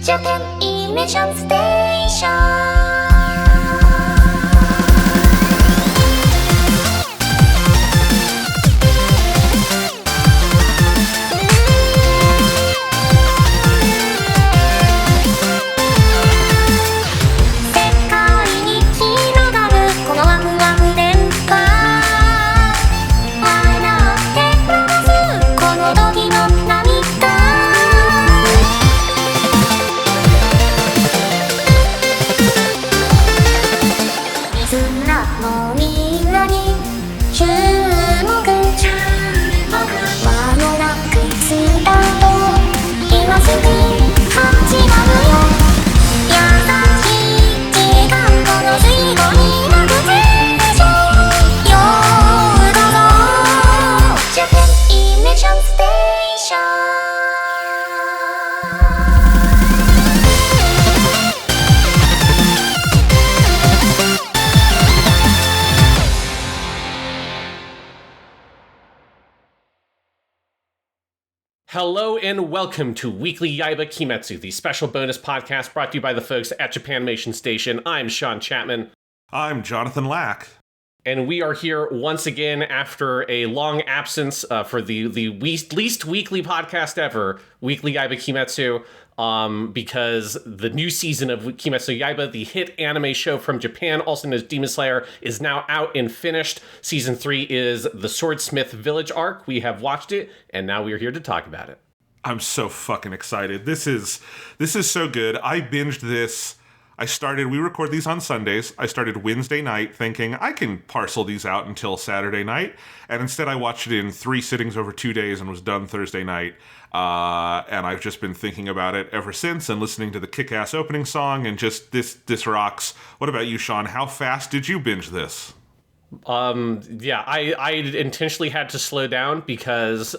Japanimation Station. Hello and welcome to Weekly Yaiba Kimetsu, the special bonus podcast brought to you by the folks at Japanimation Station. I'm Sean Chapman. I'm Jonathan Lack. And we are here once again after a long absence for the least weekly podcast ever, Weekly Yaiba Kimetsu, because the new season of Kimetsu Yaiba, the hit anime show from Japan, also known as Demon Slayer, is now out and finished. Season 3 is the Swordsmith Village Arc. We have watched it, and now we are here to talk about it. I'm so fucking excited. This is so good. I binged this. We record these on Sundays. I started Wednesday night thinking I can parcel these out until Saturday night. And instead I watched it in 3 sittings over 2 days and was done Thursday night. And I've just been thinking about it ever since and listening to the kick-ass opening song and just this rocks. What about you, Sean? How fast did you binge this? I intentionally had to slow down because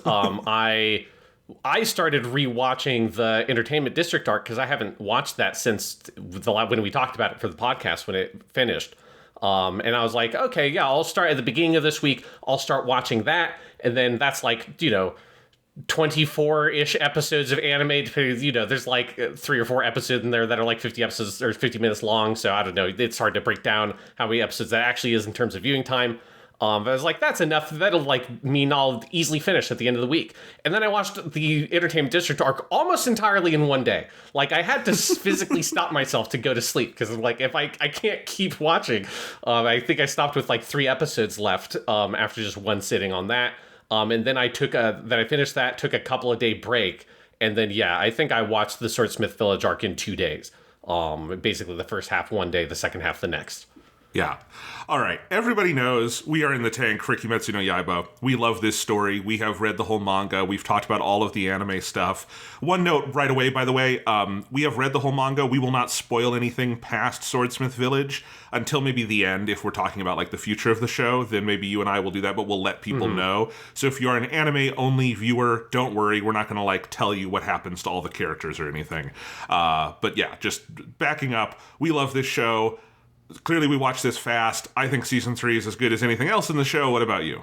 I started rewatching the Entertainment District arc because I haven't watched that since when we talked about it for the podcast when it finished. And I was like, okay, yeah, I'll start at the beginning of this week. I'll start watching that. And then that's 24-ish episodes of anime. There's 3 or 4 episodes in there that are 50 episodes or 50 minutes long. So I don't know. It's hard to break down how many episodes that actually is in terms of viewing time. But I was like, that's enough. That'll mean I'll easily finish at the end of the week. And then I watched the Entertainment District arc almost entirely in one day. I had to physically stop myself to go to sleep because if I can't keep watching. I think I stopped with 3 episodes left after just one sitting on that. And then I finished that, took a couple of day break. And then, I think I watched the Swordsmith Village arc in 2 days. Basically the first half one day, the second half the next. Yeah. All right. Everybody knows we are in the tank for Kimetsu no Yaiba. We love this story. We have read the whole manga. We've talked about all of the anime stuff. One note right away, by the way, we have read the whole manga. We will not spoil anything past Swordsmith Village until maybe the end. If we're talking about the future of the show, then maybe you and I will do that, but we'll let people know. So if you're an anime-only viewer, don't worry. We're not going to tell you what happens to all the characters or anything. But yeah, just backing up. We love this show. Clearly, we watched this fast. I think season 3 is as good as anything else in the show. What about you?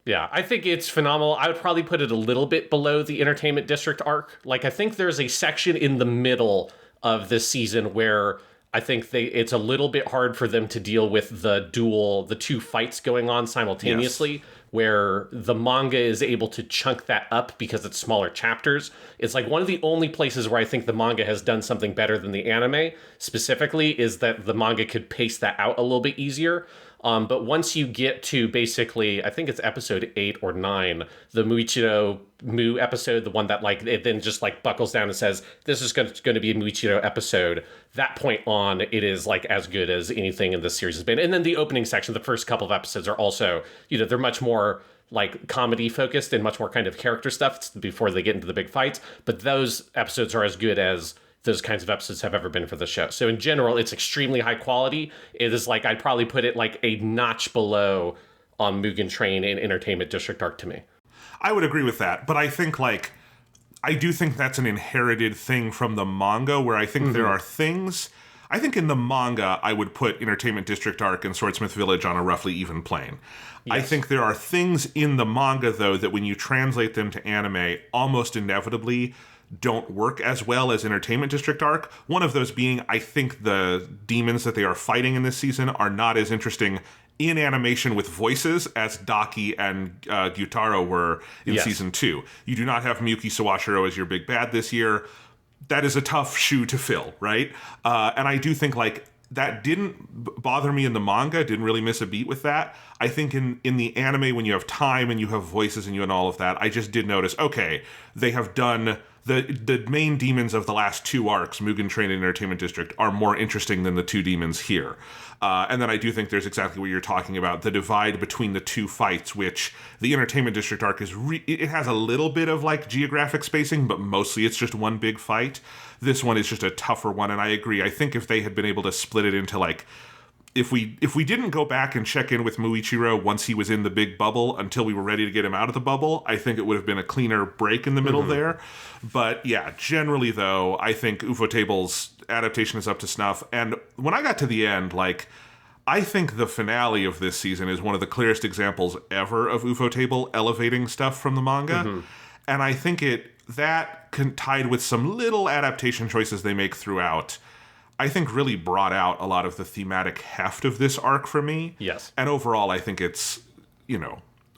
Yeah, I think it's phenomenal. I would probably put it a little bit below the Entertainment District arc. I think there's a section in the middle of this season where I think it's a little bit hard for them to deal with the 2 fights going on simultaneously. Yes. Where the manga is able to chunk that up because it's smaller chapters. It's one of the only places where I think the manga has done something better than the anime, specifically, is that the manga could pace that out a little bit easier. But once you get to basically, I think it's episode 8 or 9, the Muichiro episode, the one that it then just buckles down and says, this is going to be a Muichiro episode. That point on, it is as good as anything in this series has been. And then the opening section, the first couple of episodes are also, they're much more comedy focused and much more kind of character stuff before they get into the big fights. But those episodes are as good as those kinds of episodes have ever been for the show. So in general, it's extremely high quality. It is I'd probably put it a notch below on Mugen Train and Entertainment District arc to me. I would agree with that, but I think I do think that's an inherited thing from the manga where I think there are things I think in the manga, I would put Entertainment District Arc and Swordsmith Village on a roughly even plane. Yes. I think there are things in the manga, though, that when you translate them to anime, almost inevitably don't work as well as Entertainment District Arc. One of those being, I think the demons that they are fighting in this season are not as interesting in animation with voices as Daki and Gyutaro were in Season 2. You do not have Miyuki Sawashiro as your big bad this year. That is a tough shoe to fill, right? And I do think, like, that didn't bother me in the manga, didn't really miss a beat with that. I think in the anime, when you have time and you have voices and you and all of that, I just did notice, okay, they have done... The main demons of the last 2 arcs, Mugen Train and Entertainment District, are more interesting than the 2 demons here. And then I do think there's exactly what you're talking about, the divide between the 2 fights, which the Entertainment District arc is... it has a little bit of, like, geographic spacing, but mostly it's just one big fight. This one is just a tougher one, and I agree. I think if they had been able to split it into, like... If we didn't go back and check in with Muichiro once he was in the big bubble until we were ready to get him out of the bubble, I think it would have been a cleaner break in the middle there. But yeah, generally though, I think Ufotable's adaptation is up to snuff. And when I got to the end, like, I think the finale of this season is one of the clearest examples ever of Ufotable elevating stuff from the manga. And I think that tied with some little adaptation choices they make throughout, I think really brought out a lot of the thematic heft of this arc for me. Yes. And overall, I think it's,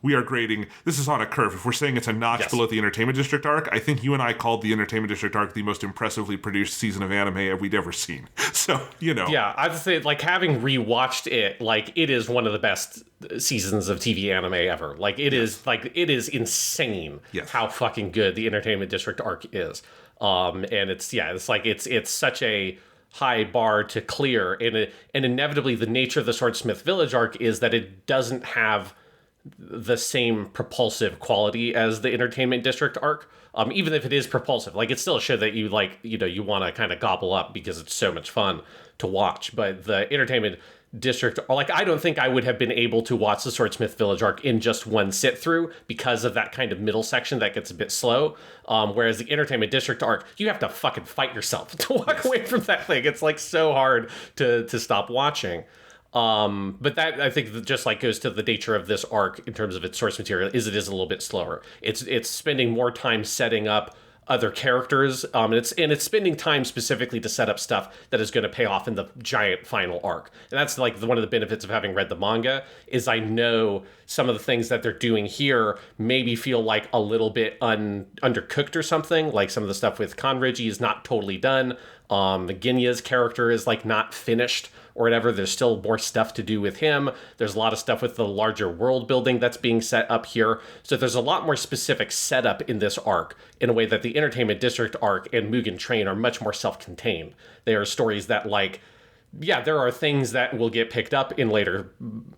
we are grading, this is on a curve. If we're saying it's a notch below the Entertainment District arc, I think you and I called the Entertainment District arc the most impressively produced season of anime we'd ever seen. So, Yeah, I'd say, like, having rewatched it, like, it is one of the best seasons of TV anime ever. Like, it is insane how fucking good the Entertainment District arc is. And it's such a high bar to clear, and inevitably the nature of the Swordsmith Village arc is that it doesn't have the same propulsive quality as the Entertainment District arc. Even if it is propulsive, like, it's still a show that you you want to kind of gobble up because it's so much fun to watch. But the Entertainment District, like, I don't think I would have been able to watch the Swordsmith Village arc in just one sit through because of that kind of middle section that gets a bit slow. Whereas the Entertainment District arc, you have to fucking fight yourself to walk away from that thing. It's, like, so hard to stop watching. But that, I think, just, like, goes to the nature of this arc in terms of its source material, is it is a little bit slower. It's spending more time setting up other characters, and it's spending time specifically to set up stuff that is going to pay off in the giant final arc. And that's, like, one of the benefits of having read the manga, is I know some of the things that they're doing here maybe feel like a little bit undercooked or something. Like, some of the stuff with Kanroji is not totally done. Genya's character is, like, not finished or whatever. There's still more stuff to do with him. There's a lot of stuff with the larger world building that's being set up here. So there's a lot more specific setup in this arc in a way that the Entertainment District arc and Mugen Train are much more self-contained. They are stories that, like, yeah, there are things that will get picked up in later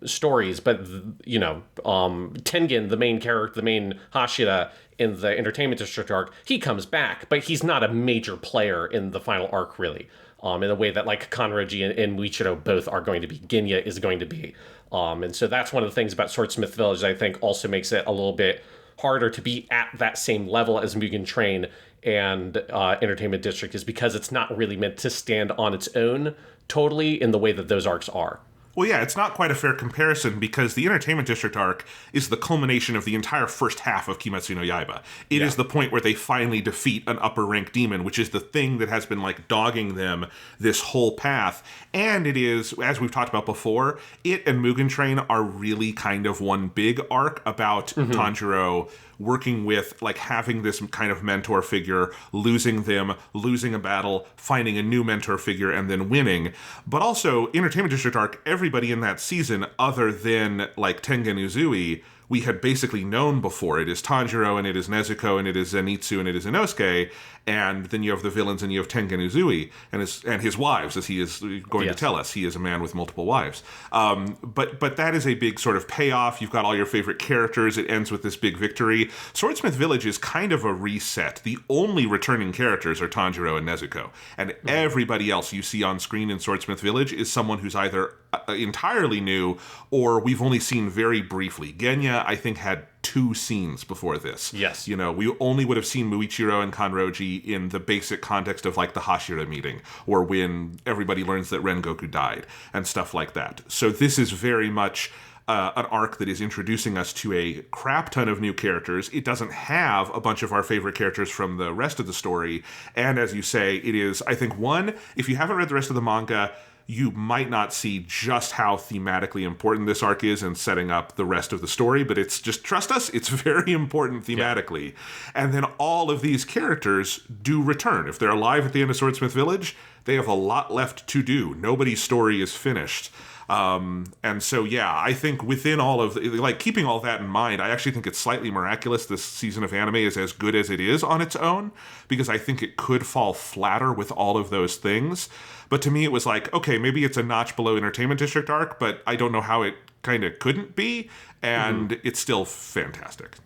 stories, but, Tengen, the main character, the main Hashira in the Entertainment District arc, he comes back, but he's not a major player in the final arc, really. In the way that, like, Kanroji and Muichiro both are going to be, Genya is going to be. And so that's one of the things about Swordsmith Village that I think also makes it a little bit harder to be at that same level as Mugen Train and Entertainment District, is because it's not really meant to stand on its own totally in the way that those arcs are. Well, yeah, it's not quite a fair comparison because the Entertainment District arc is the culmination of the entire first half of Kimetsu no Yaiba. It is the point where they finally defeat an upper rank demon, which is the thing that has been, like, dogging them this whole path. And it is, as we've talked about before, it and Mugen Train are really kind of one big arc about Tanjiro working with, like, having this kind of mentor figure, losing them, losing a battle, finding a new mentor figure, and then winning. But also, Entertainment District arc, everybody in that season, other than, like, Tengen Uzui, we had basically known before. It is Tanjiro, and it is Nezuko, and it is Zenitsu, and it is Inosuke, and then you have the villains, and you have Tengen Uzui, and his wives, as he is going to tell us. He is a man with multiple wives. But that is a big sort of payoff. You've got all your favorite characters. It ends with this big victory. Swordsmith Village is kind of a reset. The only returning characters are Tanjiro and Nezuko, and everybody else you see on screen in Swordsmith Village is someone who's either entirely new or we've only seen very briefly. Genya Genya, I think, had 2 scenes before this. Yes. You know, we only would have seen Muichiro and Kanroji in the basic context of, like, the Hashira meeting, or when everybody learns that Rengoku died, and stuff like that. So this is very much an arc that is introducing us to a crap ton of new characters. It doesn't have a bunch of our favorite characters from the rest of the story. And as you say, it is, I think, one, if you haven't read the rest of the manga, you might not see just how thematically important this arc is in setting up the rest of the story, but it's just, trust us, it's very important thematically. Yeah. And then all of these characters do return. If they're alive at the end of Swordsmith Village, they have a lot left to do. Nobody's story is finished. And so, yeah, I think within all of, like, keeping all that in mind, I actually think it's slightly miraculous this season of anime is as good as it is on its own, because I think it could fall flatter with all of those things. But to me, it was like, okay, maybe it's a notch below Entertainment District arc, but I don't know how it kind of couldn't be, and it's still fantastic.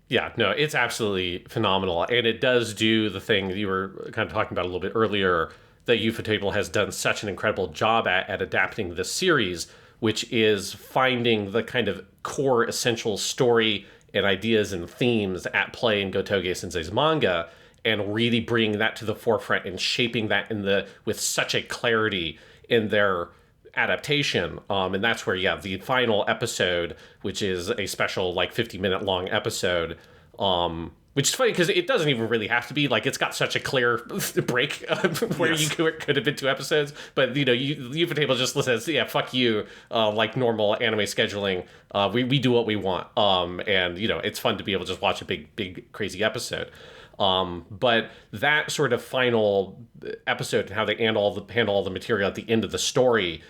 Yeah, no, it's absolutely phenomenal. And it does do the thing that you were kind of talking about a little bit earlier, that Ufotable has done such an incredible job at adapting this series, which is finding the kind of core essential story and ideas and themes at play in Gotouge Sensei's manga, and really bringing that to the forefront and shaping that with such a clarity in their adaptation. And that's where, yeah, the final episode, which is a special, like, 50-minute long episode, which is funny because it doesn't even really have to be. Like, it's got such a clear break where you could have been 2 episodes. But, you know, Ufotable just says, yeah, fuck you, like normal anime scheduling. We do what we want. And, you know, it's fun to be able to just watch a big, crazy episode. But that sort of final episode and how they handle all the material at the end of the story,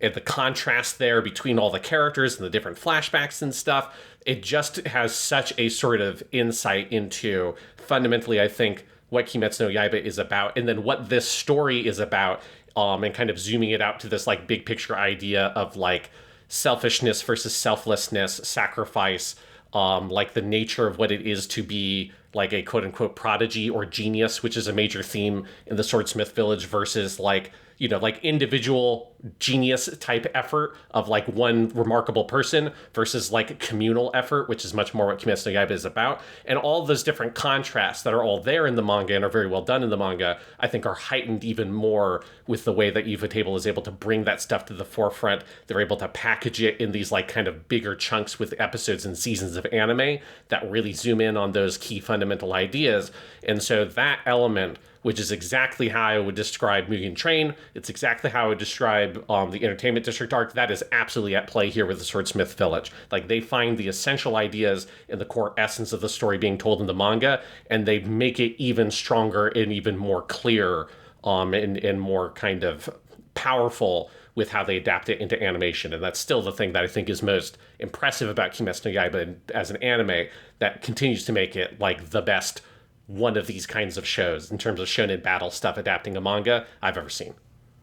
and the contrast there between all the characters and the different flashbacks and stuff, it just has such a sort of insight into fundamentally, I think, what Kimetsu no Yaiba is about, and then what this story is about, and kind of zooming it out to this, like, big picture idea of, like, selfishness versus selflessness, sacrifice, like the nature of what it is to be, like, a quote-unquote prodigy or genius, which is a major theme in the Swordsmith Village, versus, like, you know, like, individual genius type effort of, like, one remarkable person versus, like, communal effort, which is much more what Kimetsu no Yaiba is about. And all those different contrasts that are all there in the manga and are very well done in the manga, I think, are heightened even more with the way that Ufotable is able to bring that stuff to the forefront. They're able to package it in these, like, kind of bigger chunks with episodes and seasons of anime that really zoom in on those key fundamental ideas. And so that element, which is exactly how I would describe Mugen Train, it's exactly how I would describe the Entertainment District arc, that is absolutely at play here with the Swordsmith Village. Like, they find the essential ideas and the core essence of the story being told in the manga, and they make it even stronger and even more clear, and more kind of powerful with how they adapt it into animation. And that's still the thing that I think is most impressive about Kimetsu no Yaiba as an anime, that continues to make it, like, the best one of these kinds of shows in terms of shonen battle stuff adapting a manga I've ever seen.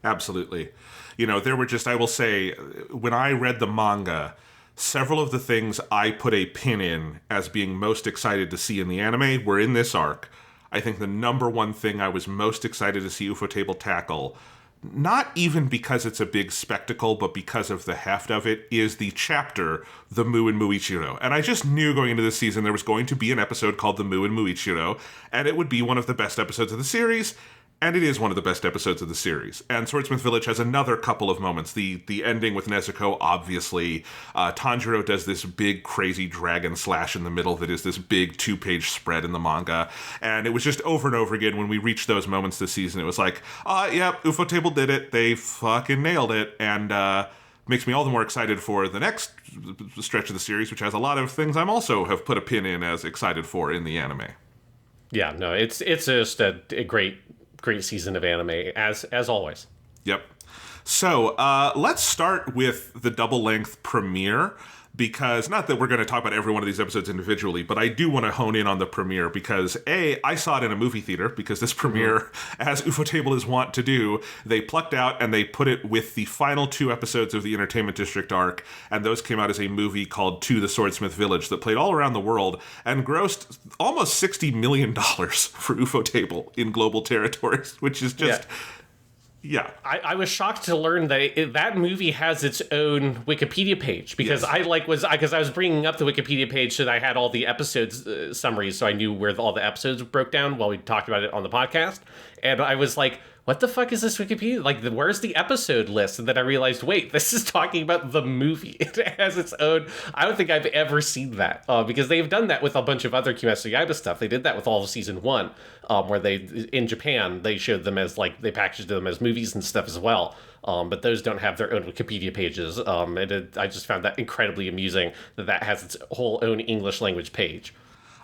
Absolutely. You know, there were just, I will say, when I read the manga, several of the things I put a pin in as being most excited to see in the anime were in this arc. I think the number one thing I was most excited to see Ufotable tackle, not even because it's a big spectacle, but because of the heft of it, is the chapter, The Mu and Muichiro. And I just knew going into this season there was going to be an episode called The Mu and Muichiro, and it would be one of the best episodes of the series, and it is one of the best episodes of the series. And Swordsmith Village has another couple of moments. The ending with Nezuko, obviously. Tanjiro does this big, crazy dragon slash in the middle that is this big 2-page spread in the manga. And it was just over and over again when we reached those moments this season. It was like, yep, Ufotable did it. They fucking nailed it. And makes me all the more excited for the next stretch of the series, which has a lot of things I'm also have put a pin in as excited for in the anime. Yeah, no, it's just a great season of anime, as always. Yep. So let's start with the double-length premiere, because not that we're going to talk about every one of these episodes individually, but I do want to hone in on the premiere because, A, I saw it in a movie theater, because this premiere, as Ufotable is wont to do, they plucked out and they put it with the final 2 episodes of the Entertainment District arc, and those came out as a movie called To the Swordsmith Village that played all around the world and grossed almost $60 million for Ufotable in global territories, which is just... Yeah. I was shocked to learn that that movie has its own Wikipedia page because Yes. I was bringing up the Wikipedia page so that I had all the episodes summaries, so I knew where all the episodes broke down while we talked about it on the podcast, and I was like, what the fuck is this Wikipedia? Like, where's the episode list? And then I realized, wait, this is talking about the movie. It has its own. I don't think I've ever seen that because they've done that with a bunch of other Kimetsu Yaiba stuff. They did that with all of season 1, where they, in Japan, they showed them as, like, they packaged them as movies and stuff as well. But those don't have their own Wikipedia pages. I just found that incredibly amusing that has its whole own English language page.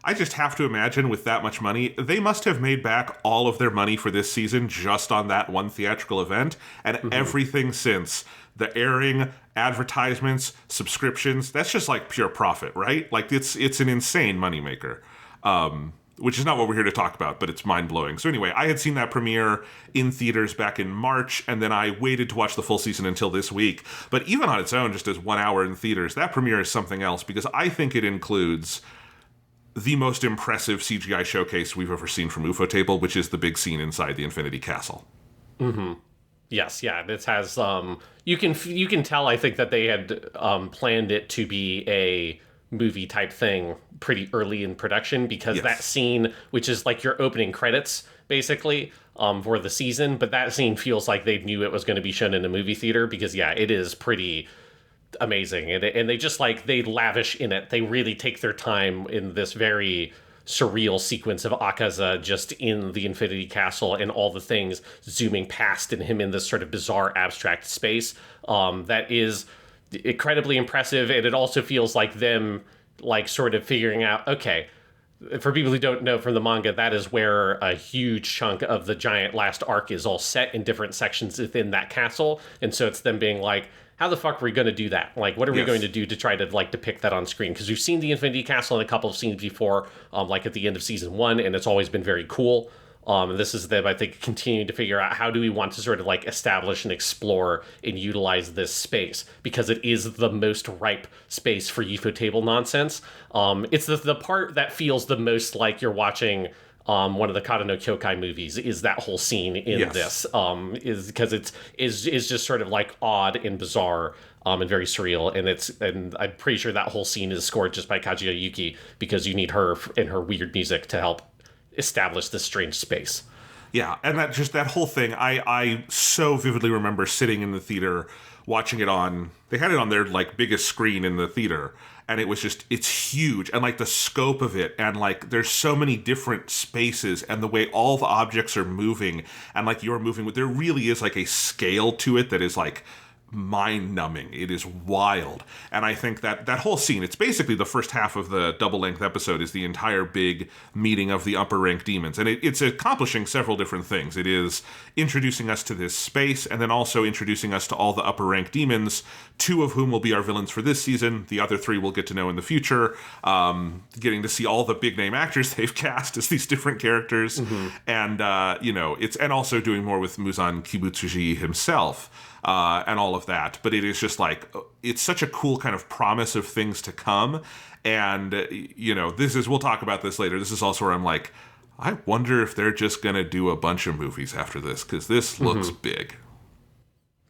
I just have to imagine with that much money, they must have made back all of their money for this season just on that one theatrical event, and everything since. The airing, advertisements, subscriptions, that's just like pure profit, right? Like it's an insane moneymaker. Which is not what we're here to talk about, but it's mind-blowing. So anyway, I had seen that premiere in theaters back in March, and then I waited to watch the full season until this week. But even on its own, just as 1 hour in theaters, that premiere is something else, because I think it includes the most impressive CGI showcase we've ever seen from Ufotable, which is the big scene inside the Infinity Castle. Yes, yeah, this has you can tell I think that they had planned it to be a movie type thing pretty early in production because that scene, which is like your opening credits basically for the season, but that scene feels like they knew it was going to be shown in a movie theater because it is pretty amazing, and they just like they lavish in it. They really take their time in this very surreal sequence of Akaza just in the Infinity Castle and all the things zooming past and him in this sort of bizarre abstract space that is incredibly impressive. And it also feels like them like sort of figuring out, okay, for people who don't know from the manga, that is where a huge chunk of the giant last arc is all set in different sections within that castle. And so it's them being like, how the fuck are we going to do that? Like, what are we going to do to try to, like, depict that on screen? Because we've seen the Infinity Castle in a couple of scenes before, like at the end of season 1, and it's always been very cool. And this is them, I think, continuing to figure out how do we want to sort of, like, establish and explore and utilize this space, because it is the most ripe space for Ufotable nonsense. It's the part that feels the most like you're watching one of the Kata no Kyokai movies is that whole scene in this, is because it's just sort of like odd and bizarre, and very surreal, and I'm pretty sure that whole scene is scored just by Kazuya Yuki because you need her and her weird music to help establish this strange space. Yeah, and that whole thing, I so vividly remember sitting in the theater watching it on. They had it on their like biggest screen in the theater. And it was just, it's huge. And like the scope of it, and like there's so many different spaces, and the way all the objects are moving, and like you're moving with, there really is like a scale to it that is like mind-numbing. It is wild. And I think that whole scene, it's basically the first half of the double-length episode is the entire big meeting of the upper-rank demons. And it's accomplishing several different things. It is introducing us to this space, and then also introducing us to all the upper-rank demons, 2 of whom will be our villains for this season. The other 3 we'll get to know in the future. Getting to see all the big-name actors they've cast as these different characters. And, and also doing more with Muzan Kibutsuji himself. And all of that. But it is just like, it's such a cool kind of promise of things to come. And, we'll talk about this later. This is also where I'm like, I wonder if they're just going to do a bunch of movies after this, because this looks big.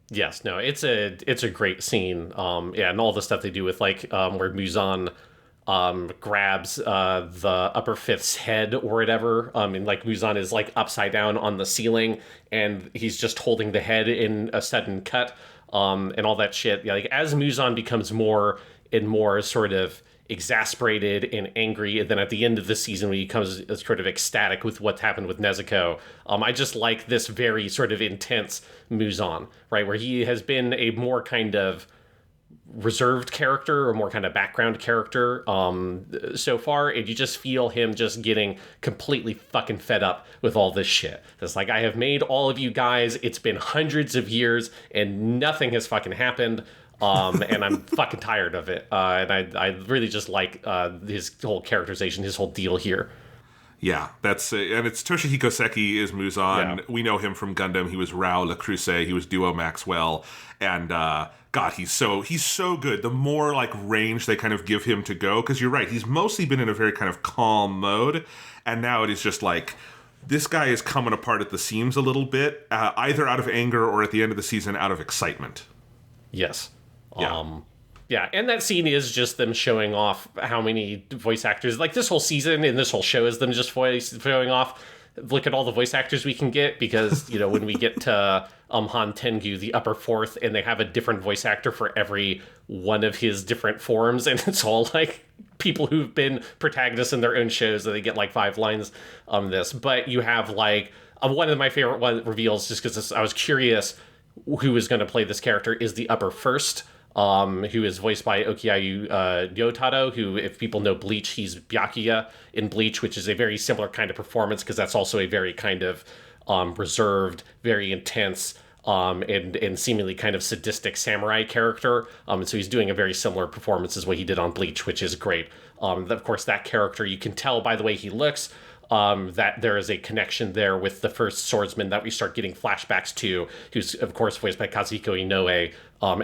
Yes, no, it's a great scene. And all the stuff they do with like, where Muzan grabs the upper fifth's head or whatever, and like Muzan is like upside down on the ceiling, and he's just holding the head in a sudden cut, and all that shit. Like as Muzan becomes more and more sort of exasperated and angry, and then at the end of the season when he becomes sort of ecstatic with what's happened with Nezuko, I just like this very sort of intense Muzan, right, where he has been a more kind of reserved character or more kind of background character so far, and you just feel him just getting completely fucking fed up with all this shit. It's like, I have made all of you guys, it's been hundreds of years and nothing has fucking happened, and I'm fucking tired of it, and I really just like his whole characterization, his whole deal here. Yeah, that's and it's Toshihiko Seki is Muzan. Yeah. We know him from Gundam. He was Rao Le Creuset. He was Duo Maxwell, and God, he's so good. The more like range they kind of give him to go, because you're right, he's mostly been in a very kind of calm mode, and now it is just like this guy is coming apart at the seams a little bit, either out of anger or at the end of the season out of excitement. Yes. Yeah. Yeah, and that scene is just them showing off how many voice actors, like this whole season and this whole show is them just showing off, look at all the voice actors we can get, because, you know, when we get to Han Tengu, the upper fourth, and they have a different voice actor for every one of his different forms, and it's all like people who've been protagonists in their own shows, so they get like 5 lines on this. But you have like, one of my favorite reveals, just because I was curious who is going to play this character, is the upper first, who is voiced by Okiayu Yotaro, who, if people know Bleach, he's Byakuya in Bleach, which is a very similar kind of performance, because that's also a very kind of reserved, very intense, and seemingly kind of sadistic samurai character. And so he's doing a very similar performance as what he did on Bleach, which is great. Of course, that character, you can tell by the way he looks, that there is a connection there with the first swordsman that we start getting flashbacks to, who's, of course, voiced by Kazuhiko Inoue,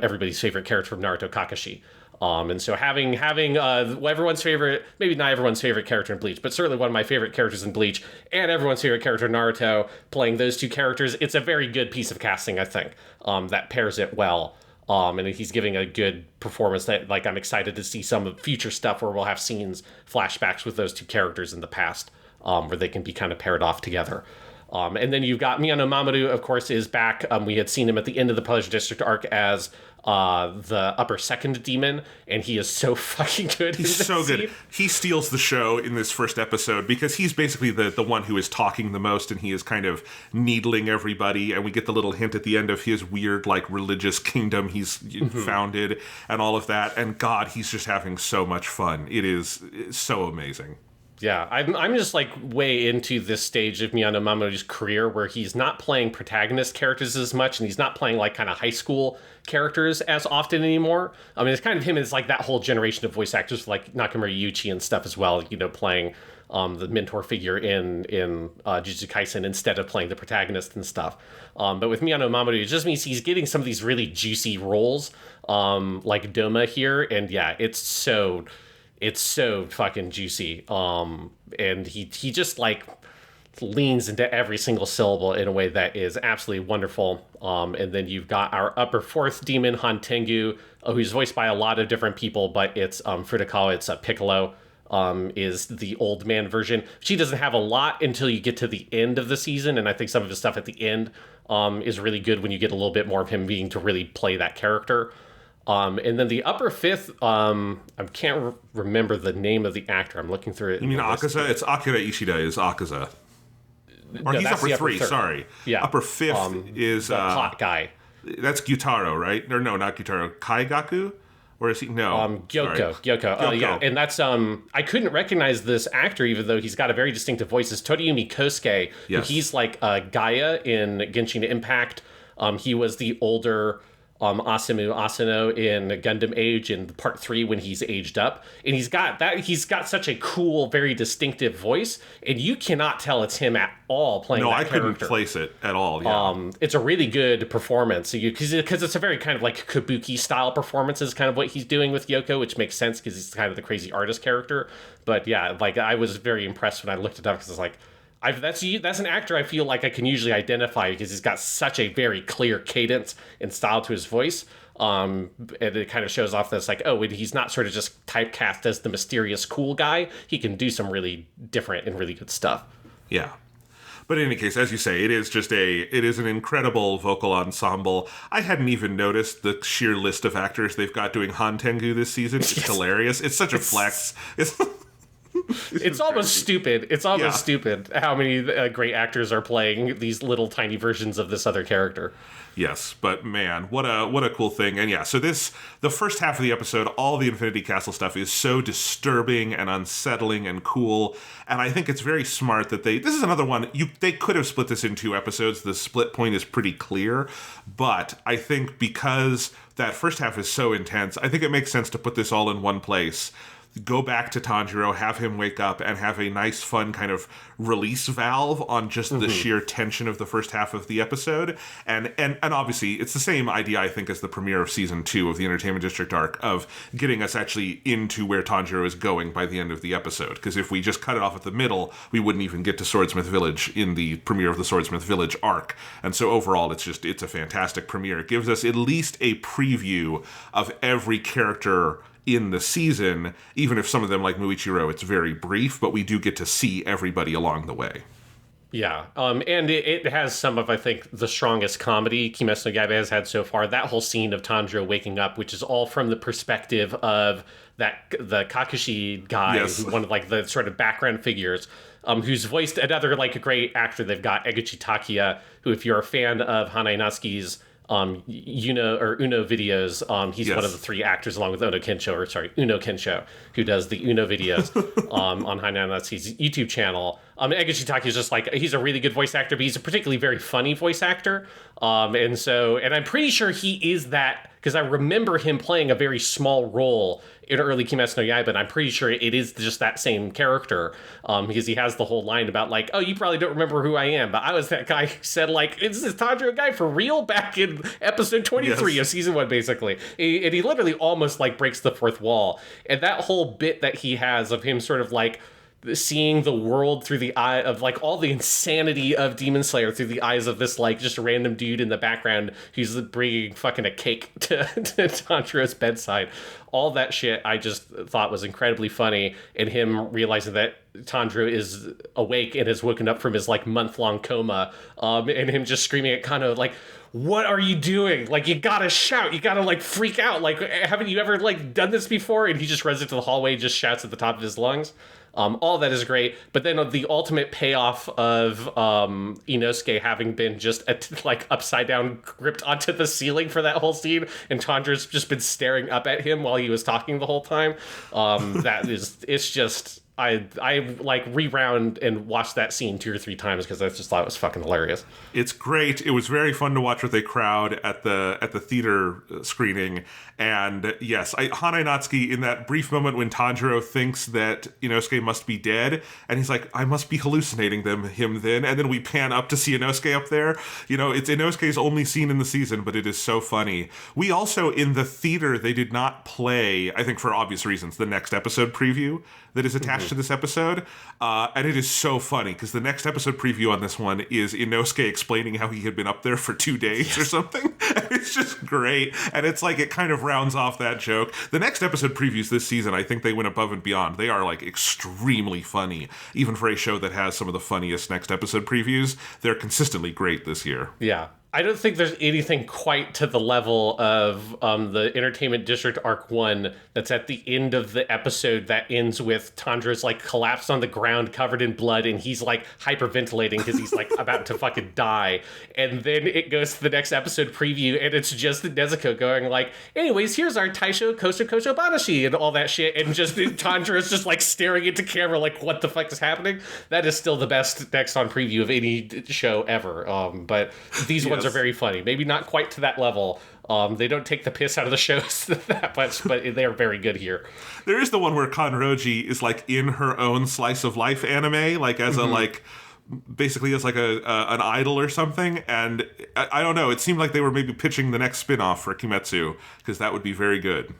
everybody's favorite character from Naruto Kakashi. And so having everyone's favorite, maybe not everyone's favorite character in Bleach, but certainly one of my favorite characters in Bleach, and everyone's favorite character in Naruto, playing those two characters, it's a very good piece of casting, I think, that pairs it well. And he's giving a good performance that, like, I'm excited to see some of future stuff where we'll have scenes, flashbacks with those two characters in the past, where they can be kind of paired off together. And then you've got Miyano Mamoru, of course, is back. We had seen him at the end of the Pleasure District arc as the upper second demon, and he is so fucking good. He's so good. He steals the show in this first episode because he's basically the one who is talking the most, and he is kind of needling everybody, and we get the little hint at the end of his weird, like, religious kingdom he's founded and all of that, and God, he's just having so much fun. It's so amazing. Yeah, I'm just like way into this stage of Miyano Mamoru's career where he's not playing protagonist characters as much, and he's not playing like kind of high school characters as often anymore. I mean, it's kind of him as like that whole generation of voice actors like Nakamura Yuichi and stuff as well, you know, playing the mentor figure in Jujutsu Kaisen instead of playing the protagonist and stuff. But with Miyano Mamoru, it just means he's getting some of these really juicy roles, like Doma here, and yeah, it's so fucking juicy. And he just like leans into every single syllable in a way that is absolutely wonderful. And then you've got our upper fourth demon, Han Tengu, who's voiced by a lot of different people, but it's Furukawa, it's Piccolo, is the old man version. She doesn't have a lot until you get to the end of the season, and I think some of his stuff at the end is really good when you get a little bit more of him being to really play that character. And then the upper fifth, I can't remember the name of the actor. I'm looking through it. You mean Akaza? It's Akira Ishida is Akaza. Or No, he's upper three, third. sorry. Yeah. Upper fifth is... the plot guy. That's Gyutaro, right? Or no, not Gyutaro. Kaigaku? Or is he... No. Gyoko. Yeah, and that's... I couldn't recognize this actor, even though he's got a very distinctive voice. It's Toriumi Kosuke. Yes. He's like Gaia in Genshin Impact. He was the older... Asemu Asano in Gundam Age in part 3 when he's aged up, and he's got such a cool, very distinctive voice, and you cannot tell it's him at all playing that character. Couldn't place it at all. Yeah. It's a really good performance, because it's a very kind of like Kabuki style performance is kind of what he's doing with Yoko, which makes sense because he's kind of the crazy artist character. But yeah, like I was very impressed when I looked it up because I was like, that's an actor I feel like I can usually identify because he's got such a very clear cadence and style to his voice. And it kind of shows off that it's like, when he's not sort of just typecast as the mysterious cool guy, he can do some really different and really good stuff. Yeah. But in any case, as you say, it is an incredible vocal ensemble. I hadn't even noticed the sheer list of actors they've got doing Han Tengu this season. It's hilarious. It's such a flex. It's almost stupid. It's almost stupid how many great actors are playing these little tiny versions of this other character. Yes, but man, what a cool thing. And yeah, so the first half of the episode, all the Infinity Castle stuff is so disturbing and unsettling and cool. And I think it's very smart that this is another one, they could have split this in 2 episodes. The split point is pretty clear. But I think because that first half is so intense, I think it makes sense to put this all in one place. go back to Tanjiro, have him wake up, and have a nice, fun kind of release valve on just the sheer tension of the first half of the episode. And obviously, it's the same idea, I think, as the premiere of Season 2 of the Entertainment District arc, of getting us actually into where Tanjiro is going by the end of the episode. Because if we just cut it off at the middle, we wouldn't even get to Swordsmith Village in the premiere of the Swordsmith Village arc. And so overall, it's a fantastic premiere. It gives us at least a preview of every character in the season, even if some of them, like Muichiro, it's very brief, but we do get to see everybody along the way. Yeah, and it has some of, I think, the strongest comedy Kimetsu no Yaiba has had so far. That whole scene of Tanjiro waking up, which is all from the perspective of the Kakashi guy, Yes. who's one of like the sort of background figures, who's voiced another like a great actor they've got, Eguchi Takiya, who, if you're a fan of Hanae Natsuki's Uno videos, he's Yes. one of the three actors along with Uno Kensho, who does the Uno videos on Hanae Natsuki's YouTube channel. Eguchi Takiya is just like, he's a really good voice actor, but he's a particularly very funny voice actor. And I'm pretty sure he is that, because I remember him playing a very small role in early Kimetsu no Yaiba, and I'm pretty sure it is just that same character, because he has the whole line about like, oh, you probably don't remember who I am, but I was that guy who said like, is this Tanjiro guy for real, back in episode 23 of season 1, basically. And he literally almost like breaks the fourth wall. And that whole bit that he has of him sort of like seeing the world through the eye of like all the insanity of Demon Slayer through the eyes of this like just a random dude in the background who's bringing fucking a cake to Tanjiro's bedside. All that shit I just thought was incredibly funny, and him realizing that Tanjiro is awake and has woken up from his like month-long coma, and him just screaming at Kano like, what are you doing? Like, you gotta shout, you gotta like freak out, like, haven't you ever like done this before? And he just runs into the hallway and just shouts at the top of his lungs. All that is great, but then the ultimate payoff of Inosuke having been just like upside down gripped onto the ceiling for that whole scene, and Tanjiro's just been staring up at him while he was talking the whole time. It's just, I like rewound and watched that scene 2 or 3 times because I just thought it was fucking hilarious. It's great. It was very fun to watch with a crowd at the theater screening. And yes, Hanae Natsuki, in that brief moment when Tanjiro thinks that Inosuke must be dead, and he's like, I must be hallucinating him then. And then we pan up to see Inosuke up there. It's Inosuke's only scene in the season, but it is so funny. We also, in the theater, they did not play, I think for obvious reasons, the next episode preview that is attached to this episode. And it is so funny because the next episode preview on this one is Inosuke explaining how he had been up there for 2 days or something. And it's just great. And it's like, it kind of rounds off that joke. The next episode previews this season, I think they went above and beyond. They are like extremely funny. Even for a show that has some of the funniest next episode previews, they're consistently great this year. Yeah. I don't think there's anything quite to the level of the Entertainment District Arc 1 that's at the end of the episode that ends with Tanjiro's like collapsed on the ground covered in blood, and he's like hyperventilating because he's like about to fucking die. And then it goes to the next episode preview, and it's just Nezuko going like, anyways, here's our Taisho Koso Koso Banashi and all that shit, and just Tanjiro's just like staring into camera like, what the fuck is happening? That is still the best next on preview of any show ever. But these ones are very funny. Maybe not quite to that level. They don't take the piss out of the shows that much, but they're very good here. There is the one where Kanroji is like in her own slice of life anime, like as a like basically as like an idol or something. And I don't know. It seemed like they were maybe pitching the next spin-off for Kimetsu, because that would be very good.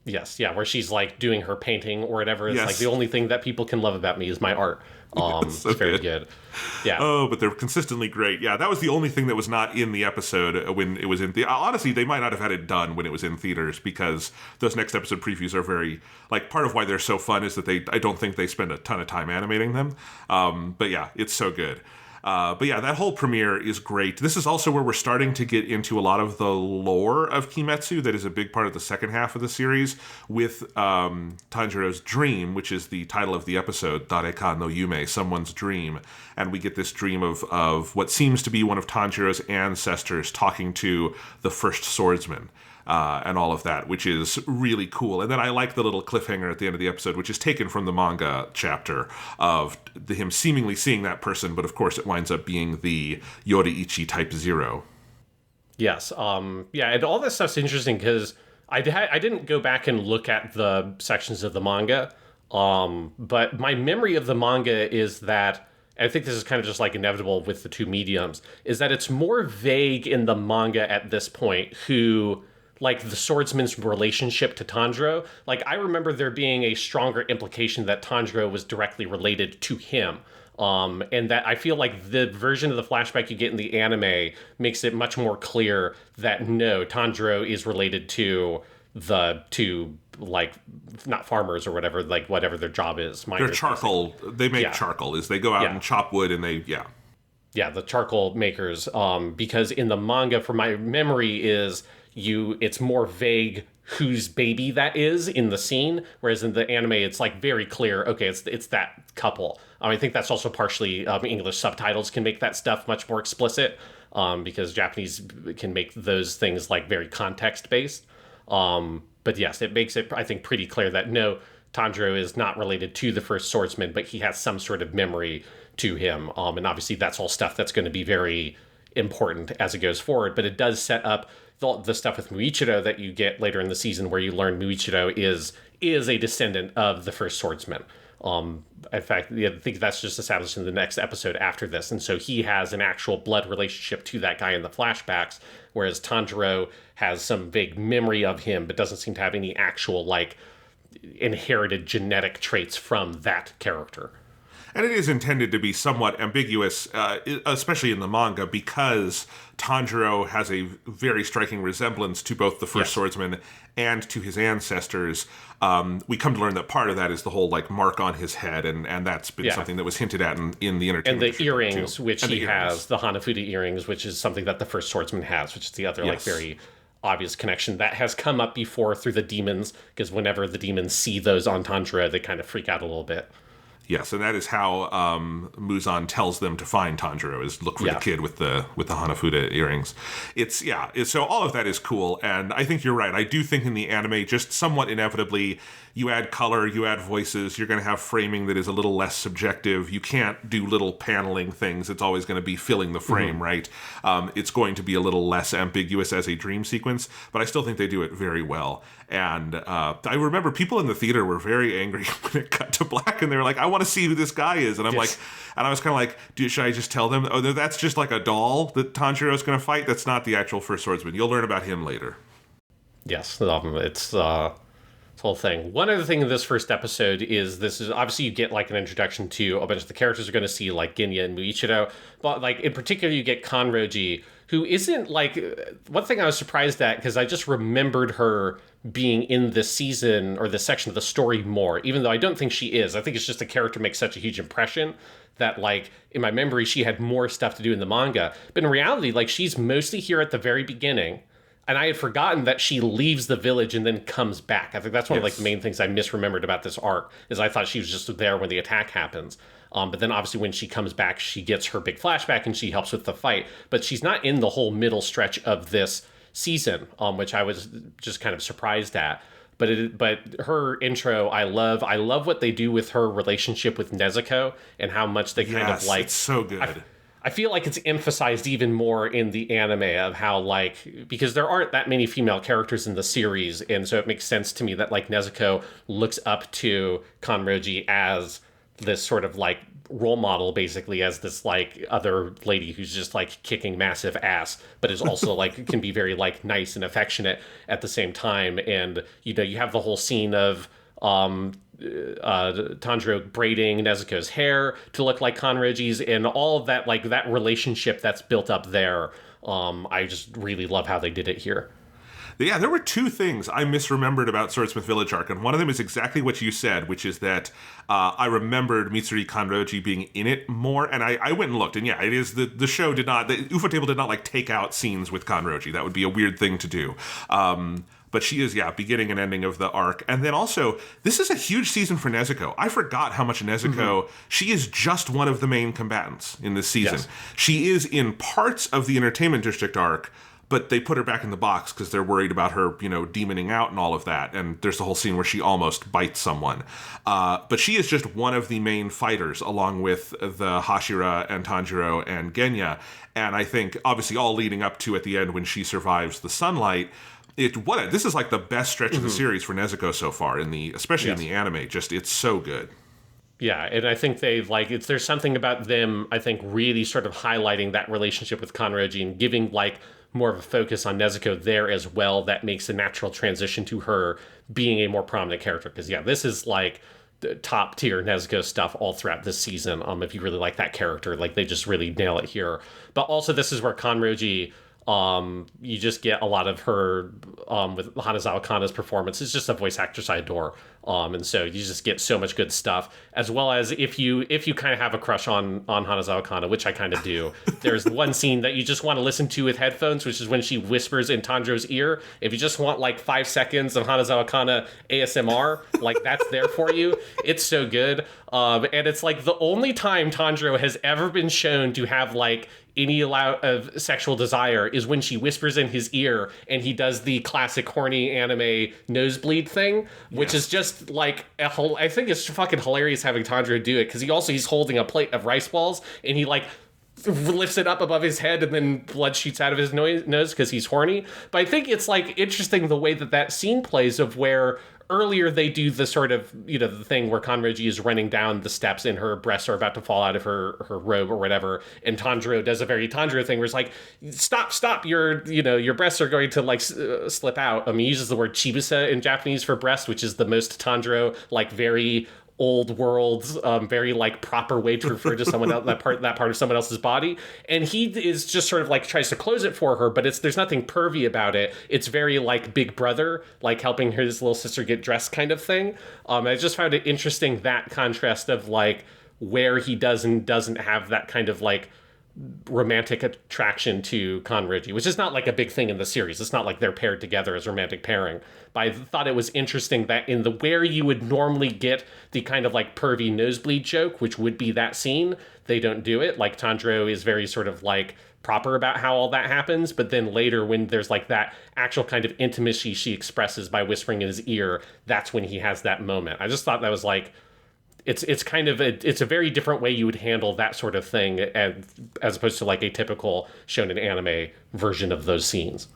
Yes, yeah, where she's like doing her painting or whatever. It's Yes. like, the only thing that people can love about me is my art. It's very good. Yeah. Oh, but they're consistently great. Yeah, that was the only thing that was not in the episode when it was in the. Honestly, they might not have had it done when it was in theaters, because those next episode previews are very, like, part of why they're so fun is that I don't think they spend a ton of time animating them. But yeah, it's so good. But yeah, that whole premiere is great. This is also where we're starting to get into a lot of the lore of Kimetsu that is a big part of the second half of the series, with Tanjiro's dream, which is the title of the episode, Dareka no Yume, someone's dream. And we get this dream of what seems to be one of Tanjiro's ancestors talking to the first swordsman. And all of that, which is really cool. And then I like the little cliffhanger at the end of the episode, which is taken from the manga chapter of him seemingly seeing that person, but of course it winds up being the Yoraichi Type 0. Yes. Yeah, and all that stuff's interesting because I didn't go back and look at the sections of the manga, but my memory of the manga is that, I think this is kind of just like inevitable with the two mediums, is that it's more vague in the manga at this point who, like, the swordsman's relationship to Tanjiro. Like, I remember there being a stronger implication that Tanjiro was directly related to him. And that I feel like the version of the flashback you get in the anime makes it much more clear that no, Tanjiro is related to like, not farmers or whatever, like whatever their job is. They're charcoal. They make charcoal. Is they go out and chop wood and they the charcoal makers. Because in the manga, from my memory, it's more vague whose baby that is in the scene, whereas in the anime it's like very clear, okay, it's that couple. I think that's also partially English subtitles can make that stuff much more explicit, because Japanese can make those things like very context based. But yes, it makes it, I think, pretty clear that no, Tanjiro is not related to the first swordsman, but he has some sort of memory to him. And obviously that's all stuff that's going to be very important as it goes forward. But it does set up the stuff with Muichiro that you get later in the season, where you learn Muichiro is a descendant of the first swordsman. In fact, I think that's just established in the next episode after this. And so he has an actual blood relationship to that guy in the flashbacks, whereas Tanjiro has some vague memory of him, but doesn't seem to have any actual, like, inherited genetic traits from that character. And it is intended to be somewhat ambiguous, especially in the manga, because Tanjiro has a very striking resemblance to both the first swordsman and to his ancestors. We come to learn that part of that is the whole, like, mark on his head, and that's been something that was hinted at in the entertainment. And the earrings, which he has, the Hanafuda earrings, which is something that the first swordsman has, which is the other, like, very obvious connection that has come up before through the demons, because whenever the demons see those on Tanjiro, they kind of freak out a little bit. Yes, and that is how Muzan tells them to find Tanjiro, is look for the kid with the Hanafuda earrings. So all of that is cool, and I think you're right. I do think in the anime, just somewhat inevitably, you add color, you add voices, you're going to have framing that is a little less subjective. You can't do little paneling things. It's always going to be filling the frame, right? It's going to be a little less ambiguous as a dream sequence, but I still think they do it very well. And I remember people in the theater were very angry when it cut to black, and they were like, I want to see who this guy is. And I'm like, and I was kind of like, should I just tell them, oh, that's just like a doll that Tanjiro is going to fight? That's not the actual first swordsman. You'll learn about him later. Yes, it's whole thing. One other thing in this first episode is obviously you get like an introduction to a bunch of the characters you're going to see, like Genya and Muichiro, but like in particular you get Kanroji, who isn't like, one thing I was surprised at, because I just remembered her being in this season or this section of the story more, even though I don't think she is. I think it's just the character makes such a huge impression that, like, in my memory she had more stuff to do in the manga, but in reality, like, she's mostly here at the very beginning. And I had forgotten that she leaves the village and then comes back. I think that's one of like the main things I misremembered about this arc, is I thought she was just there when the attack happens. But then obviously when she comes back, she gets her big flashback and she helps with the fight. But she's not in the whole middle stretch of this season, which I was just kind of surprised at. But her intro, I love. I love what they do with her relationship with Nezuko and how much they kind of like. It's so good. I feel like it's emphasized even more in the anime of how, like, because there aren't that many female characters in the series, and so it makes sense to me that, like, Nezuko looks up to Kanroji as this sort of, like, role model, basically, as this, like, other lady who's just, like, kicking massive ass, but is also, like, can be very, like, nice and affectionate at the same time. And, you know, you have the whole scene of Tanjiro braiding Nezuko's hair to look like Kanroji's, and all of that, like, that relationship that's built up there. I just really love how they did it here. Yeah, there were two things I misremembered about Swordsmith Village Arc, and one of them is exactly what you said, which is that I remembered Mitsuri Kanroji being in it more, and I went and looked, and yeah, it is the show did not, the UFO table did not, like, take out scenes with Kanroji. That would be a weird thing to do. But she is, beginning and ending of the arc. And then also, this is a huge season for Nezuko. I forgot how much Nezuko, she is just one of the main combatants in this season. Yes. She is in parts of the Entertainment District arc, but they put her back in the box because they're worried about her, demoning out and all of that. And there's the whole scene where she almost bites someone. But she is just one of the main fighters, along with the Hashira and Tanjiro and Genya. And I think, obviously, all leading up to at the end when she survives the sunlight. This is like the best stretch of the series for Nezuko so far, especially in the anime. Just, it's so good. Yeah, and I think there's something about them, I think, really sort of highlighting that relationship with Kanroji and giving more of a focus on Nezuko there as well. That makes a natural transition to her being a more prominent character. Because this is the top tier Nezuko stuff all throughout this season. If you really like that character, they just really nail it here. But also this is where Kanroji, you just get a lot of her with Hanazawa Kana's performance. It's just a voice actress I adore. And so you just get so much good stuff, as well as if you kind of have a crush on Hanazawa Kana, which I kind of do. There's one scene that you just want to listen to with headphones, which is when she whispers in Tanjiro's ear. If you just want 5 seconds of Hanazawa Kana ASMR, that's there for you. It's so good. And it's the only time Tanjiro has ever been shown to have any of sexual desire is when she whispers in his ear and he does the classic horny anime nosebleed thing, which is just I think it's fucking hilarious having Tanjiro do it, because he's holding a plate of rice balls and he lifts it up above his head and then blood shoots out of his nose because he's horny. But I think it's interesting the way that scene plays, of where earlier they do the sort of, the thing where Kanroji is running down the steps and her breasts are about to fall out of her robe or whatever. And Tanjiro does a very Tanjiro thing where it's stop, your breasts are going to slip out. He uses the word chibusa in Japanese for breast, which is the most Tanjiro, very old world, very proper way to refer to someone else, that part of someone else's body. And he is just sort of tries to close it for her, but there's nothing pervy about it. It's very Big Brother, helping his little sister get dressed kind of thing. I just found it interesting, that contrast of where he does and doesn't have that kind of romantic attraction to Kanroji, which is not a big thing in the series. It's not they're paired together as romantic pairing. But I thought it was interesting that in where you would normally get the kind of pervy nosebleed joke, which would be that scene, they don't do it. Tanjiro is very sort of proper about how all that happens, but then later when there's that actual kind of intimacy she expresses by whispering in his ear, that's when he has that moment. I just thought that was it's kind of it's a very different way you would handle that sort of thing, as opposed to a typical shonen anime version of those scenes.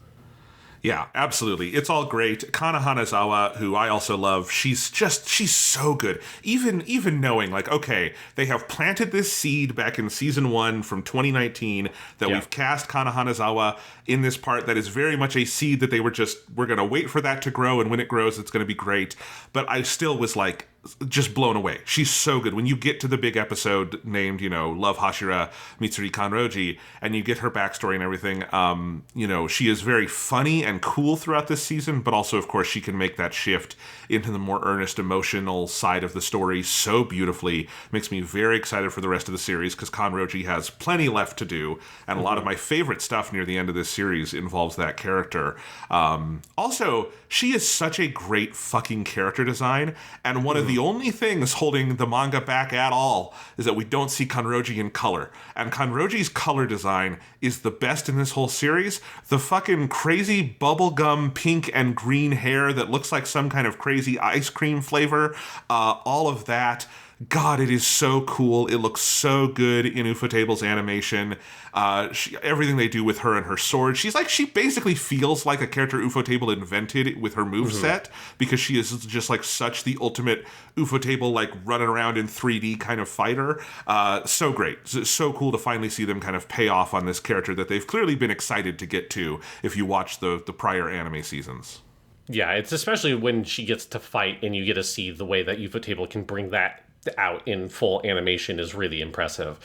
Yeah, absolutely. It's all great. Kana Hanazawa, who I also love, she's so good. Even knowing, okay, they have planted this seed back in season 1 from 2019 that we've cast Kana Hanazawa in this part that is very much a seed that we're going to wait for that to grow, and when it grows, it's going to be great. But I still was just blown away. She's so good. When you get to the big episode named, Love Hashira, Mitsuri Kanroji, and you get her backstory and everything, she is very funny and cool throughout this season, but also, of course, she can make that shift into the more earnest, emotional side of the story so beautifully. Makes me very excited for the rest of the series, because Kanroji has plenty left to do, and a lot of my favorite stuff near the end of this series involves that character. Also, she is such a great fucking character design, and one of the only things holding the manga back at all is that we don't see Kanroji in color. And Kanroji's color design is the best in this whole series. The fucking crazy bubblegum pink and green hair that looks like some kind of crazy ice cream flavor, all of that. God, it is so cool. It looks so good in Ufotable's animation. Everything they do with her and her sword, she basically feels like a character Ufotable invented with her moveset, because she is just such the ultimate Ufotable, running around in 3D kind of fighter. So great. So cool to finally see them kind of pay off on this character that they've clearly been excited to get to if you watch the prior anime seasons. Yeah, it's especially when she gets to fight and you get to see the way that Ufotable can bring that out in full animation is really impressive.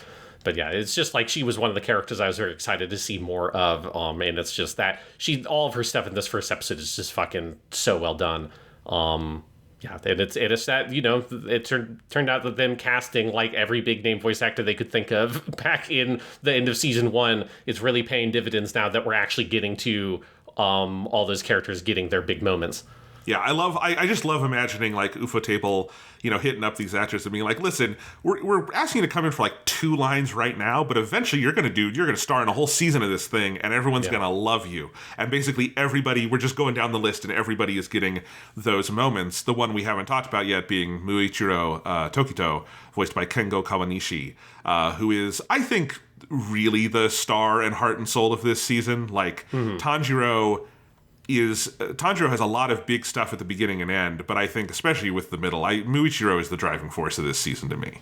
But yeah, it's just she was one of the characters I was very excited to see more of. And it's just that all of her stuff in this first episode is just fucking so well done. Yeah, and it's that, it turned out that them casting every big name voice actor they could think of back in the end of season 1 is really paying dividends now that we're actually getting to all those characters getting their big moments. Yeah, I just love imagining like Ufotable, hitting up these actors and being like, listen, we're asking you to come in for like 2 lines right now, but eventually you're going to star in a whole season of this thing and everyone's going to love you. And basically everybody, we're just going down the list and everybody is getting those moments. The one we haven't talked about yet being Muichiro Tokito, voiced by Kengo Kawanishi, who is, I think, really the star and heart and soul of this season. Like, Tanjiro has a lot of big stuff at the beginning and end, but I think especially with the middle, Muichiro is the driving force of this season to me.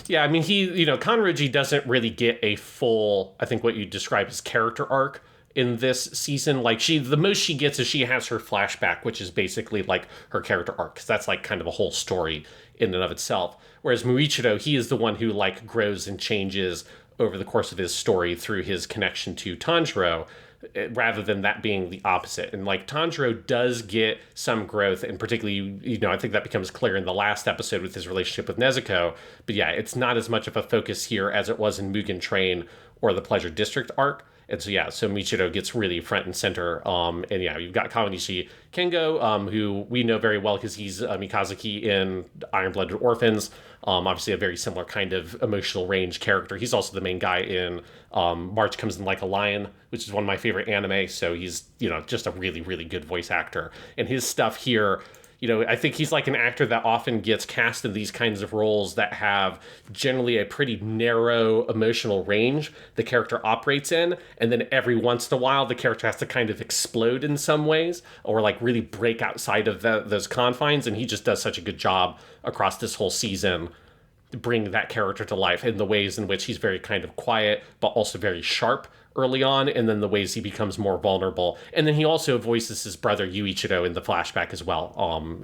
Yeah, I mean, Kanroji doesn't really get a full, I think what you describe as character arc in this season. Like, the most she gets is she has her flashback, which is basically like her character arc, because that's like kind of a whole story in and of itself. Whereas Muichiro, he is the one who like grows and changes over the course of his story through his connection to Tanjiro, rather than that being the opposite. And like Tanjiro does get some growth, and particularly, I think that becomes clear in the last episode with his relationship with Nezuko. But yeah, it's not as much of a focus here as it was in Mugen Train or the Pleasure District arc. And so Muichiro gets really front and center. And yeah, you've got Kawanishi Kengo, who we know very well because he's Mikazuki in Iron-Blooded Orphans. Obviously a very similar kind of emotional range character. He's also the main guy in March Comes in Like a Lion, which is one of my favorite anime. So he's, just a really, really good voice actor. And his stuff here, I think he's like an actor that often gets cast in these kinds of roles that have generally a pretty narrow emotional range the character operates in. And then every once in a while, the character has to kind of explode in some ways or like really break outside of those confines. And he just does such a good job across this whole season to bring that character to life in the ways in which he's very kind of quiet, but also very sharp early on, and then the ways he becomes more vulnerable. And then he also voices his brother Yuichiro in the flashback as well.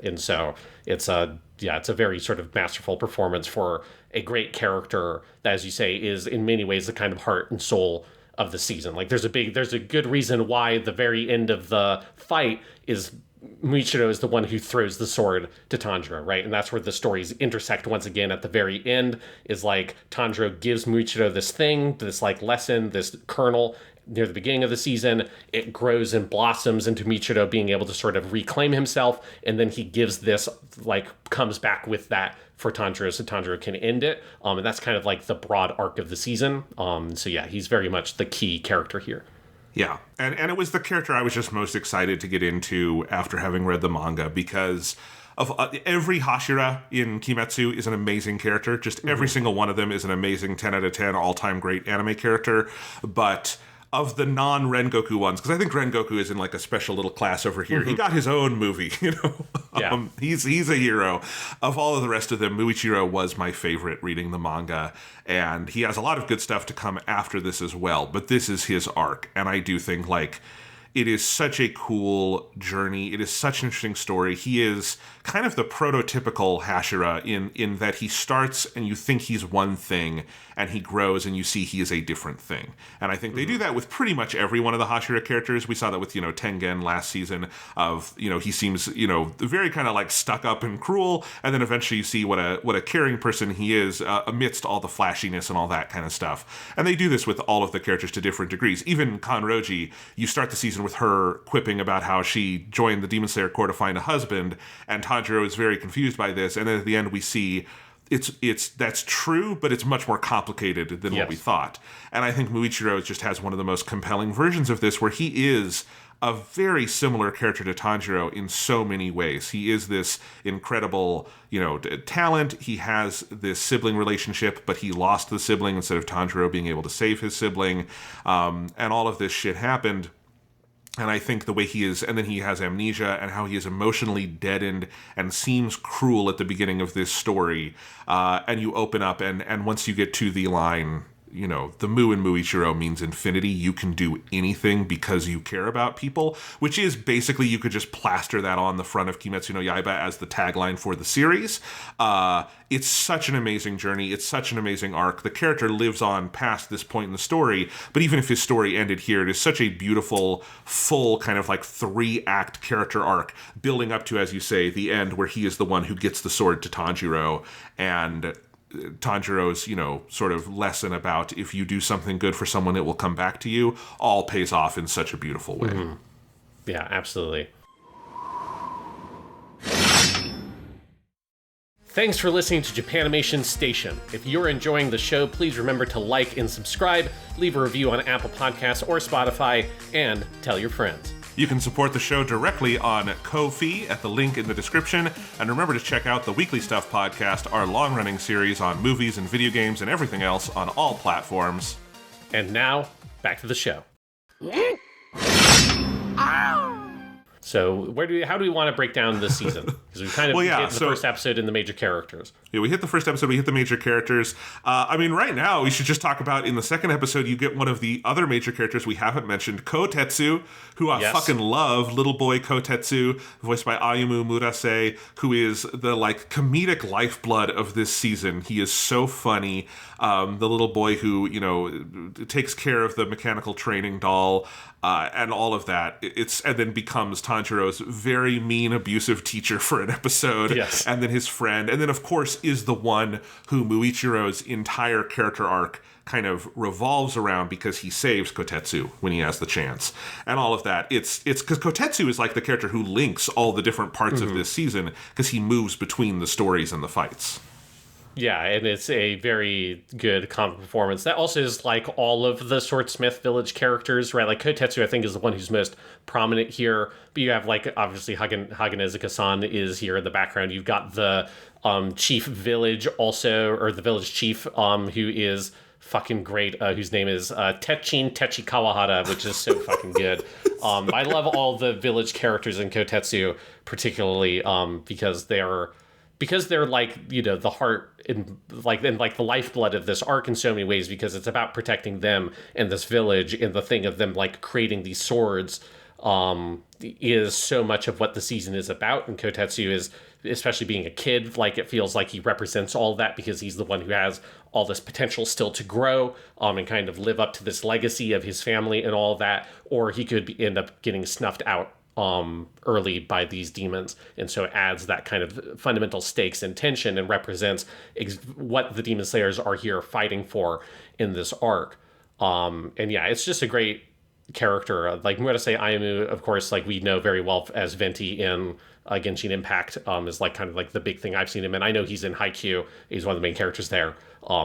And so it's a very sort of masterful performance for a great character that, as you say, is in many ways the kind of heart and soul of the season. Like there's a good reason why the very end of the fight is Muichiro is the one who throws the sword to Tanjiro, right? And that's where the stories intersect once again at the very end, is like Tanjiro gives Muichiro this thing, this like lesson, this kernel near the beginning of the season. It grows and blossoms into Muichiro being able to sort of reclaim himself, and then he gives this, like, comes back with that for Tanjiro so Tanjiro can end it. And that's kind of like the broad arc of the season. So yeah, he's very much the key character here. Yeah, and it was the character I was just most excited to get into after having read the manga, because of every Hashira in Kimetsu is an amazing character. Just every single one of them is an amazing 10 out of 10 all-time great anime character. But of the non-Rengoku ones, because I think Rengoku is in like a special little class over here. He got his own movie, Yeah. He's a hero. Of all of the rest of them, Muichiro was my favorite reading the manga, and he has a lot of good stuff to come after this as well. But this is his arc, and I do think like it is such a cool journey. It is such an interesting story. He is kind of the prototypical Hashira in that he starts and you think he's one thing, and he grows and you see he is a different thing. And I think they do that with pretty much every one of the Hashira characters. We saw that with, Tengen last season of, he seems, very kind of like stuck up and cruel. And then eventually you see what a caring person he is amidst all the flashiness and all that kind of stuff. And they do this with all of the characters to different degrees. Even Kanroji, you start the season with her quipping about how she joined the Demon Slayer Corps to find a husband, and Tanjiro is very confused by this. And then at the end we see that's true, but it's much more complicated than what we thought. And I think Muichiro just has one of the most compelling versions of this, where he is a very similar character to Tanjiro in so many ways. He is this incredible, talent. He has this sibling relationship, but he lost the sibling instead of Tanjiro being able to save his sibling. And all of this shit happened. And I think the way he is, and then he has amnesia, and how he is emotionally deadened and seems cruel at the beginning of this story. And you open up, and once you get to the line, the Mu in Muichiro means infinity. You can do anything because you care about people, which is basically, you could just plaster that on the front of Kimetsu no Yaiba as the tagline for the series. It's such an amazing journey. It's such an amazing arc. The character lives on past this point in the story, but even if his story ended here, it is such a beautiful, full kind of like 3-act character arc building up to, as you say, the end where he is the one who gets the sword to Tanjiro, and Tanjiro's, sort of lesson about if you do something good for someone, it will come back to you, all pays off in such a beautiful way. Yeah, absolutely. Thanks for listening to Japanimation Station. If you're enjoying the show, please remember to like and subscribe, leave a review on Apple Podcasts or Spotify, and tell your friends. You can support the show directly on Ko-fi at the link in the description, and remember to check out the Weekly Stuff podcast, our long-running series on movies and video games and everything else on all platforms. And now, back to the show. So, how do we want to break down this season? Because we kind of hit the first episode in the major characters. Yeah, we hit the first episode, we hit the major characters. Right now, we should just talk about, in the second episode, you get one of the other major characters we haven't mentioned, Kotetsu, who I fucking love, little boy Kotetsu, voiced by Ayumu Murase, who is the, comedic lifeblood of this season. He is so funny. The little boy who, takes care of the mechanical training doll, and all of that. And then becomes Tanjiro's very mean, abusive teacher for an episode. Yes. And then his friend. And then, of course, is the one who Muichiro's entire character arc kind of revolves around because he saves Kotetsu when he has the chance. And all of that. It's because Kotetsu is like the character who links all the different parts of this season because he moves between the stories and the fights. Yeah, and it's a very good comic performance. That also is like all of the Swordsmith Village characters, right? Like Kotetsu, I think, is the one who's most prominent here. But you have, obviously, Hagenezuka-san is here in the background. You've got the chief village also, or the village chief, who is fucking great, whose name is Techi Kawahara, which is so fucking good. I love all the village characters in Kotetsu, particularly because they're the heart and the lifeblood of this arc in so many ways, because it's about protecting them and this village, and the thing of them creating these swords is so much of what the season is about. And Kotetsu is, especially being a kid, it feels like he represents all of that because he's the one who has all this potential still to grow and kind of live up to this legacy of his family and all of that, or he could end up getting snuffed out early by these demons, and so it adds that kind of fundamental stakes and tension and represents what the Demon Slayers are here fighting for in this arc. It's just a great character. Murase Ayumu, of course, we know very well as Venti in Genshin Impact, is kind of the big thing I've seen him in. I know he's in Haikyuu. He's one of the main characters there,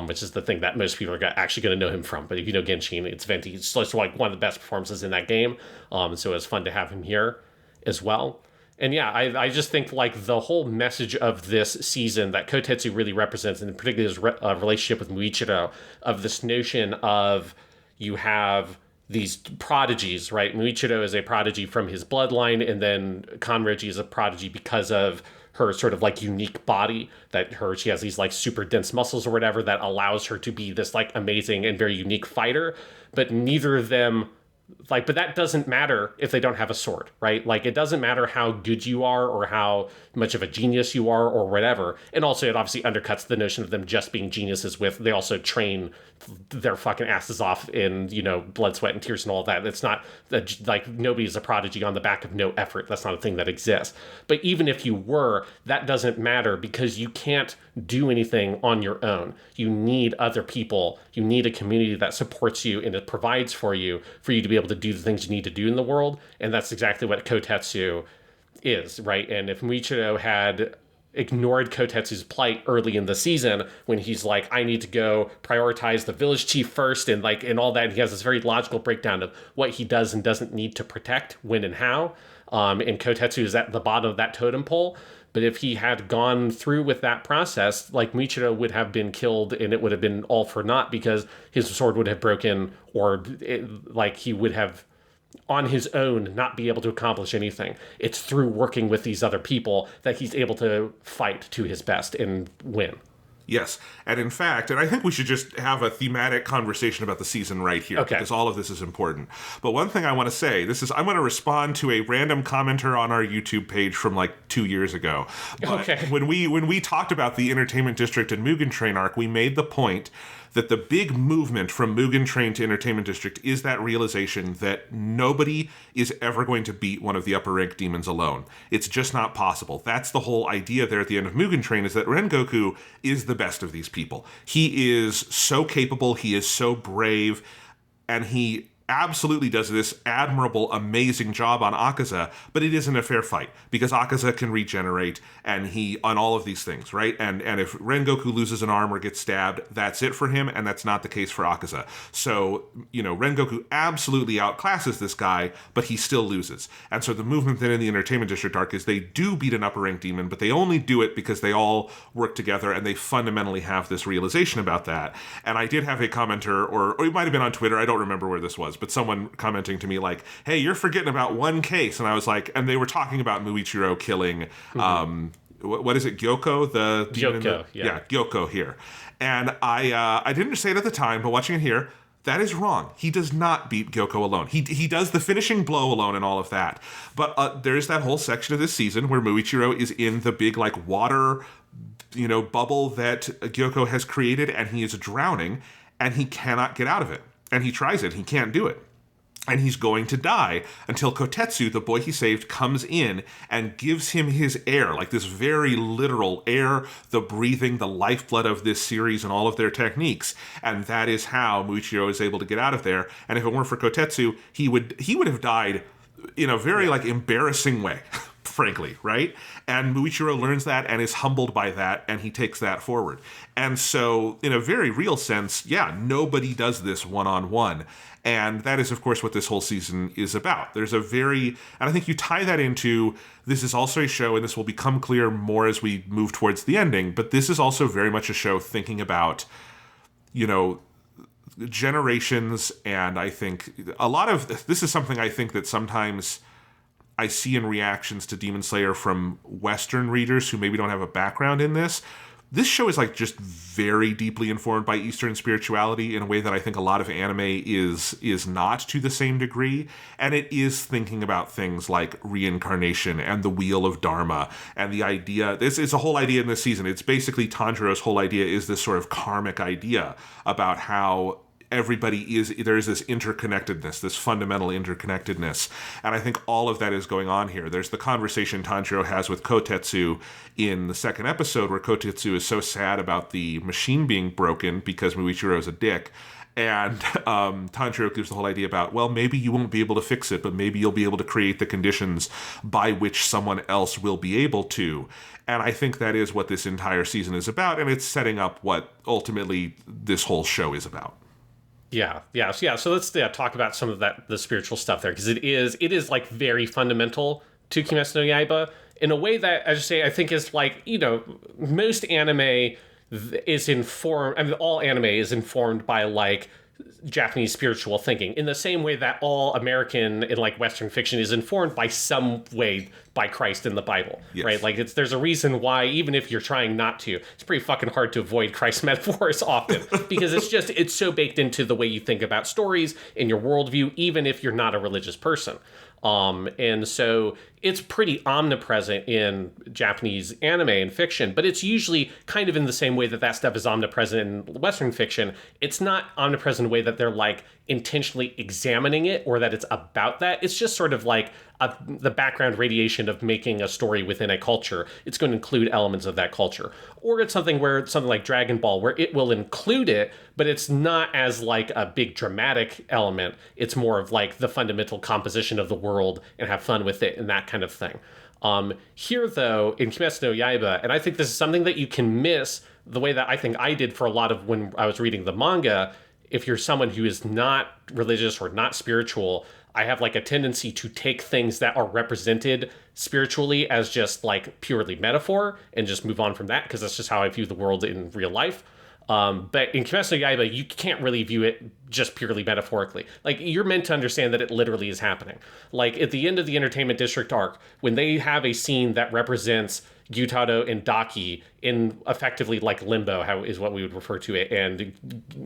which is the thing that most people are actually going to know him from. But if you know Genshin, it's Venti. It's just one of the best performances in that game. So it was fun to have him here as well. And I just think the whole message of this season that Kotetsu really represents, and particularly his relationship with Muichiro, of this notion of you have these prodigies, right? Muichiro is a prodigy from his bloodline, and then Kanroji is a prodigy because of her sort of unique body, that she has these super dense muscles or whatever that allows her to be this amazing and very unique fighter. But neither of them, but that doesn't matter if they don't have a sword, right? It doesn't matter how good you are or how much of a genius you are or whatever. And also it obviously undercuts the notion of them just being geniuses they also train their fucking asses off in, blood, sweat, and tears and all that. It's not nobody's a prodigy on the back of no effort. That's not a thing that exists. But even if you were, that doesn't matter because you can't do anything on your own. You need other people. You need a community that supports you and it provides for you to be able to do the things you need to do in the world. And that's exactly what Kotetsu is, right? And if Muichiro had ignored Kotetsu's plight early in the season, when he's I need to go prioritize the village chief first, and and all that, and he has this very logical breakdown of what he does and doesn't need to protect, when and how, and Kotetsu is at the bottom of that totem pole. But if he had gone through with that process, Muichiro would have been killed, and it would have been all for naught because his sword would have broken, or he would have on his own not be able to accomplish anything. It's through working with these other people that he's able to fight to his best and win. Yes, and in fact, and I think we should just have a thematic conversation about the season right here, because all of this is important. But one thing I want to say, I'm going to respond to a random commenter on our YouTube page from 2 years ago. But when we talked about the Entertainment District and Mugen Train arc, we made the point that the big movement from Mugen Train to Entertainment District is that realization that nobody is ever going to beat one of the upper-ranked demons alone. It's just not possible. That's the whole idea there at the end of Mugen Train, is that Rengoku is the best of these people. He is so capable, he is so brave, and he absolutely does this admirable, amazing job on Akaza, but it isn't a fair fight because Akaza can regenerate and he on all of these things, right? And if Rengoku loses an arm or gets stabbed, that's it for him, and that's not the case for Akaza. So, Rengoku absolutely outclasses this guy, but he still loses. And so the movement then in the Entertainment District arc is they do beat an upper rank demon, but they only do it because they all work together and they fundamentally have this realization about that. And I did have a commenter, or it might have been on Twitter, I don't remember where this was, but someone commenting to me like, hey, you're forgetting about one case. And I was like, and they were talking about Muichiro killing, what is it, Gyoko? Gyoko, yeah, Gyoko here. And I didn't say it at the time, but watching it here, that is wrong. He does not beat Gyoko alone. He does the finishing blow alone and all of that. But there's that whole section of this season where Muichiro is in the big like water, bubble that Gyoko has created, and he is drowning, and he cannot get out of it. And he tries it. He can't do it. And he's going to die until Kotetsu, the boy he saved, comes in and gives him his air, like this very literal air, the breathing, the lifeblood of this series and all of their techniques. And that is how Muichiro is able to get out of there. And if it weren't for Kotetsu, he would have died in a very embarrassing way, frankly, right? And Muichiro learns that and is humbled by that, and he takes that forward. And so, in a very real sense, nobody does this one-on-one. And that is, of course, what this whole season is about. There's and I think you tie that into, this is also a show, and this will become clear more as we move towards the ending, but this is also very much a show thinking about, generations, and I think a lot of, this is something I think that sometimes I see in reactions to Demon Slayer from Western readers who maybe don't have a background in this. This show is just very deeply informed by Eastern spirituality in a way that I think a lot of anime is not to the same degree. And it is thinking about things like reincarnation and the wheel of Dharma and the idea. This is a whole idea in this season. It's basically Tanjiro's whole idea is this sort of karmic idea about how there is this interconnectedness, this fundamental interconnectedness. And I think all of that is going on here. There's the conversation Tanjiro has with Kotetsu in the second episode where Kotetsu is so sad about the machine being broken because Muichiro is a dick. And Tanjiro gives the whole idea about, well, maybe you won't be able to fix it, but maybe you'll be able to create the conditions by which someone else will be able to. And I think that is what this entire season is about, and it's setting up what ultimately this whole show is about. Yeah. So let's talk about some of the spiritual stuff there, because it is very fundamental to Kimetsu no Yaiba in a way that, as you say, I think is most anime is informed. I mean, all anime is informed by Japanese spiritual thinking in the same way that all American and Western fiction is informed by some way by Christ in the Bible, yes. Right? There's a reason why, even if you're trying not to, it's pretty fucking hard to avoid Christ metaphors often because it's so baked into the way you think about stories in your worldview, even if you're not a religious person. And so it's pretty omnipresent in Japanese anime and fiction, but it's usually kind of in the same way that stuff is omnipresent in Western fiction. It's not omnipresent in a way that they're intentionally examining it or that it's about that. It's just sort of the background radiation of making a story within a culture. It's going to include elements of that culture. Or it's something like Dragon Ball, where it will include it, but it's not as a big dramatic element. It's more of the fundamental composition of the world and have fun with it and that kind of thing. Here, though, in Kimetsu no Yaiba, and I think this is something that you can miss the way that I think I did for a lot of when I was reading the manga. If you're someone who is not religious or not spiritual, I have a tendency to take things that are represented spiritually as just purely metaphor and just move on from that, because that's just how I view the world in real life. But in Kimetsu no Yaiba, you can't really view it just purely metaphorically. You're meant to understand that it literally is happening. At the end of the Entertainment District arc, when they have a scene that represents Gyutaro and Daki in effectively limbo, how is what we would refer to it, and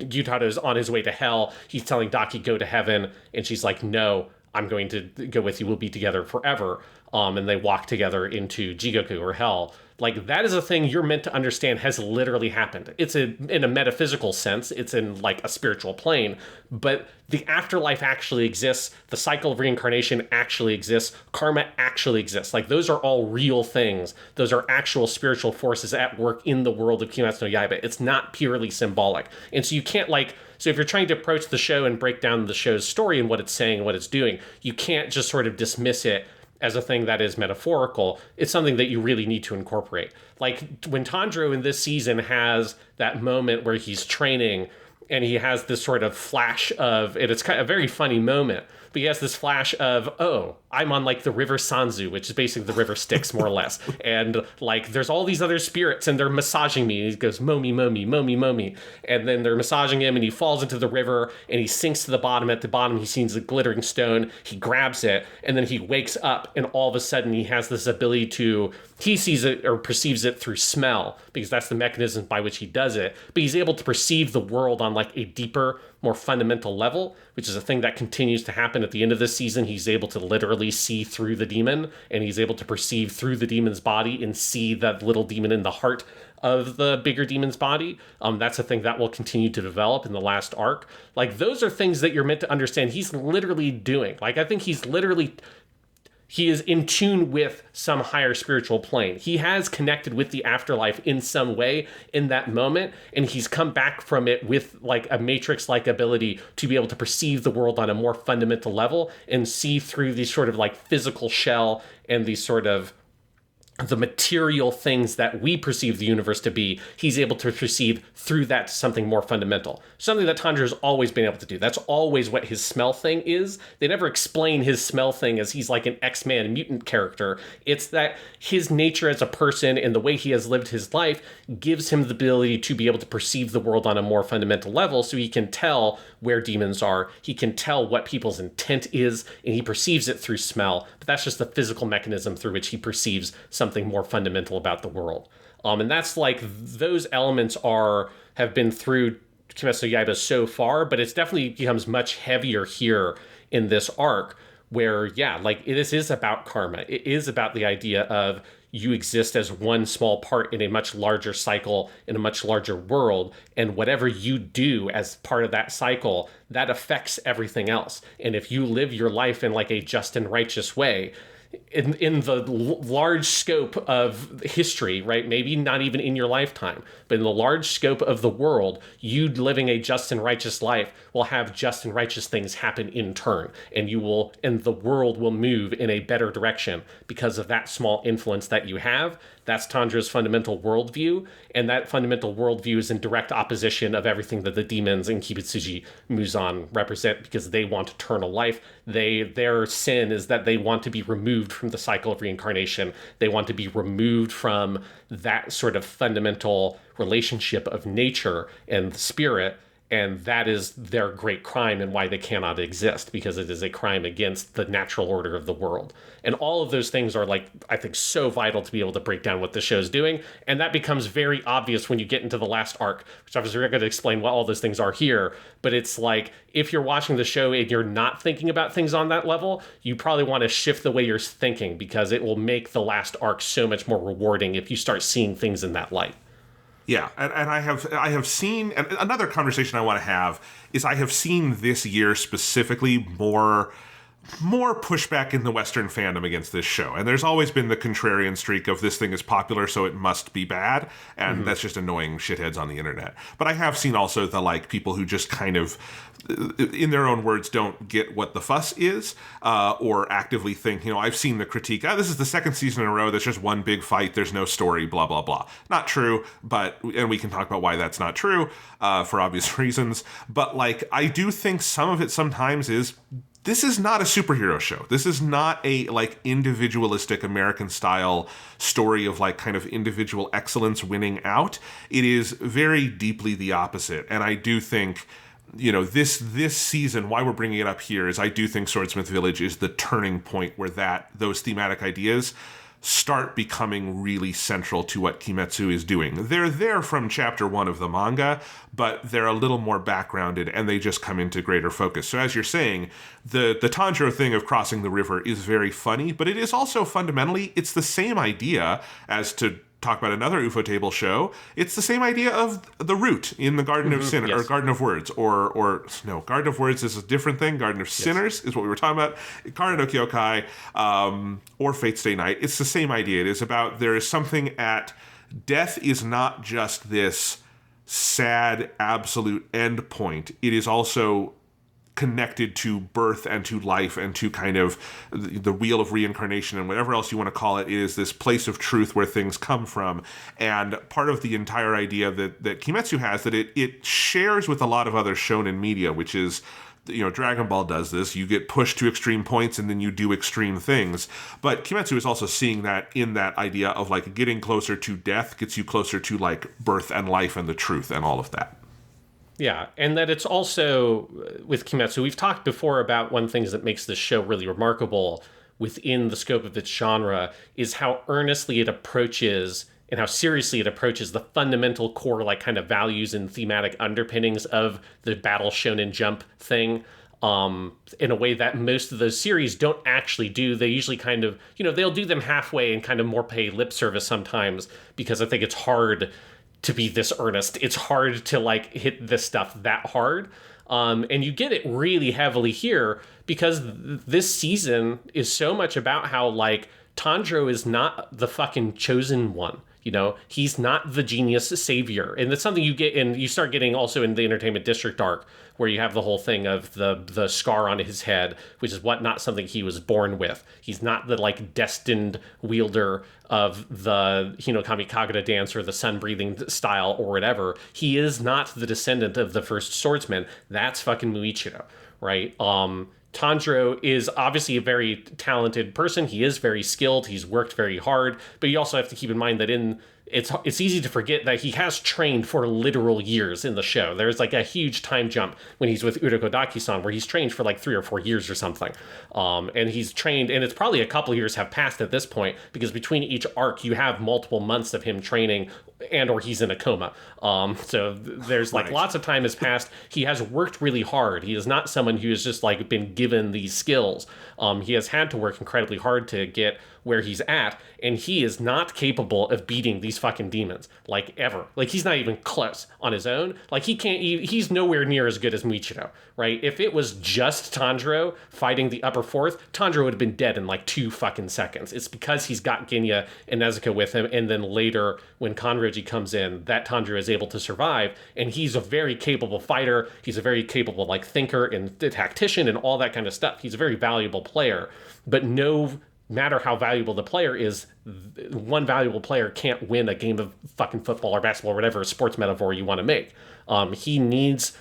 Gyutaro is on his way to hell. He's telling Daki, go to heaven, and she's like, no, I'm going to go with you. We'll be together forever. And they walk together into Jigoku, or hell. That is a thing you're meant to understand has literally happened. It's in a metaphysical sense. It's in a spiritual plane. But the afterlife actually exists. The cycle of reincarnation actually exists. Karma actually exists. Those are all real things. Those are actual spiritual forces at work in the world of Kimetsu no Yaiba. It's not purely symbolic. And so you can't So if you're trying to approach the show and break down the show's story and what it's saying and what it's doing, you can't just sort of dismiss it as a thing that is metaphorical. It's something that you really need to incorporate. Like when Tanjiro in this season has that moment where he's training and he has this sort of flash of, and it's kind of a very funny moment, but he has this flash of, oh, I'm on like the river Sanzu, which is basically the river Styx, more or less. And like, there's all these other spirits and they're massaging me. And he goes, momi, momi, momi, momi. And then they're massaging him and he falls into the river and he sinks to the bottom. At the bottom, he sees a glittering stone. He grabs it and then he wakes up and all of a sudden he has this ability to, he sees it or perceives it through smell because that's the mechanism by which he does it. But he's able to perceive the world on like a deeper, more fundamental level, which is a thing that continues to happen at the end of this season. He's able to literally see through the demon and he's able to perceive through the demon's body and see that little demon in the heart of the bigger demon's body. That's a thing that will continue to develop in the last arc. Like, those are things that you're meant to understand he's literally doing. Like, I think he is in tune with some higher spiritual plane. He has connected with the afterlife in some way in that moment, and he's come back from it with like a Matrix-like ability to be able to perceive the world on a more fundamental level and see through these sort of like physical shell and these sort of the material things that we perceive the universe to be. He's able to perceive through that to something more fundamental. Something that Tanjiro's always been able to do. That's always what his smell thing is. They never explain his smell thing as he's like an X-Man mutant character. It's that his nature as a person and the way he has lived his life gives him the ability to be able to perceive the world on a more fundamental level, so he can tell where demons are. He can tell what people's intent is, and he perceives it through smell. But that's just the physical mechanism through which he perceives something more fundamental about the world. And that's like, those elements have been through Kimetsu no Yaiba so far, but it's definitely becomes much heavier here in this arc where, yeah, like this is about karma. It is about the idea of you exist as one small part in a much larger cycle, in a much larger world, and whatever you do as part of that cycle, that affects everything else. And if you live your life in like a just and righteous way, in the large scope of history, right? Maybe not even in your lifetime, but in the large scope of the world, you living a just and righteous life will have just and righteous things happen in turn, and the world will move in a better direction because of that small influence that you have. That's Tanjiro's fundamental worldview, and that fundamental worldview is in direct opposition of everything that the demons in Kibutsuji Muzan represent, because they want eternal life. Their sin is that they want to be removed from the cycle of reincarnation. They want to be removed from that sort of fundamental relationship of nature and the spirit, and that is their great crime and why they cannot exist, because it is a crime against the natural order of the world. And all of those things are, like, I think, so vital to be able to break down what the show's doing, and that becomes very obvious when you get into the last arc, which obviously we're not going to explain what all those things are here, but it's like, if you're watching the show and you're not thinking about things on that level, you probably want to shift the way you're thinking, because it will make the last arc so much more rewarding if you start seeing things in that light. Yeah, and I have seen, and another conversation I want to have is, I have seen this year specifically more pushback in the Western fandom against this show. And there's always been the contrarian streak of this thing is popular, so it must be bad. And that's just annoying shitheads on the internet. But I have seen also the, like, people who just kind of, in their own words, don't get what the fuss is, or actively think, I've seen the critique, this is the second season in a row, there's just one big fight, there's no story, blah, blah, blah. Not true, and we can talk about why that's not true, for obvious reasons. But, like, I do think some of it sometimes is, this is not a superhero show. This is not a, like, individualistic American-style story of, like, kind of individual excellence winning out. It is very deeply the opposite. And I do think, this season, why we're bringing it up here is, I do think Swordsmith Village is the turning point where those thematic ideas start becoming really central to what Kimetsu is doing. They're there from chapter 1 of the manga, but they're a little more backgrounded, and they just come into greater focus. So as you're saying, the Tanjiro thing of crossing the river is very funny, but it is also fundamentally, it's the same idea as, to talk about another UFO table show, it's the same idea of the root in the Garden of Sin, yes. Or Garden of Words, or no, Garden of Words is a different thing. Garden of Sinners is what we were talking about. Kara no Kyokai, or Fate Stay Night. It's the same idea. It is about, there is something death is not just this sad absolute end point, it is also connected to birth and to life and to kind of the wheel of reincarnation and whatever else you want to call it. It is this place of truth where things come from. And part of the entire idea that Kimetsu has, that it shares with a lot of other shonen media, which is, Dragon Ball does this. You get pushed to extreme points and then you do extreme things. But Kimetsu is also seeing that in that idea of like getting closer to death gets you closer to like birth and life and the truth and all of that. Yeah, and that it's also, with Kimetsu, we've talked before about one of the things that makes this show really remarkable within the scope of its genre is how earnestly it approaches and how seriously it approaches the fundamental core, like, kind of values and thematic underpinnings of the Battle Shonen Jump thing, in a way that most of those series don't actually do. They usually kind of, they'll do them halfway and kind of more pay lip service sometimes, because I think it's hard to be this earnest. It's hard to like hit this stuff that hard. And you get it really heavily here because this season is so much about how like Tanjiro is not the fucking chosen one. He's not the genius savior. And that's something you get in, you start getting also in the Entertainment District arc, where you have the whole thing of the scar on his head, which is not something he was born with. He's not the like destined wielder of the Hinokami Kagura dance or the sun breathing style or whatever. He is not the descendant of the first swordsman. That's fucking Muichiro, right? Tanjiro is obviously a very talented person. He is very skilled. He's worked very hard. But you also have to keep in mind that it's easy to forget that he has trained for literal years in the show. There's like a huge time jump when he's with Urokodaki-san, where he's trained for like 3 or 4 years or something. And he's trained, and it's probably a couple years have passed at this point, because between each arc, you have multiple months of him training, and or he's in a coma. So there's like lots of time has passed. He has worked really hard. He is not someone who has just like been given these skills. He has had to work incredibly hard to get where he's at, and he is not capable of beating these fucking demons, like, ever. Like, he's not even close on his own. Like, he's nowhere near as good as Muichiro, right? If it was just Tanjiro fighting the upper fourth, Tanjiro would have been dead in like 2 fucking seconds. It's because he's got Genya and Nezuko with him, and then later, when Kanroji comes in, that Tanjiro is able to survive, and he's a very capable fighter. He's a very capable, like, thinker and tactician and all that kind of stuff. He's a very valuable player, but no matter how valuable the player is, one valuable player can't win a game of fucking football or basketball or whatever sports metaphor you want to make. He needs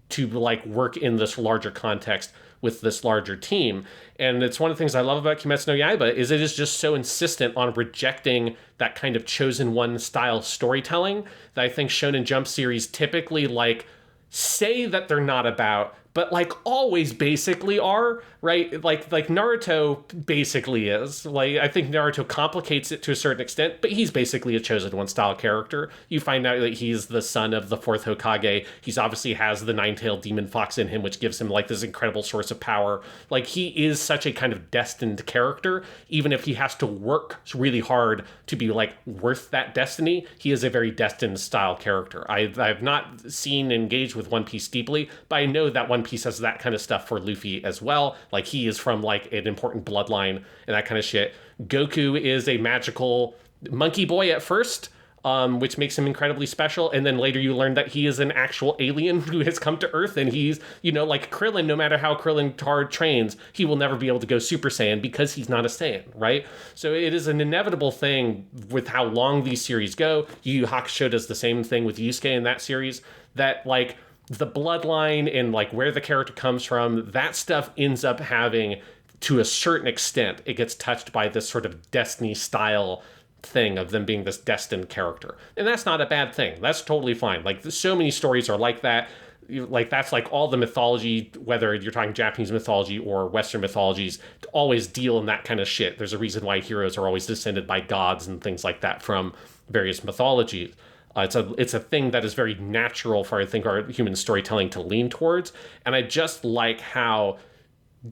to like work in this larger context with this larger team. And it's one of the things I love about Kimetsu no Yaiba is it is just so insistent on rejecting that kind of chosen one style storytelling that I think Shonen Jump series typically like say that they're not about, but like always basically are, right? Like Naruto basically is. Like, I think Naruto complicates it to a certain extent, but he's basically a chosen one style character. You find out that he's the son of the 4th Hokage. He's obviously has the 9-tailed demon fox in him, which gives him like this incredible source of power. Like, he is such a kind of destined character. Even if he has to work really hard to be like worth that destiny, he is a very destined style character. I've not seen engaged with One Piece deeply, but I know that One Piece has that kind of stuff for Luffy as well. Like, he is from like an important bloodline and that kind of shit. Goku is a magical monkey boy at first, which makes him incredibly special. And then later you learn that he is an actual alien who has come to Earth, and he's, like Krillin, no matter how Krillin hard trains, he will never be able to go Super Saiyan because he's not a Saiyan, right? So it is an inevitable thing with how long these series go. Yu Yu Hakusho does the same thing with Yusuke in that series, that like the bloodline and like where the character comes from, that stuff ends up having, to a certain extent, it gets touched by this sort of Destiny style thing of them being this destined character. And that's not a bad thing. That's totally fine. Like, so many stories are like that. Like, that's like all the mythology, whether you're talking Japanese mythology or Western mythologies, always deal in that kind of shit. There's a reason why heroes are always descended by gods and things like that from various mythologies. It's a thing that is very natural for, I think, our human storytelling to lean towards. And I just like how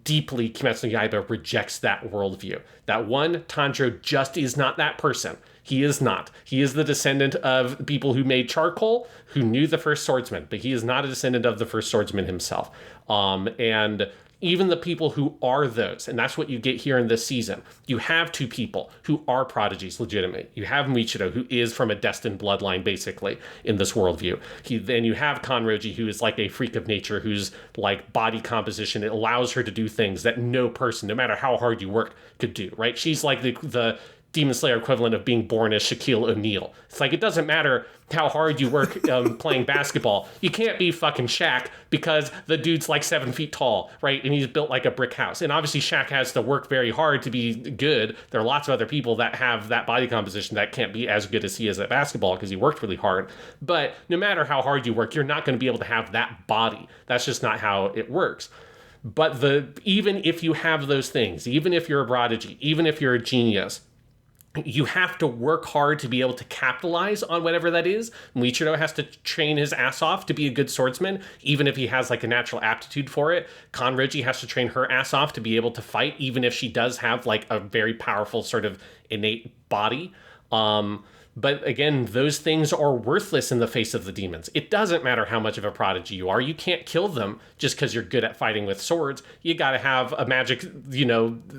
deeply Kimetsu no Yaiba rejects that worldview. That one, Tanjiro just is not that person. He is not. He is the descendant of people who made charcoal, who knew the first swordsman, but he is not a descendant of the first swordsman himself. And even the people who are those, and that's what you get here in this season. You have two people who are prodigies, legitimate. You have Muichiro, who is from a destined bloodline, basically, in this worldview. Then you have Kanroji, who is like a freak of nature, whose like body composition, it allows her to do things that no person, no matter how hard you work, could do, right? She's like the Demon Slayer equivalent of being born as Shaquille O'Neal. It's like, it doesn't matter how hard you work playing basketball. You can't be fucking Shaq because the dude's like 7 feet tall, right? And he's built like a brick house. And obviously Shaq has to work very hard to be good. There are lots of other people that have that body composition that can't be as good as he is at basketball because he worked really hard. But no matter how hard you work, you're not going to be able to have that body. That's just not how it works. But even if you have those things, even if you're a prodigy, even if you're a genius, you have to work hard to be able to capitalize on whatever that is. Muichiro has to train his ass off to be a good swordsman, even if he has like a natural aptitude for it. Kanroji has to train her ass off to be able to fight, even if she does have like a very powerful sort of innate body. But again, those things are worthless in the face of the demons. It doesn't matter how much of a prodigy you are. You can't kill them just because you're good at fighting with swords. You got to have a magic,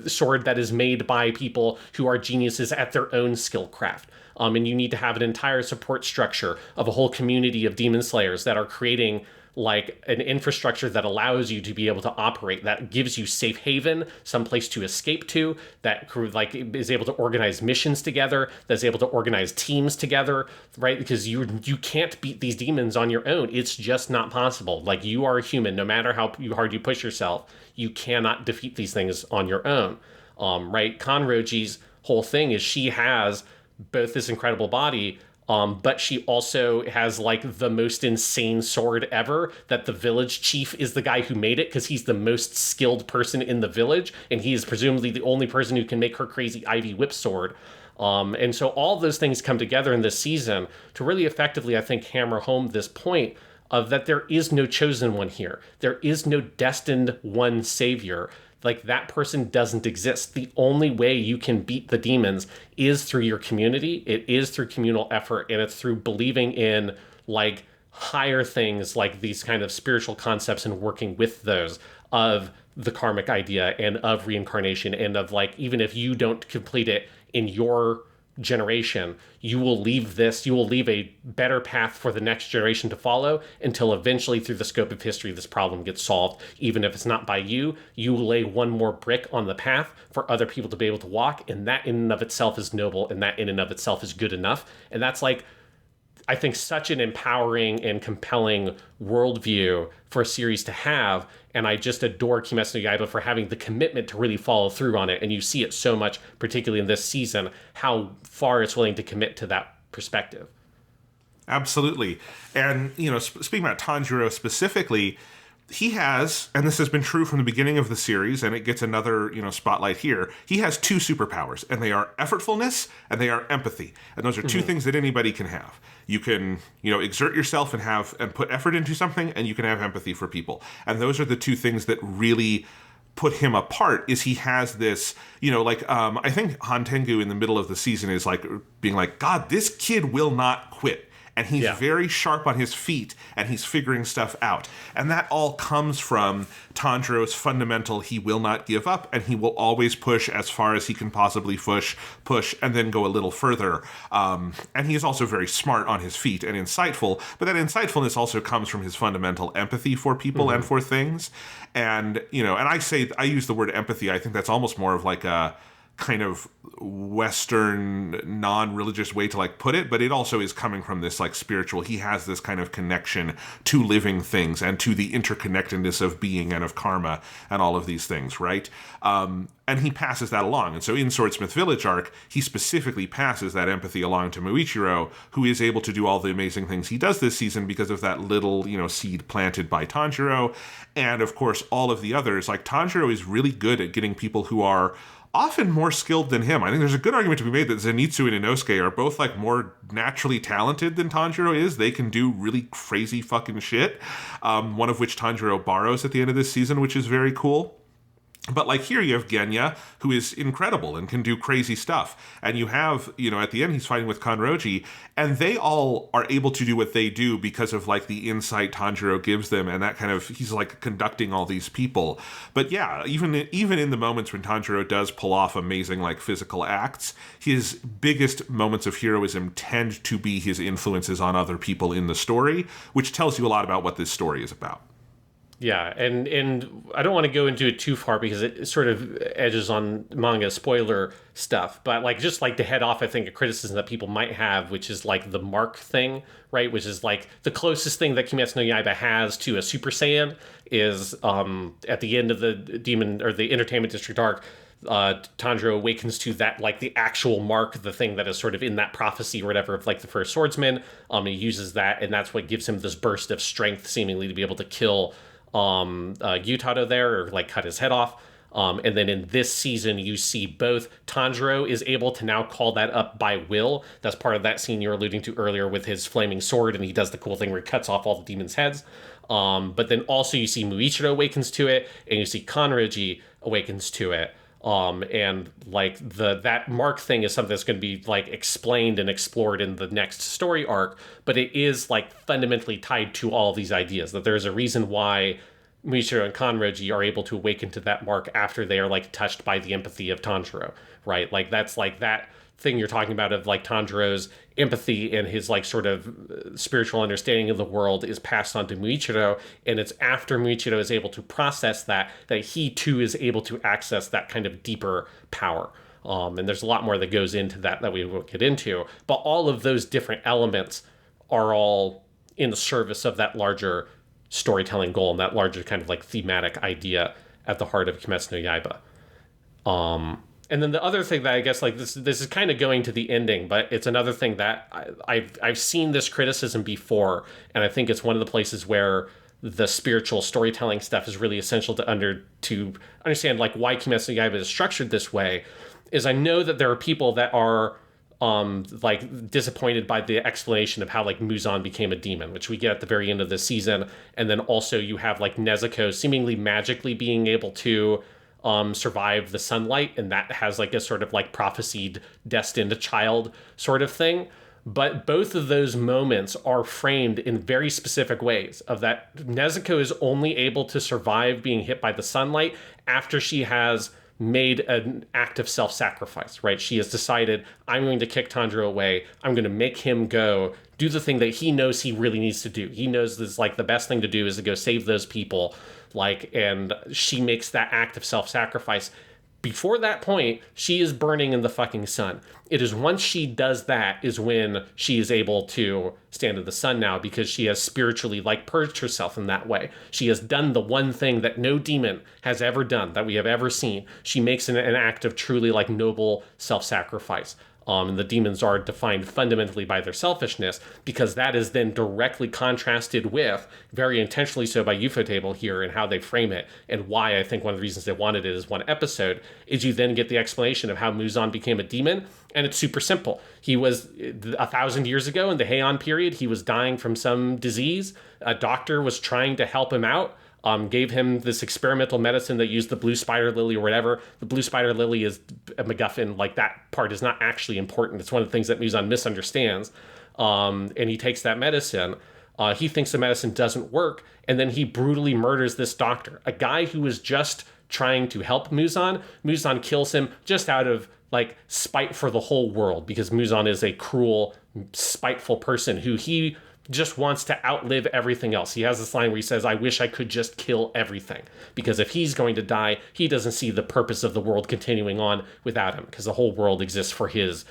sword that is made by people who are geniuses at their own skill craft. And you need to have an entire support structure of a whole community of demon slayers that are creating like an infrastructure that allows you to be able to operate, that gives you safe haven, some place to escape to, that like is able to organize missions together, that's able to organize teams together, right? Because you can't beat these demons on your own. It's just not possible. Like, you are a human, no matter how hard you push yourself, you cannot defeat these things on your own, right? Kanroji's whole thing is she has both this incredible body, but she also has like the most insane sword ever, that the village chief is the guy who made it because he's the most skilled person in the village, and he is presumably the only person who can make her crazy Ivy whip sword. And so all those things come together in this season to really effectively, I think, hammer home this point of that there is no chosen one here. There is no destined one savior. Like, that person doesn't exist. The only way you can beat the demons is through your community. It is through communal effort, and it's through believing in like higher things, like these kind of spiritual concepts, and working with those of the karmic idea and of reincarnation, and of like, even if you don't complete it in your generation, you will leave a better path for the next generation to follow, until eventually, through the scope of history, this problem gets solved. Even if it's not by you, you lay one more brick on the path for other people to be able to walk, and that in and of itself is noble, and that in and of itself is good enough. And that's like, I think, such an empowering and compelling worldview for a series to have. And I just adore Kimetsu no Yaiba for having the commitment to really follow through on it. And you see it so much, particularly in this season, how far it's willing to commit to that perspective. Absolutely. And, speaking about Tanjiro specifically, he has, and this has been true from the beginning of the series, and it gets another, spotlight here, he has two superpowers, and they are effortfulness and they are empathy. And those are two things that anybody can have. You can, exert yourself and put effort into something, and you can have empathy for people. And those are the two things that really put him apart. Is he has this, I think Han Tengu in the middle of the season is like being like, God, this kid will not quit. And he's very sharp on his feet, and he's figuring stuff out. And that all comes from Tanjiro's fundamental, he will not give up, and he will always push as far as he can possibly push, and then go a little further. And he is also very smart on his feet and insightful, but that insightfulness also comes from his fundamental empathy for people and for things. And, and I use the word empathy, I think that's almost more of like a kind of Western non-religious way to like put it, but it also is coming from this like spiritual, he has this kind of connection to living things and to the interconnectedness of being and of karma and all of these things, right? And he passes that along. And so in Swordsmith Village Arc, he specifically passes that empathy along to Muichiro, who is able to do all the amazing things he does this season because of that little, seed planted by Tanjiro. And of course, all of the others, like Tanjiro is really good at getting people who are often more skilled than him. I think there's a good argument to be made that Zenitsu and Inosuke are both like more naturally talented than Tanjiro is. They can do really crazy fucking shit. One of which Tanjiro borrows at the end of this season, which is very cool. But like here you have Genya, who is incredible and can do crazy stuff. And you have, at the end he's fighting with Kanroji, and they all are able to do what they do because of like the insight Tanjiro gives them, and that kind of, he's like conducting all these people. But yeah, even in the moments when Tanjiro does pull off amazing like physical acts, his biggest moments of heroism tend to be his influences on other people in the story, which tells you a lot about what this story is about. Yeah, and I don't want to go into it too far because it sort of edges on manga spoiler stuff, but like just like to head off, I think, a criticism that people might have, which is like the mark thing, right? Which is like the closest thing that Kimetsu no Yaiba has to a Super Saiyan is at the end of the Demon or the Entertainment District arc, Tanjiro awakens to that, like the actual mark, the thing that is sort of in that prophecy or whatever of like the first swordsman. He uses that, and that's what gives him this burst of strength, seemingly to be able to kill Gyutaro there, or like cut his head off. And then in this season, you see both Tanjiro is able to now call that up by will. That's part of that scene you were alluding to earlier with his flaming sword, and he does the cool thing where he cuts off all the demons' heads. But then also you see Muichiro awakens to it, and you see Kanroji awakens to it. And like that mark thing is something that's going to be like explained and explored in the next story arc, but it is like fundamentally tied to all of these ideas, that there's a reason why Muichiro and Kanroji are able to awaken to that mark after they are like touched by the empathy of Tanjiro, right? Like that's like that thing you're talking about of like Tanjiro's empathy and his like sort of spiritual understanding of the world is passed on to Muichiro, and it's after Muichiro is able to process that he too is able to access that kind of deeper power. And there's a lot more that goes into that we won't get into, but all of those different elements are all in the service of that larger storytelling goal and that larger kind of like thematic idea at the heart of Kimetsu no Yaiba. And then the other thing that I guess like this is kind of going to the ending, but it's another thing that I've seen this criticism before, and I think it's one of the places where the spiritual storytelling stuff is really essential to understand like why Kimetsu no Yaiba is structured this way. Is I know that there are people that are like disappointed by the explanation of how like Muzan became a demon, which we get at the very end of this season, and then also you have like Nezuko seemingly magically being able to survive the sunlight, and that has like a sort of like prophesied destined child sort of thing. But both of those moments are framed in very specific ways of that Nezuko is only able to survive being hit by the sunlight after she has made an act of self-sacrifice, right? She has decided, I'm going to kick Tanjiro away. I'm going to make him go do the thing that he knows he really needs to do. He knows this like the best thing to do is to go save those people. Like, and she makes that act of self-sacrifice. Before that point, she is burning in the fucking sun. It is once she does that is when she is able to stand in the sun now, because she has spiritually like purged herself in that way. She has done the one thing that no demon has ever done, that we have ever seen. She makes an act of truly like noble self-sacrifice. And the demons are defined fundamentally by their selfishness, because that is then directly contrasted with, very intentionally so by Ufotable here and how they frame it, and why I think one of the reasons they wanted it as one episode, is you then get the explanation of how Muzan became a demon, and it's super simple. He was 1,000 years ago in the Heian period, he was dying from some disease. A doctor was trying to help him out. Gave him this experimental medicine that used the blue spider lily or whatever. The blue spider lily is a MacGuffin. Like, that part is not actually important. It's one of the things that Muzan misunderstands. And he takes that medicine. He thinks the medicine doesn't work. And then he brutally murders this doctor. A guy who was just trying to help Muzan. Muzan kills him just out of, like, spite for the whole world. Because Muzan is a cruel, spiteful person who he just wants to outlive everything else. He has this line where he says, I wish I could just kill everything. Because if he's going to die, he doesn't see the purpose of the world continuing on without him. Because the whole world exists for his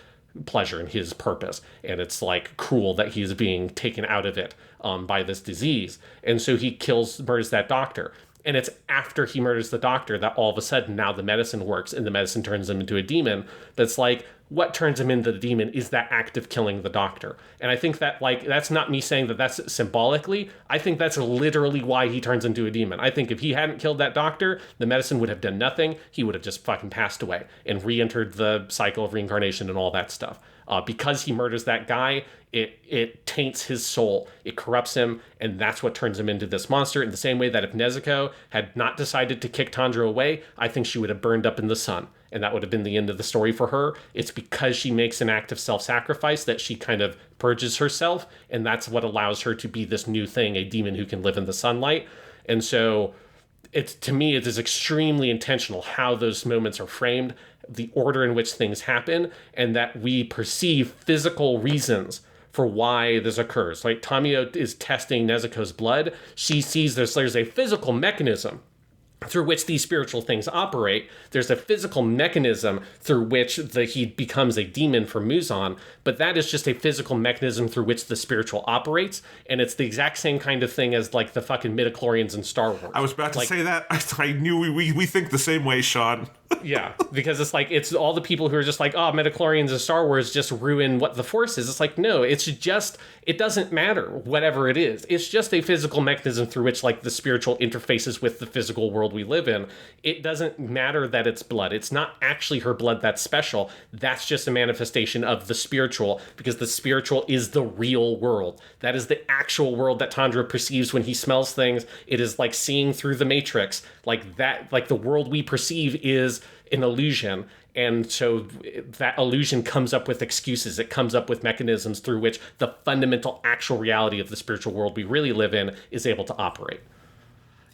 pleasure and his purpose. And it's like cruel that he's being taken out of it by this disease. And so he murders that doctor. And it's after he murders the doctor that all of a sudden now the medicine works and the medicine turns him into a demon. That's like, what turns him into the demon is that act of killing the doctor. And I think that, like, that's not me saying that that's symbolically. I think that's literally why he turns into a demon. I think if he hadn't killed that doctor, the medicine would have done nothing. He would have just fucking passed away and re-entered the cycle of reincarnation and all that stuff. Because he murders that guy, it taints his soul, it corrupts him, and that's what turns him into this monster. In the same way that if Nezuko had not decided to kick Tanjiro away, I think she would have burned up in the sun, and that would have been the end of the story for her. It's because she makes an act of self-sacrifice that she kind of purges herself, and that's what allows her to be this new thing, a demon who can live in the sunlight. And so to me, it is extremely intentional how those moments are framed, the order in which things happen, and that we perceive physical reasons for why this occurs. Like Tamiyo is testing Nezuko's blood. She sees there's a physical mechanism through which these spiritual things operate. There's a physical mechanism through which he becomes a demon for Muzan, but that is just a physical mechanism through which the spiritual operates, and it's the exact same kind of thing as like the fucking midichlorians in Star Wars. I was about to say that. I knew we think the same way, Sean. Yeah, because it's all the people who are just like, oh, midichlorians in Star Wars just ruin what the Force is. It's like, no, it doesn't matter whatever it is. It's just a physical mechanism through which like the spiritual interfaces with the physical world we live in. It doesn't matter that it's blood. It's not actually her blood that's special. That's just a manifestation of the spiritual, because the spiritual is the real world. That is the actual world that Tanjiro perceives when he smells things. It is like seeing through the Matrix. Like that, like the world we perceive is an illusion, and so that illusion comes up with excuses. It comes up with mechanisms through which the fundamental actual reality of the spiritual world we really live in is able to operate.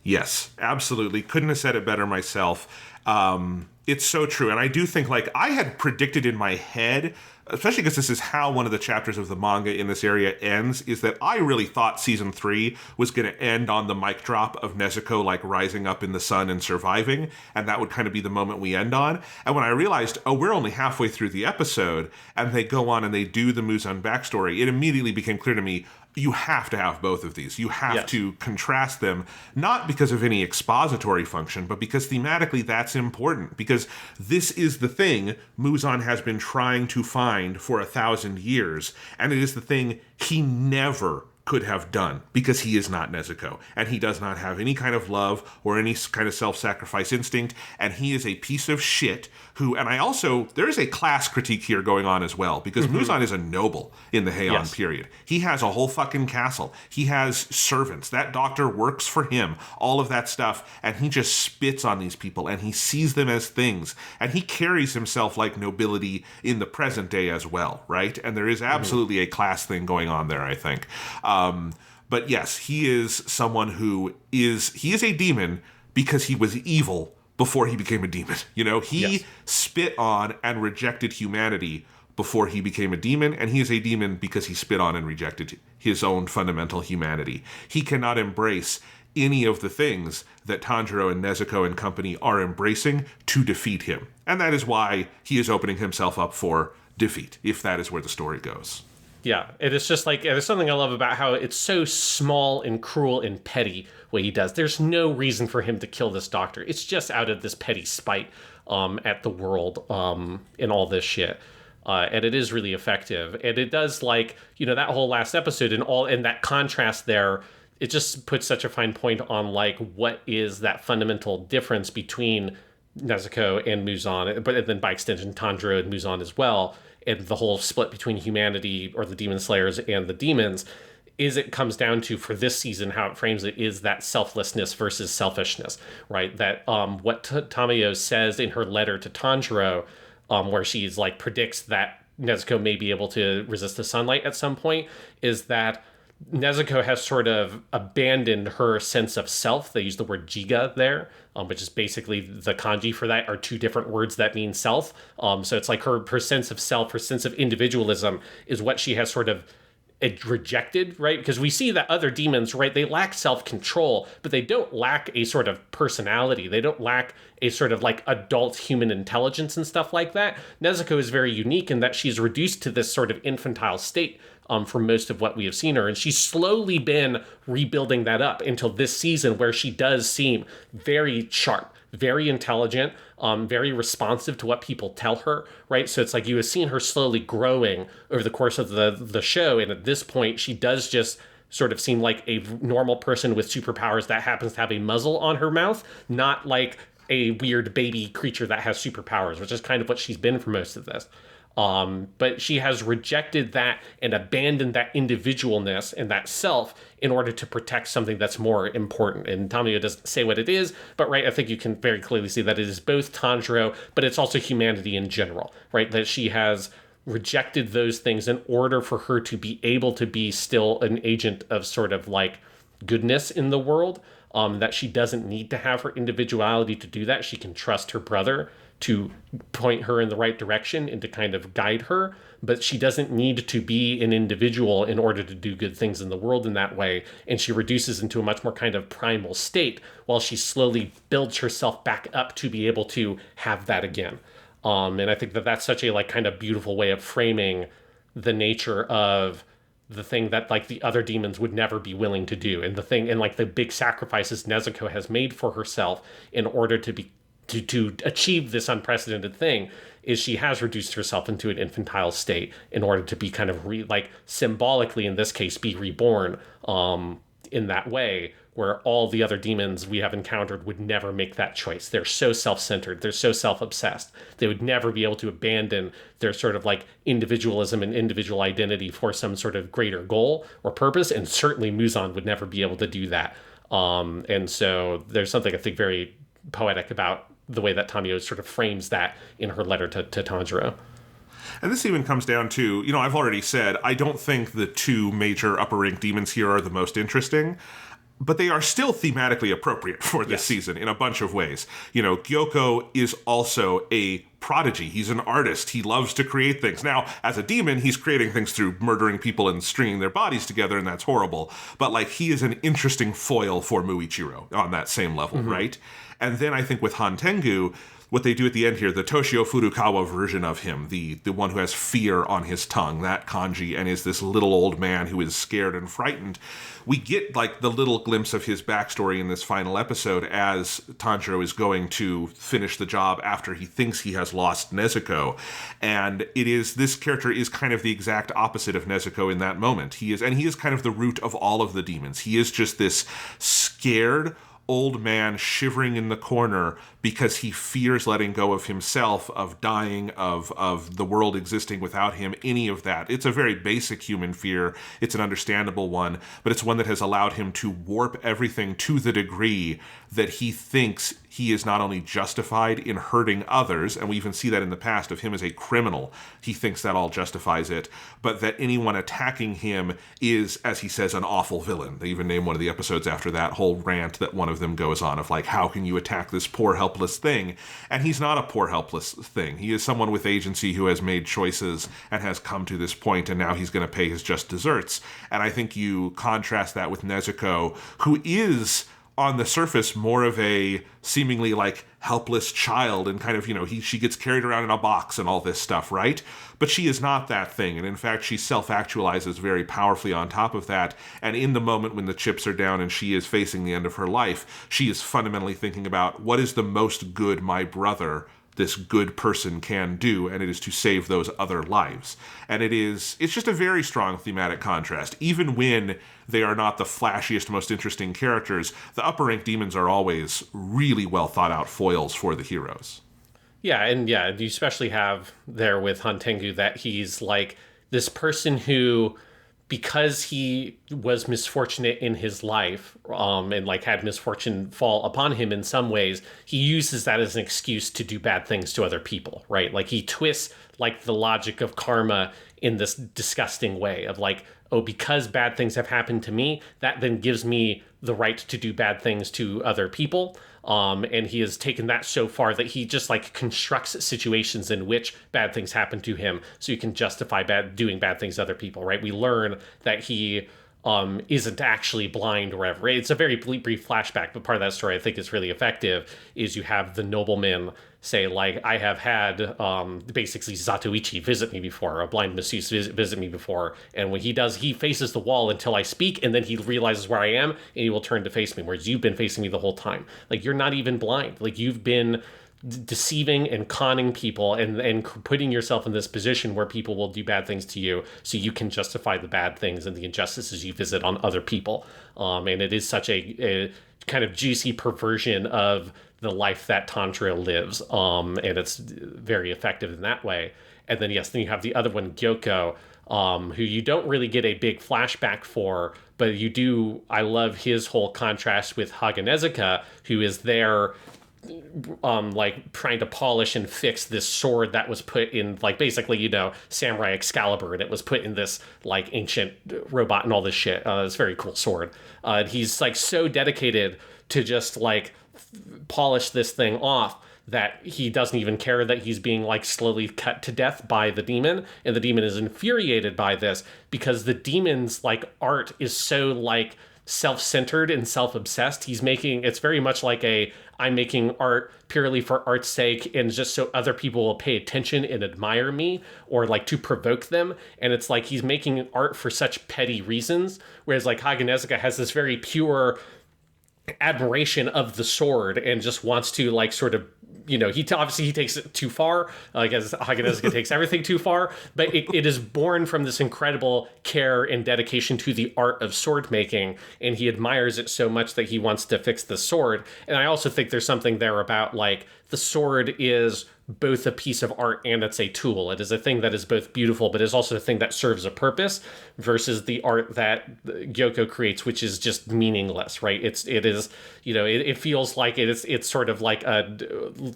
Yes, absolutely. Couldn't have said it better myself. It's so true. And I do think, like, I had predicted in my head, especially because this is how one of the chapters of the manga in this area ends, is that I really thought season 3 was going to end on the mic drop of Nezuko, like, rising up in the sun and surviving, and that would kind of be the moment we end on. And when I realized, oh, we're only halfway through the episode, and they go on and they do the Muzan backstory, it immediately became clear to me, you have to have both of these. You have to contrast them, not because of any expository function, but because thematically that's important. Because this is the thing Muzan has been trying to find for 1,000 years, and it is the thing he never could have done, because he is not Nezuko, and he does not have any kind of love or any kind of self-sacrifice instinct, and he is a piece of shit who, and there is a class critique here going on as well, because Muzan is a noble in the Heian period. He has a whole fucking castle. He has servants. That doctor works for him, all of that stuff, and he just spits on these people, and he sees them as things, and he carries himself like nobility in the present day as well, right? And there is absolutely a class thing going on there, I think. But yes, he is someone who he is a demon because he was evil before he became a demon. You know, he spit on and rejected humanity before he became a demon, and he is a demon because he spit on and rejected his own fundamental humanity. He cannot embrace any of the things that Tanjiro and Nezuko and company are embracing to defeat him. And that is why he is opening himself up for defeat, if that is where the story goes. Yeah, it is just like, there's something I love about how it's so small and cruel and petty what he does. There's no reason for him to kill this doctor. It's just out of this petty spite at the world and all this shit. And it is really effective. And it does, like, you know, that whole last episode and that contrast there, it just puts such a fine point on, like, what is that fundamental difference between Nezuko and Muzan, but then by extension Tanjiro and Muzan as well, and the whole split between humanity, or the demon slayers, and the demons, is it comes down to, for this season, how it frames it is that selflessness versus selfishness, right? That what Tamiyo says in her letter to Tanjiro, where she's like predicts that Nezuko may be able to resist the sunlight at some point, is that Nezuko has sort of abandoned her sense of self. They use the word jiga there, which is basically the kanji for that are two different words that mean self. So it's like her sense of self, her sense of individualism is what she has sort of rejected, right? Because we see that other demons, right, they lack self-control, but they don't lack a sort of personality. They don't lack a sort of like adult human intelligence and stuff like that. Nezuko is very unique in that she's reduced to this sort of infantile state for most of what we have seen her. And she's slowly been rebuilding that up until this season, where she does seem very sharp, very intelligent, very responsive to what people tell her, right? So it's like you have seen her slowly growing over the course of the show. And at this point, she does just sort of seem like a normal person with superpowers that happens to have a muzzle on her mouth, not like a weird baby creature that has superpowers, which is kind of what she's been for most of this. But she has rejected that and abandoned that individualness and that self in order to protect something that's more important. And Tamiyo doesn't say what it is, but right, I think you can very clearly see that it is both Tanjiro, but it's also humanity in general, right? That she has rejected those things in order for her to be able to be still an agent of sort of like goodness in the world. That she doesn't need to have her individuality to do that. She can trust her brother to point her in the right direction and to kind of guide her, but she doesn't need to be an individual in order to do good things in the world in that way. And she reduces into a much more kind of primal state while she slowly builds herself back up to be able to have that again. And I think that that's such a like kind of beautiful way of framing the nature of the thing that like the other demons would never be willing to do, and the thing and like the big sacrifices Nezuko has made for herself in order to be to achieve this unprecedented thing is she has reduced herself into an infantile state in order to be kind of like symbolically in this case be reborn in that way, where all the other demons we have encountered would never make that choice. They're so self-centered. They're so self-obsessed. They would never be able to abandon their sort of like individualism and individual identity for some sort of greater goal or purpose. And certainly Muzan would never be able to do that. And so there's something I think very poetic about the way that Tamiyo sort of frames that in her letter to Tanjiro. And this even comes down to, I've already said, I don't think the two major upper rank demons here are the most interesting, but they are still thematically appropriate for this season in a bunch of ways. Gyoko is also a prodigy. He's an artist. He loves to create things. Now, as a demon, he's creating things through murdering people and stringing their bodies together, and that's horrible. But, he is an interesting foil for Muichiro on that same level, right? And then I think with Hantengu, what they do at the end here, the Toshio Furukawa version of him, the one who has fear on his tongue, that kanji, and is this little old man who is scared and frightened. We get the little glimpse of his backstory in this final episode as Tanjiro is going to finish the job after he thinks he has lost Nezuko. And this character is kind of the exact opposite of Nezuko in that moment. He is kind of the root of all of the demons. He is just this scared old man shivering in the corner because he fears letting go of himself, of dying, of the world existing without him, any of that. It's a very basic human fear. It's an understandable one, but it's one that has allowed him to warp everything to the degree that he thinks he is not only justified in hurting others, and we even see that in the past of him as a criminal. He thinks that all justifies it, but that anyone attacking him is, as he says, an awful villain. They even name one of the episodes after that whole rant that one of them goes on of how can you attack this poor helpless thing? And he's not a poor helpless thing. He is someone with agency who has made choices and has come to this point, and now he's going to pay his just desserts. And I think you contrast that with Nezuko, who is on the surface more of a seemingly helpless child, and kind of, she gets carried around in a box and all this stuff, right? But she is not that thing. And in fact, she self-actualizes very powerfully on top of that. And in the moment when the chips are down and she is facing the end of her life, she is fundamentally thinking about what is the most good my brother, this good person, can do, and it is to save those other lives. And it's just a very strong thematic contrast. Even when they are not the flashiest, most interesting characters, the upper rank demons are always really well thought out foils for the heroes. Yeah, and you especially have there with Hantengu that he's this person who, because he was misfortunate in his life, and had misfortune fall upon him in some ways, he uses that as an excuse to do bad things to other people, right? He twists the logic of karma in this disgusting way of because bad things have happened to me, that then gives me the right to do bad things to other people. And he has taken that so far that he just constructs situations in which bad things happen to him so you can justify doing bad things to other people, right? We learn that he isn't actually blind or whatever. It's a very brief flashback, but part of that story I think is really effective is you have the nobleman say, I have had basically Zatoichi visit me before, a blind masseuse visit me before, and when he does, he faces the wall until I speak, and then he realizes where I am, and he will turn to face me, whereas you've been facing me the whole time. You're not even blind. You've been deceiving and conning people and putting yourself in this position where people will do bad things to you so you can justify the bad things and the injustices you visit on other people. And it is such a kind of juicy perversion of the life that Tanjiro lives. And it's very effective in that way. And then, yes, then you have the other one, Gyoko, who you don't really get a big flashback for, but you do. I love his whole contrast with Haganezuka, who is there like trying to polish and fix this sword that was put in, like, basically, you know, Samurai Excalibur, and it was put in this like ancient robot and all this shit. It's a very cool sword. And he's like so dedicated to just like polish this thing off that he doesn't even care that he's being like slowly cut to death by the demon. And the demon is infuriated by this because the demon's like art is so like self-centered and self-obsessed. He's making, it's very much like I'm making art purely for art's sake and just so other people will pay attention and admire me, or like to provoke them. And it's like he's making art for such petty reasons, whereas like Haganezuka has this very pure admiration of the sword and just wants to like sort of, you know, obviously he takes it too far, as Haganezuka takes everything too far, but it is born from this incredible care and dedication to the art of sword making, and he admires it so much that he wants to fix the sword. And I also think there's something there about like the sword is both a piece of art and it's a tool. It is a thing that is both beautiful, but is also a thing that serves a purpose, versus the art that Gyoko creates, which is just meaningless, right? It is, you know, it feels like it's sort of like a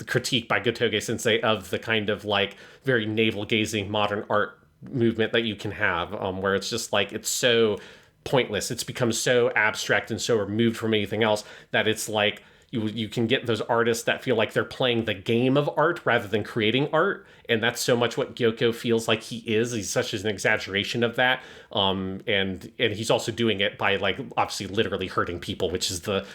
critique by Gotouge Sensei of the kind of like very navel-gazing modern art movement that you can have, where it's just like, it's so pointless. It's become so abstract and so removed from anything else that it's like, you can get those artists that feel like they're playing the game of art rather than creating art. And that's so much what Gyoko feels like he is. He's such an exaggeration of that. And he's also doing it by like obviously literally hurting people, which is the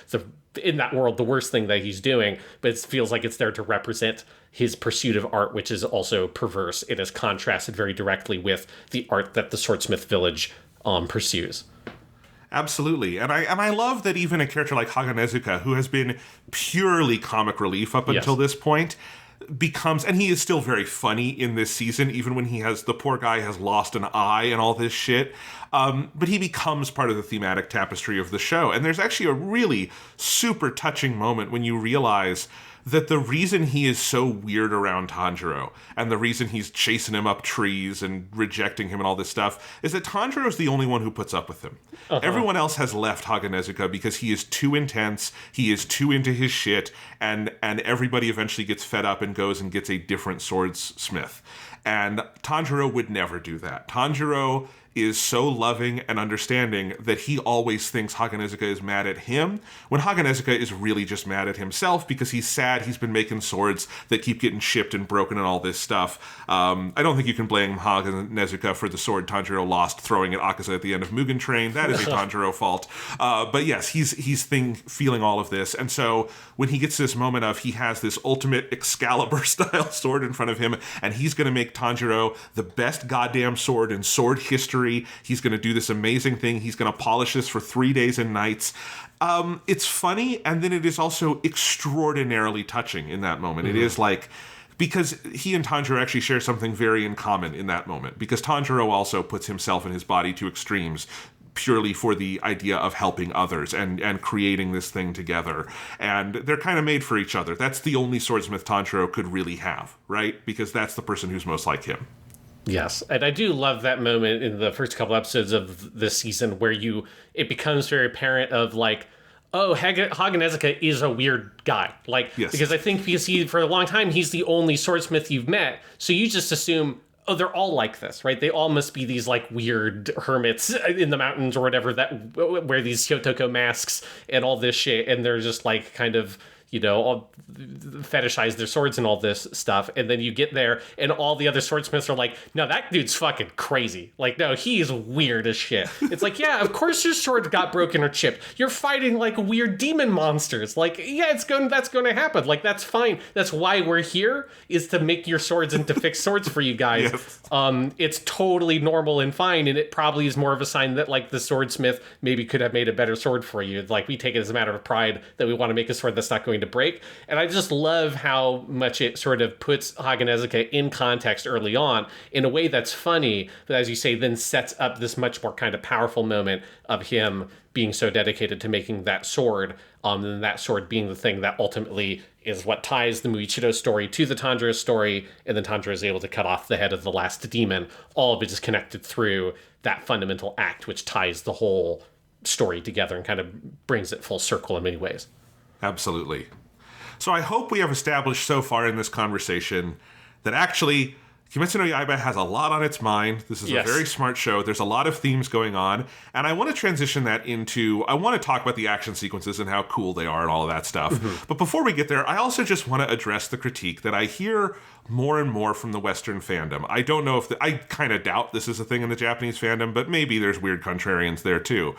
in that world, the worst thing that he's doing. But it feels like it's there to represent his pursuit of art, which is also perverse. It is contrasted very directly with the art that the Swordsmith Village pursues. Absolutely. And I love that even a character like Haganezuka, who has been purely comic relief up until this point, becomes, and he is still very funny in this season, even when the poor guy has lost an eye and all this shit. But he becomes part of the thematic tapestry of the show. And there's actually a really super touching moment when you realize that the reason he is so weird around Tanjiro, and the reason he's chasing him up trees and rejecting him and all this stuff, is that Tanjiro is the only one who puts up with him. Everyone else has left Haganezuka because he is too intense, he is too into his shit, and everybody eventually gets fed up and goes and gets a different swordsmith. And Tanjiro would never do that. Tanjiro is so loving and understanding that he always thinks Haganezuka is mad at him, when Haganezuka is really just mad at himself because he's sad he's been making swords that keep getting shipped and broken and all this stuff. I don't think you can blame Haganezuka for the sword Tanjiro lost throwing at Akaza at the end of Mugen Train. That is a Tanjiro fault. But yes, he's feeling all of this. And so when he gets this moment of he has this ultimate Excalibur-style sword in front of him, and he's going to make Tanjiro the best goddamn sword in sword history. He's going to do this amazing thing. He's going to polish this for 3 days and nights. It's funny, and then it is also extraordinarily touching in that moment. Mm-hmm. It is like, because he and Tanjiro actually share something very in common in that moment, because Tanjiro also puts himself and his body to extremes purely for the idea of helping others and creating this thing together. And they're kind of made for each other. That's the only swordsmith Tanjiro could really have, right? Because that's the person who's most like him. Yes, and I do love that moment in the first couple episodes of this season where it becomes very apparent of like, oh, Haganezuka is a weird guy. Like, yes. Because I think for a long time, he's the only swordsmith you've met, so you just assume, oh, they're all like this, right? They all must be these like weird hermits in the mountains or whatever that wear these Hyotoko masks and all this shit, and they're just like kind of, you know, all fetishize their swords and all this stuff. And then you get there and all the other swordsmiths are like, no, that dude's fucking crazy. Like, no, he's weird as shit. It's like, yeah, of course your sword got broken or chipped. You're fighting like weird demon monsters. Like, yeah, that's going to happen. Like, that's fine. That's why we're here, is to make your swords and to fix swords for you guys. Yes. It's totally normal and fine. And it probably is more of a sign that like the swordsmith maybe could have made a better sword for you. Like, we take it as a matter of pride that we want to make a sword that's not going going to break. And I just love how much it sort of puts Haganezuka in context early on in a way that's funny, but as you say, then sets up this much more kind of powerful moment of him being so dedicated to making that sword, and that sword being the thing that ultimately is what ties the Muichiro story to the Tanjiro story, and then Tanjiro is able to cut off the head of the last demon. All of it is connected through that fundamental act, which ties the whole story together and kind of brings it full circle in many ways. Absolutely. So I hope we have established so far in this conversation that actually Kimetsu no Yaiba has a lot on its mind. This is a very smart show. There's a lot of themes going on. And I want to transition that into, I want to talk about the action sequences and how cool they are and all of that stuff. Mm-hmm. But before we get there, I also just want to address the critique that I hear more and more from the Western fandom. I don't know if, I kind of doubt this is a thing in the Japanese fandom, but maybe there's weird contrarians there too.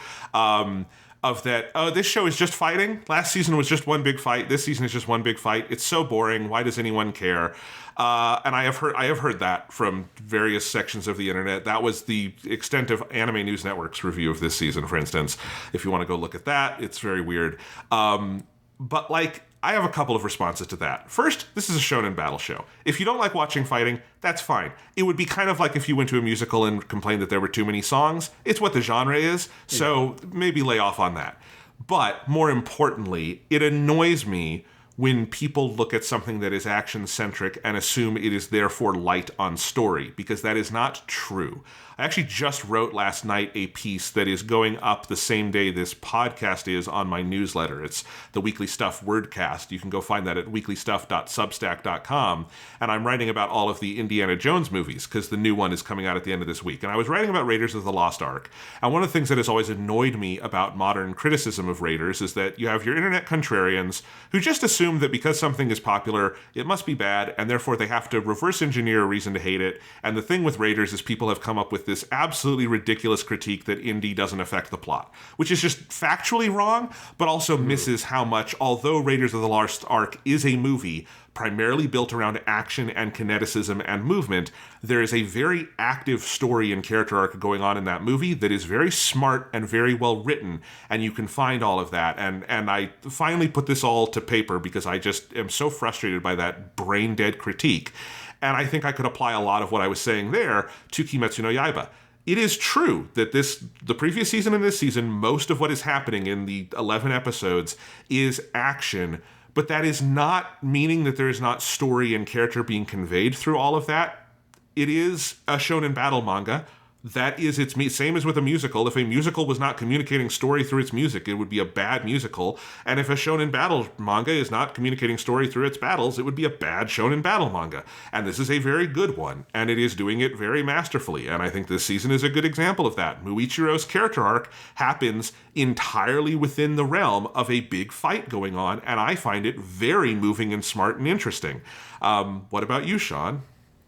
Of that, oh, this show is just fighting. Last season was just one big fight. This season is just one big fight. It's so boring. Why does anyone care? And I have heard that from various sections of the internet. That was the extent of Anime News Network's review of this season, for instance. If you want to go look at that, it's very weird. But like, I have a couple of responses to that. First, this is a shonen battle show. If you don't like watching fighting, that's fine. It would be kind of like if you went to a musical and complained that there were too many songs. It's what the genre is, so maybe lay off on that. But more importantly, it annoys me when people look at something that is action-centric and assume it is therefore light on story, because that is not true. I actually just wrote last night a piece that is going up the same day this podcast is on my newsletter. It's the Weekly Stuff Wordcast. You can go find that at weeklystuff.substack.com. And I'm writing about all of the Indiana Jones movies, because the new one is coming out at the end of this week. And I was writing about Raiders of the Lost Ark. And one of the things that has always annoyed me about modern criticism of Raiders is that you have your internet contrarians who just assume that because something is popular, it must be bad, and therefore they have to reverse engineer a reason to hate it. And the thing with Raiders is people have come up with this absolutely ridiculous critique that indie doesn't affect the plot, which is just factually wrong, but also misses how much, although Raiders of the Lost Ark is a movie primarily built around action and kineticism and movement, there is a very active story and character arc going on in that movie that is very smart and very well written, and you can find all of that. And I finally put this all to paper because I just am so frustrated by that brain-dead critique. And I think I could apply a lot of what I was saying there to Kimetsu no Yaiba. It is true that the previous season and this season, most of what is happening in the 11 episodes is action, but that is not meaning that there is not story and character being conveyed through all of that. It is a shonen battle manga. That is its same as with a musical. If a musical was not communicating story through its music, it would be a bad musical. And if a shonen battle manga is not communicating story through its battles, it would be a bad shonen battle manga. And this is a very good one, and it is doing it very masterfully. And I think this season is a good example of that. Muichiro's character arc happens entirely within the realm of a big fight going on, and I find it very moving and smart and interesting. What about you, Sean?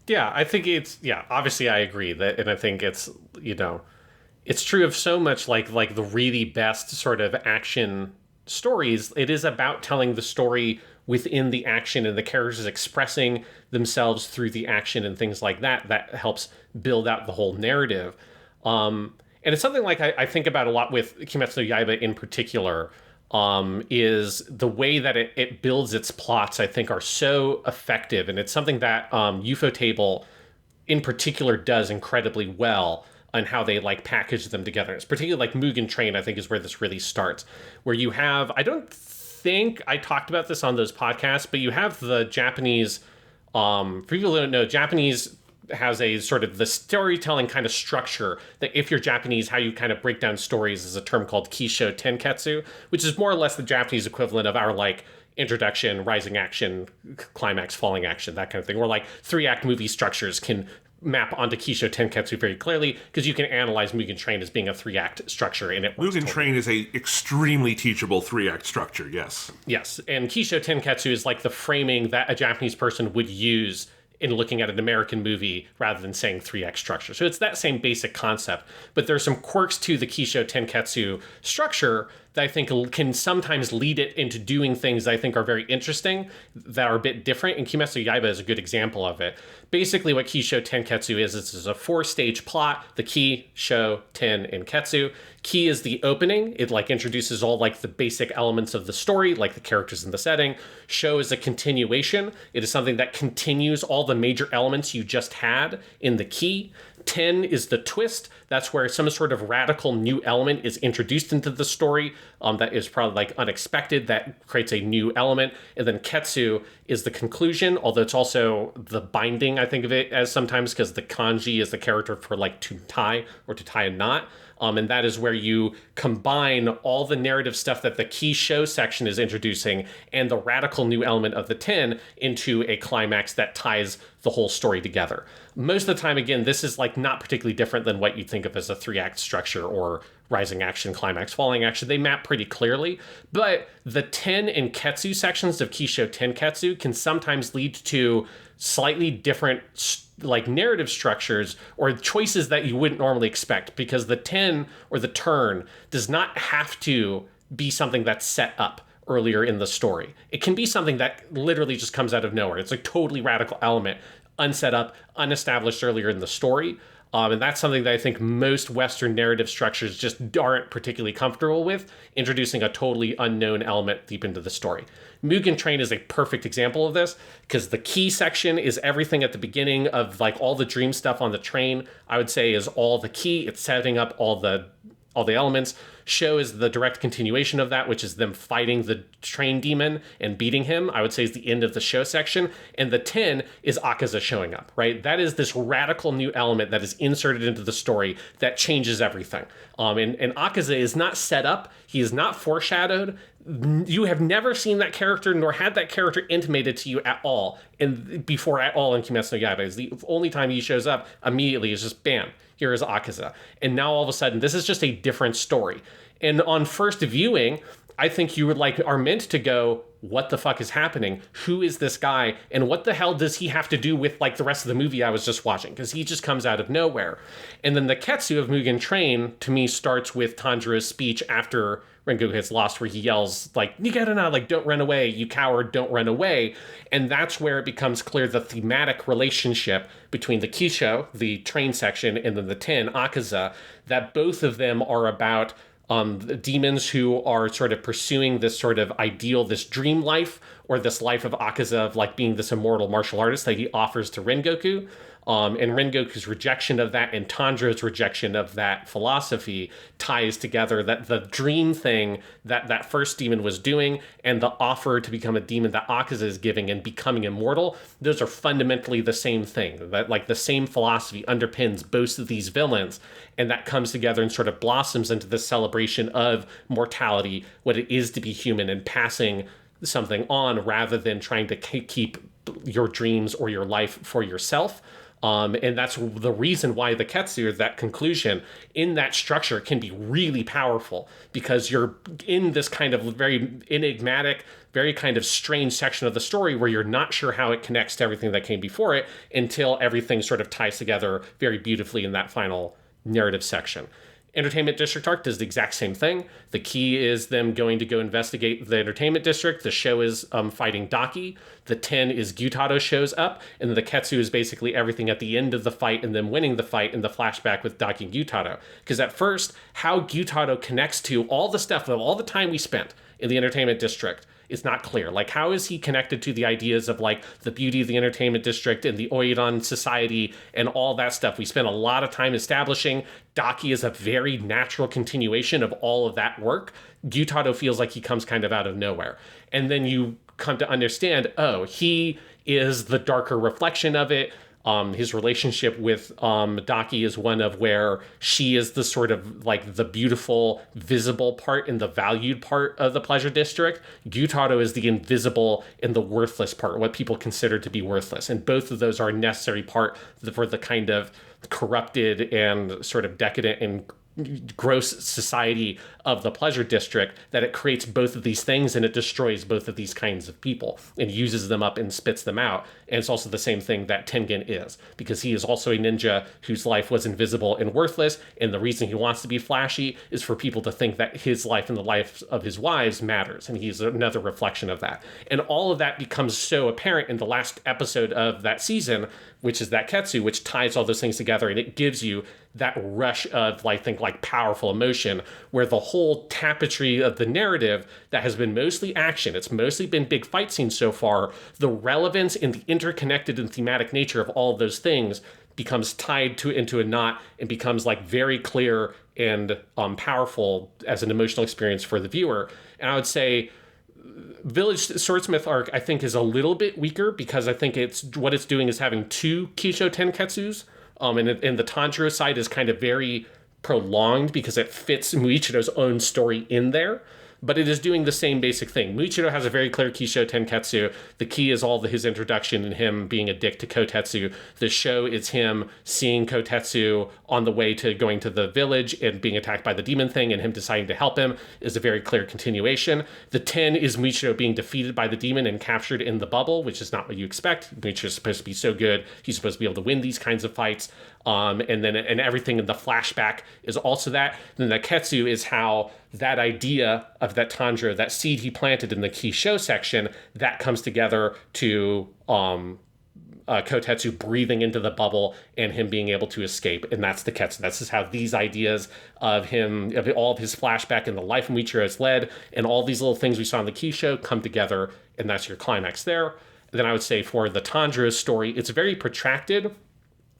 Yeah, I think obviously I agree that, and I think it's, it's true of so much like the really best sort of action stories. It is about telling the story within the action and the characters expressing themselves through the action and things like that. That helps build out the whole narrative. And it's something like I think about a lot with Kimetsu no Yaiba in particular. Is the way that it builds its plots, I think, are so effective. And it's something that Ufotable in particular does incredibly well on how they package them together. It's particularly Mugen Train, I think, is where this really starts. Where you have, I don't think I talked about this on those podcasts, but you have the Japanese, for people who don't know, Japanese has a sort of the storytelling kind of structure that if you're Japanese, how you kind of break down stories is a term called Kisho Tenketsu, which is more or less the Japanese equivalent of our introduction, rising action, climax, falling action, that kind of thing. Or 3-act movie structures can map onto Kisho Tenketsu very clearly because you can analyze Mugen Train as being a 3-act structure. And Mugen Train is a extremely teachable 3-act structure, yes. Yes, and Kisho Tenketsu is the framing that a Japanese person would use in looking at an American movie rather than saying 3-act structure. So it's that same basic concept, but there's some quirks to the Kisho Tenketsu structure that I think can sometimes lead it into doing things that I think are very interesting that are a bit different. And Kimetsu Yaiba is a good example of it. Basically, what Kisho Tenketsu is a 4-stage plot: the Ki, Sho, Ten, and Ketsu. Ki is the opening. It like introduces all like the basic elements of the story, like the characters and the setting. Sho is a continuation. It is something that continues all the major elements you just had in the Ki. 10 is the twist. That's where some sort of radical new element is introduced into the story that is probably like unexpected, that creates a new element. And then Ketsu is the conclusion, although it's also the binding, I think of it as sometimes, because the kanji is the character for like to tie or to tie a knot. And that is where you combine all the narrative stuff that the Ki Sho section is introducing and the radical new element of the 10 into a climax that ties the whole story together. Most of the time, again, this is like not particularly different than what you think of as a 3-act structure or rising action, climax, falling action. They map pretty clearly, but the 10 and Ketsu sections of Kisho Tenketsu can sometimes lead to slightly different like narrative structures or choices that you wouldn't normally expect, because the 10 or the turn does not have to be something that's set up earlier in the story. It can be something that literally just comes out of nowhere. It's a totally radical element, unset up, unestablished earlier in the story. And that's something that I think most Western narrative structures just aren't particularly comfortable with, introducing a totally unknown element deep into the story. Mugen Train is a perfect example of this, because the Ki section is everything at the beginning of like all the dream stuff on the train, I would say is all the Ki. It's setting up all the elements. Sho is the direct continuation of that, which is them fighting the train demon and beating him, I would say is the end of the Sho section. And the 10 is Akaza showing up, right? That is this radical new element that is inserted into the story that changes everything. And Akaza is not set up. He is not foreshadowed. You have never seen that character nor had that character intimated to you at all before at all in Kimetsu no Yaiba. It's the only time he shows up immediately is just bam, here is Akaza. And now all of a sudden, this is just a different story. And on first viewing, I think you would are meant to go, what the fuck is happening? Who is this guy? And what the hell does he have to do with like the rest of the movie I was just watching? Because he just comes out of nowhere. And then the Ketsu of Mugen Train, to me, starts with Tanjiro's speech after Rengoku has lost, where he yells like, "Nigarana," like, "Don't run away, you coward, don't run away." And that's where it becomes clear the thematic relationship between the Kisho, the train section, and then the 10, Akaza, that both of them are about the demons who are sort of pursuing this sort of ideal, this dream life, or this life of Akaza of like being this immortal martial artist that he offers to Rengoku. And Rengoku's rejection of that and Tanjiro's rejection of that philosophy ties together that the dream thing that first demon was doing and the offer to become a demon that Akaza is giving and becoming immortal, those are fundamentally the same thing. That like the same philosophy underpins both of these villains, and that comes together and sort of blossoms into this celebration of mortality, what it is to be human, and passing something on rather than trying to keep your dreams or your life for yourself. And that's the reason why the Ketsu, that conclusion in that structure, can be really powerful, because you're in this kind of very enigmatic, very kind of strange section of the story where you're not sure how it connects to everything that came before it until everything sort of ties together very beautifully in that final narrative section. Entertainment District Arc does the exact same thing. The key is them going to go investigate the Entertainment District. The Sho is fighting Daki. The 10 is Gyutaro shows up. And then the Ketsu is basically everything at the end of the fight and then winning the fight in the flashback with Daki and Gyutaro. Because at first, how Gyutaro connects to all the stuff of all the time we spent in the Entertainment District is not clear. Like, how is he connected to the ideas of like the beauty of the Entertainment District and the Oiran society and all that stuff? We spent a lot of time establishing. Daki is a very natural continuation of all of that work. Gyutaro feels like he comes kind of out of nowhere. And then you come to understand, oh, he is the darker reflection of it. His relationship with Daki is one of where she is the sort of like the beautiful, visible part and the valued part of the Pleasure District. Gyutaro is the invisible and the worthless part, what people consider to be worthless. And both of those are a necessary part for the kind of corrupted and sort of decadent and gross society of the pleasure district, that it creates both of these things and it destroys both of these kinds of people and uses them up and spits them out. And it's also the same thing that Tengen is, because he is also a ninja whose life was invisible and worthless, and the reason he wants to be flashy is for people to think that his life and the life of his wives matters, and he's another reflection of that. And all of that becomes so apparent in the last episode of that season, which is that Ketsu, which ties all those things together, and it gives you that rush of, I think, like powerful emotion, where the whole tapestry of the narrative that has been mostly action, it's mostly been big fight scenes so far, the relevance and the interconnected and thematic nature of all of those things becomes tied to into a knot and becomes like very clear and powerful as an emotional experience for the viewer. And I would say Village Swordsmith Arc, I think, is a little bit weaker because I think what it's doing is having two Kisho Tenketsus. And the Tanjiro side is kind of very prolonged because it fits Muichiro's own story in there. But it is doing the same basic thing. Muichiro has a very clear Kisho Tenketsu. The key is all his introduction and him being a dick to Kotetsu. The show is him seeing Kotetsu on the way to going to the village and being attacked by the demon thing and him deciding to help him is a very clear continuation. The 10 is Muichiro being defeated by the demon and captured in the bubble, which is not what you expect. Muichiro's supposed to be so good. He's supposed to be able to win these kinds of fights. And everything in the flashback is also that. Then the Ketsu is how that idea of that Tanjiro, that seed he planted in the Kisho section, that comes together to Kotetsu breathing into the bubble and him being able to escape. And that's the Ketsu. That's just how these ideas of him, of all of his flashback and the life of Muichiro has led, and all these little things we saw in the Kisho come together, and that's your climax there. And then I would say for the Tanjiro story, it's very protracted,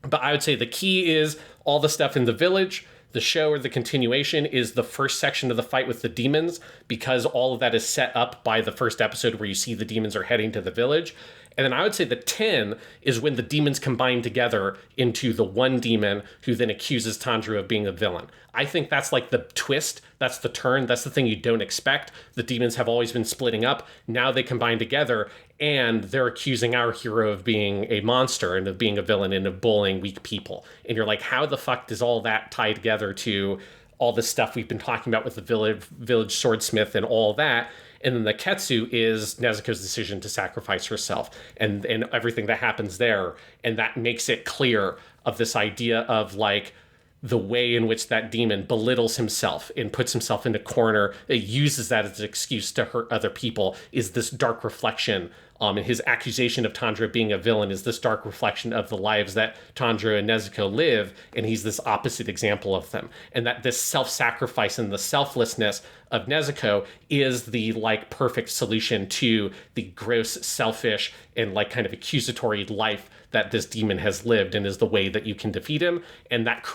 but I would say the key is all the stuff in the village. The show, or the continuation, is the first section of the fight with the demons, because all of that is set up by the first episode where you see the demons are heading to the village. And then I would say the 10 is when the demons combine together into the one demon who then accuses Tanjiro of being a villain. I think that's like the twist. That's the turn. That's the thing you don't expect. The demons have always been splitting up. Now they combine together and they're accusing our hero of being a monster and of being a villain and of bullying weak people. And you're like, how the fuck does all that tie together to all the stuff we've been talking about with the village swordsmith and all that? And then the Ketsu is Nezuko's decision to sacrifice herself and everything that happens there. And that makes it clear of this idea of like the way in which that demon belittles himself and puts himself in a corner, it uses that as an excuse to hurt other people, is this dark reflection. And his accusation of Tanjiro being a villain is this dark reflection of the lives that Tanjiro and Nezuko live, and he's this opposite example of them. And that this self-sacrifice and the selflessness of Nezuko is the like perfect solution to the gross, selfish, and like kind of accusatory life that this demon has lived, and is the way that you can defeat him. And that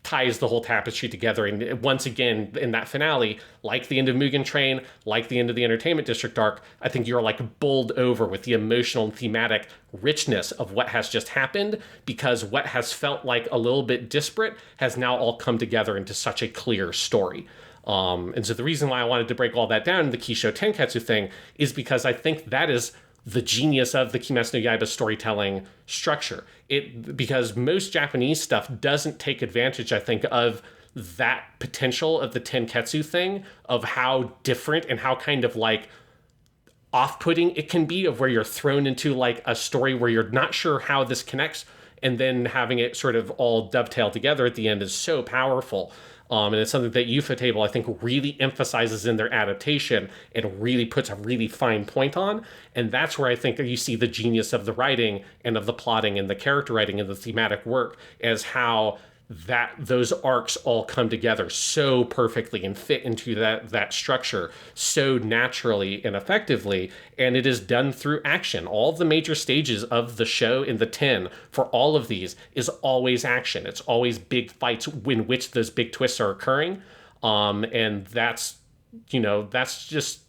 ties the whole tapestry together. And once again, in that finale, like the end of Mugen Train, like the end of the Entertainment District arc, I think you're like bowled over with the emotional and thematic richness of what has just happened, because what has felt like a little bit disparate has now all come together into such a clear story. And so the reason why I wanted to break all that down, the Kisho Tenketsu thing, is because I think that is the genius of the Kimetsu no Yaiba storytelling structure. Because most Japanese stuff doesn't take advantage, I think, of that potential of the Tenketsu thing, of how different and how kind of like off-putting it can be, of where you're thrown into like a story where you're not sure how this connects, and then having it sort of all dovetail together at the end is so powerful. And it's something that Ufotable, I think, really emphasizes in their adaptation and really puts a really fine point on. And that's where I think you see the genius of the writing and of the plotting and the character writing and the thematic work, as how those arcs all come together so perfectly and fit into that structure so naturally and effectively. And it is done through action. All of the major stages of the show in the 10 for all of these is always action. It's always big fights in which those big twists are occurring. And that's just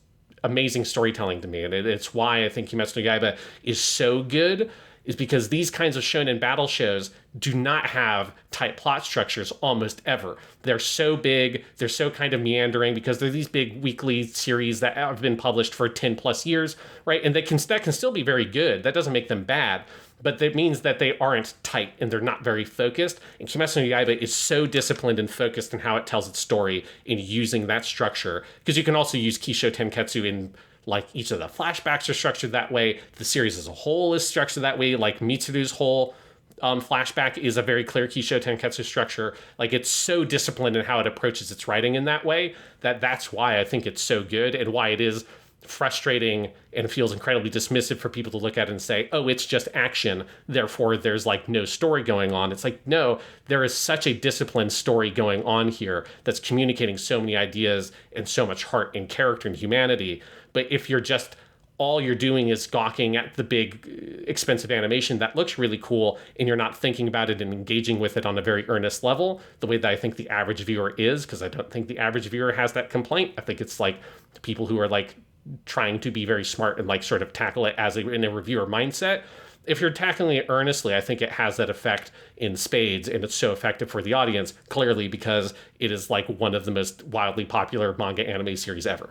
amazing storytelling to me. And it's why I think Kimetsu no Yaiba is so good, is because these kinds of shonen battle shows do not have tight plot structures almost ever. They're so big, they're so kind of meandering, because they're these big weekly series that have been published for 10 plus years, right? And that can still be very good. That doesn't make them bad. but that means that they aren't tight and they're not very focused. And Kimetsu no Yaiba is so disciplined and focused in how it tells its story in using that structure. Because you can also use Kisho Tenketsu in, like, each of the flashbacks are structured that way. The series as a whole is structured that way. Like, Mitsuru's whole flashback is a very clear Kisho Tenketsu structure. Like, it's so disciplined in how it approaches its writing in that way that's why I think it's so good, and why it is frustrating and feels incredibly dismissive for people to look at and say, oh, it's just action, therefore there's like no story going on. It's like, no, there is such a disciplined story going on here that's communicating so many ideas and so much heart and character and humanity. But if you're just, all you're doing is gawking at the big expensive animation that looks really cool, and you're not thinking about it and engaging with it on a very earnest level, the way that I think the average viewer is, because I don't think the average viewer has that complaint. I think it's like people who are like trying to be very smart and like sort of tackle it as in a reviewer mindset. If you're tackling it earnestly, I think it has that effect in spades, and it's so effective for the audience, clearly because it is like one of the most wildly popular manga anime series ever.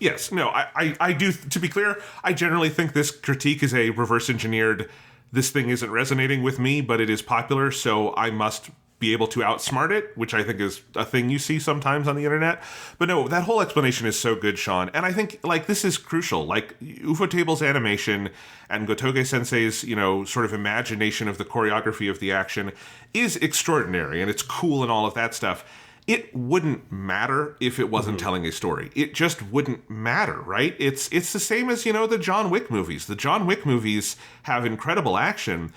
Yes, no, I do, to be clear, I generally think this critique is a reverse engineered, this thing isn't resonating with me, but it is popular, so I must be able to outsmart it, which I think is a thing you see sometimes on the internet. But no, that whole explanation is so good, Sean. And I think, like, this is crucial. Like, Ufotable's animation and Gotouge Sensei's, you know, sort of imagination of the choreography of the action is extraordinary, and it's cool and all of that stuff. It wouldn't matter if it wasn't telling a story. It just wouldn't matter, right? It's the same as, you know, the John Wick movies. The John Wick movies have incredible action,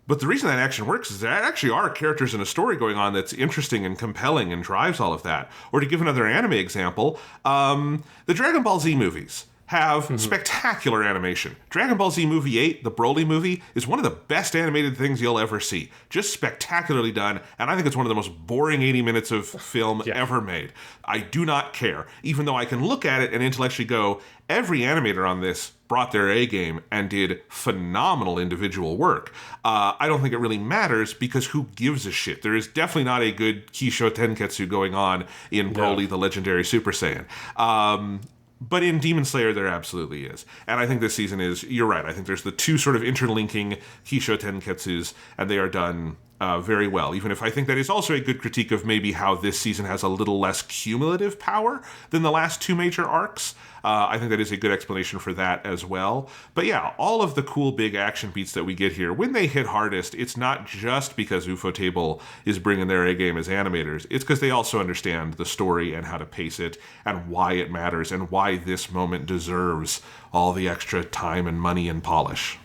but the reason that action works is there actually are characters in a story going on that's interesting and compelling and drives all of that. Or to give another anime example, the Dragon Ball Z movies have spectacular animation. Dragon Ball Z Movie 8, the Broly movie, is one of the best animated things you'll ever see. Just spectacularly done, and I think it's one of the most boring 80 minutes of film ever made. I do not care, even though I can look at it and intellectually go, every animator on this brought their A game and did phenomenal individual work. I don't think it really matters, because who gives a shit? There is definitely not a good Kisho Tenketsu going on in Broly, the legendary Super Saiyan. But in Demon Slayer, there absolutely is. And I think this season is, you're right, I think there's the two sort of interlinking Kisho Tenketsus, and they are done very well. Even if I think that is also a good critique of maybe how this season has a little less cumulative power than the last two major arcs. I think that is a good explanation for that as well. But yeah, all of the cool big action beats that we get here, when they hit hardest, it's not just because Ufotable is bringing their A game as animators. It's because they also understand the story and how to pace it and why it matters and why this moment deserves all the extra time and money and polish.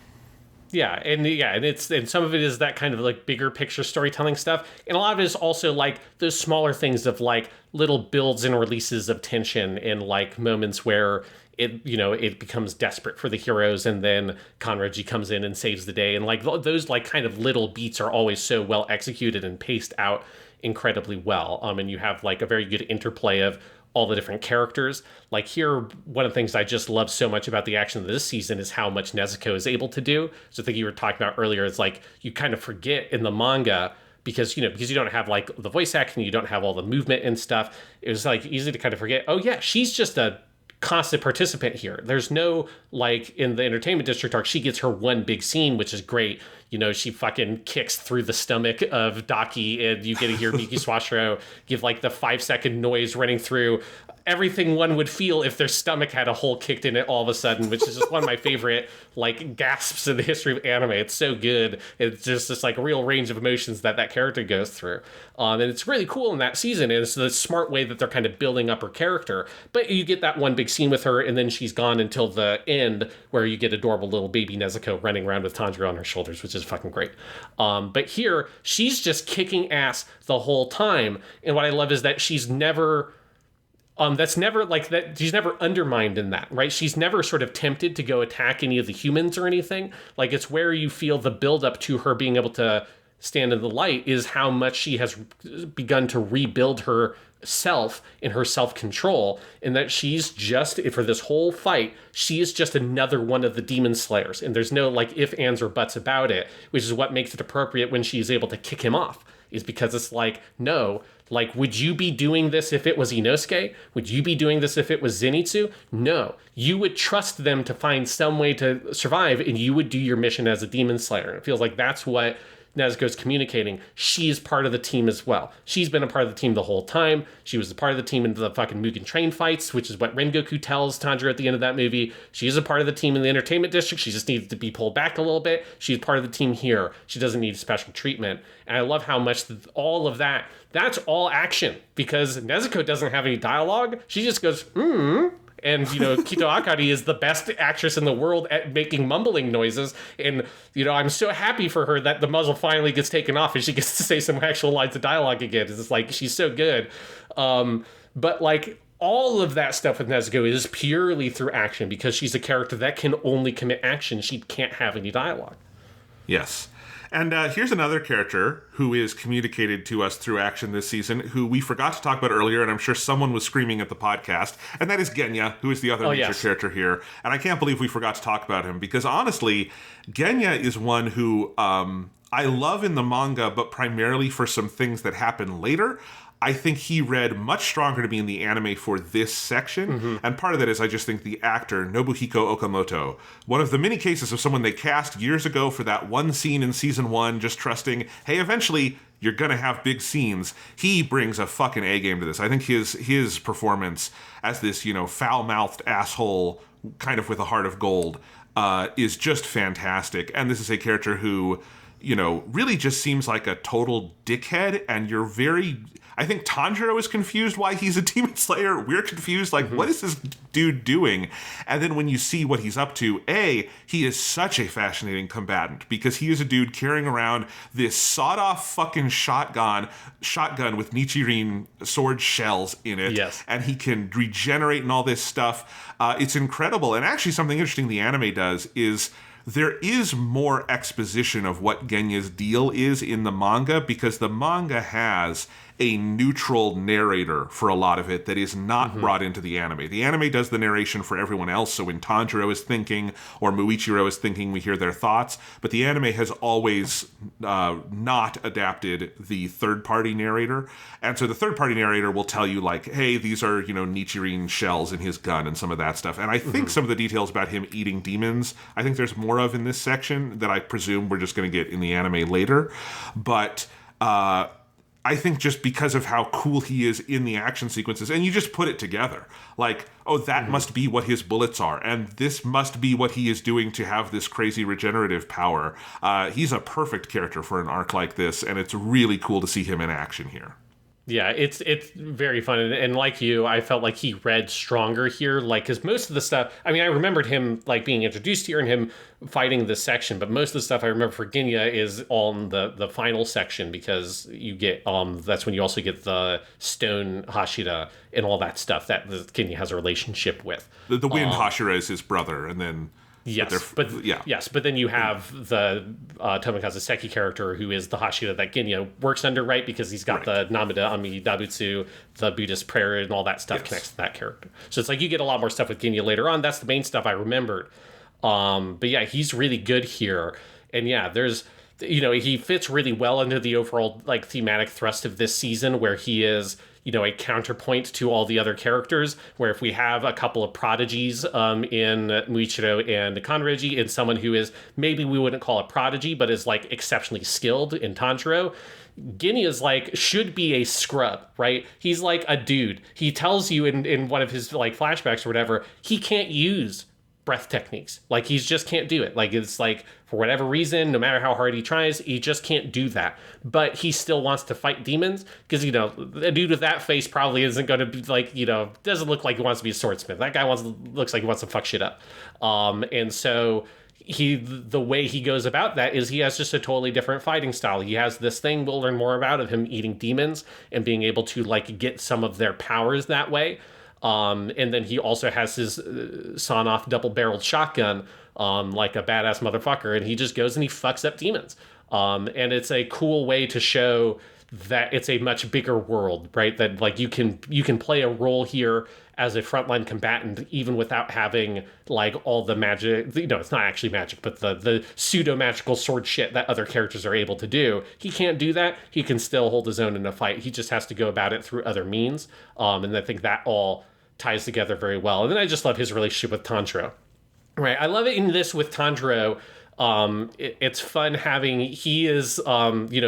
And some of it is that kind of like bigger picture storytelling stuff, and a lot of it is also like those smaller things of like little builds and releases of tension in like moments where it becomes desperate for the heroes, and then Kanroji comes in and saves the day, and like those like kind of little beats are always so well executed and paced out incredibly well. And you have like a very good interplay of all the different characters. Like here, one of the things I just love so much about the action of this season is how much Nezuko is able to do. So I think you were talking about earlier, it's like you kind of forget in the manga because you don't have like the voice acting, you don't have all the movement and stuff. It was like easy to kind of forget, oh yeah, she's just a constant participant here. There's no, like in the entertainment district arc, she gets her one big scene, which is great. She fucking kicks through the stomach of Daki, and you get to hear Miki Swashiro give like the 5-second noise running through everything one would feel if their stomach had a hole kicked in it all of a sudden, which is just one of my favorite like gasps in the history of anime. It's so good. It's just this like real range of emotions that character goes through. And it's really cool in that season. And it's the smart way that they're kind of building up her character. But you get that one big scene with her, and then she's gone until the end, where you get adorable little baby Nezuko running around with Tanjiro on her shoulders, which is fucking great. But here, she's just kicking ass the whole time. And what I love is that she's never... that's never like that. She's never undermined in that, right? She's never sort of tempted to go attack any of the humans or anything. Like, it's where you feel the buildup to her being able to stand in the light is how much she has begun to rebuild herself in her self-control, and that she's just, for this whole fight, she is just another one of the demon slayers, and there's no like if, ands, or buts about it, which is what makes it appropriate when she's able to kick him off, is because it's like, no, like, would you be doing this if it was Inosuke? Would you be doing this if it was Zenitsu? No. You would trust them to find some way to survive, and you would do your mission as a demon slayer. It feels like that's what Nezuko's communicating. She's part of the team as well. She's been a part of the team the whole time. She was a part of the team in the fucking Mugen Train fights, which is what Rengoku tells Tanjiro at the end of that movie. She is a part of the team in the entertainment district. She just needs to be pulled back a little bit. She's part of the team here. She doesn't need special treatment. And I love how much all of that, that's all action, because Nezuko doesn't have any dialogue. She just goes, And, you know, Kito Akari is the best actress in the world at making mumbling noises. And, you know, I'm so happy for her that the muzzle finally gets taken off and she gets to say some actual lines of dialogue again. It's like, she's so good. But, like, all of that stuff with Nezuko is purely through action, because she's a character that can only commit action. She can't have any dialogue. Yes. And here's another character who is communicated to us through action this season, who we forgot to talk about earlier, and I'm sure someone was screaming at the podcast, and that is Genya, who is the other major character here. And I can't believe we forgot to talk about him, because honestly, Genya is one who I love in the manga, but primarily for some things that happen later. I think he read much stronger to me in the anime for this section. And part of that is I just think the actor, Nobuhiko Okamoto, one of the many cases of someone they cast years ago for that one scene in season 1, just trusting, hey, eventually you're going to have big scenes. He brings a fucking A game to this. I think his performance as this, you know, foul-mouthed asshole, kind of with a heart of gold, is just fantastic. And this is a character who, you know, really just seems like a total dickhead, and you're very... I think Tanjiro is confused why he's a demon slayer. We're confused, like, what is this dude doing? And then when you see what he's up to, he is such a fascinating combatant, because he is a dude carrying around this sawed-off fucking shotgun with Nichirin sword shells in it. Yes. And he can regenerate and all this stuff. It's incredible. And actually something interesting the anime does is... there is more exposition of what Genya's deal is in the manga, because the manga has a neutral narrator for a lot of it that is not brought into the anime. The anime does the narration for everyone else, so when Tanjiro is thinking or Muichiro is thinking, we hear their thoughts, but the anime has always not adapted the third-party narrator, and so the third-party narrator will tell you, like, hey, these are, you know, Nichirin shells in his gun and some of that stuff, and I think some of the details about him eating demons, I think there's more of in this section that I presume we're just going to get in the anime later, but I think just because of how cool he is in the action sequences, and you just put it together, like, oh, that must be what his bullets are, and this must be what he is doing to have this crazy regenerative power. He's a perfect character for an arc like this, and it's really cool to see him in action here. Yeah, it's very fun. And like you, I felt like he read stronger here. Like, because most of the stuff, I mean, I remembered him, like, being introduced here and him fighting this section, but most of the stuff I remember for Genya is on the final section, because you get, that's when you also get the stone Hashira and all that stuff that Genya has a relationship with. The wind Hashira is his brother, and then... Yes, but then you have the Tomokazu Seki character, who is the Hashira that Genya works under, right? Because he's got the Namida Ami Dabutsu, the Buddhist prayer, and all that stuff connects to that character. So it's like you get a lot more stuff with Genya later on. That's the main stuff I remembered. But yeah, he's really good here. And yeah, there's, you know, he fits really well into the overall, like, thematic thrust of this season, where he is, you know, a counterpoint to all the other characters, where if we have a couple of prodigies in Muichiro and Kanroji, and someone who is, maybe we wouldn't call a prodigy, but is, like, exceptionally skilled in Tanjiro, Genya's, like, should be a scrub, right? He's like a dude. He tells you in one of his, like, flashbacks or whatever, he can't use breath techniques. Like, he just can't do it. Like, it's like, for whatever reason, no matter how hard he tries, he just can't do that. But he still wants to fight demons, because, you know, a dude with that face probably isn't going to be, like, you know, doesn't look like he wants to be a swordsmith. That guy looks like he wants to fuck shit up. And so the way he goes about that is he has just a totally different fighting style. He has this thing, we'll learn more about, of him eating demons and being able to, like, get some of their powers that way. And then he also has his sawn-off double-barreled shotgun, like a badass motherfucker, and he just goes and he fucks up demons. And it's a cool way to show that it's a much bigger world, right? That like you can play a role here as a frontline combatant even without having like all the magic, it's not actually magic, but the pseudo magical sword shit that other characters are able to do. He can't do that. He can still hold his own in a fight. He just has to go about it through other means. And I think that all ties together very well. And then I just love his relationship with Tanjiro. Right. I love it in this with Tanjiro. It's fun having, he is,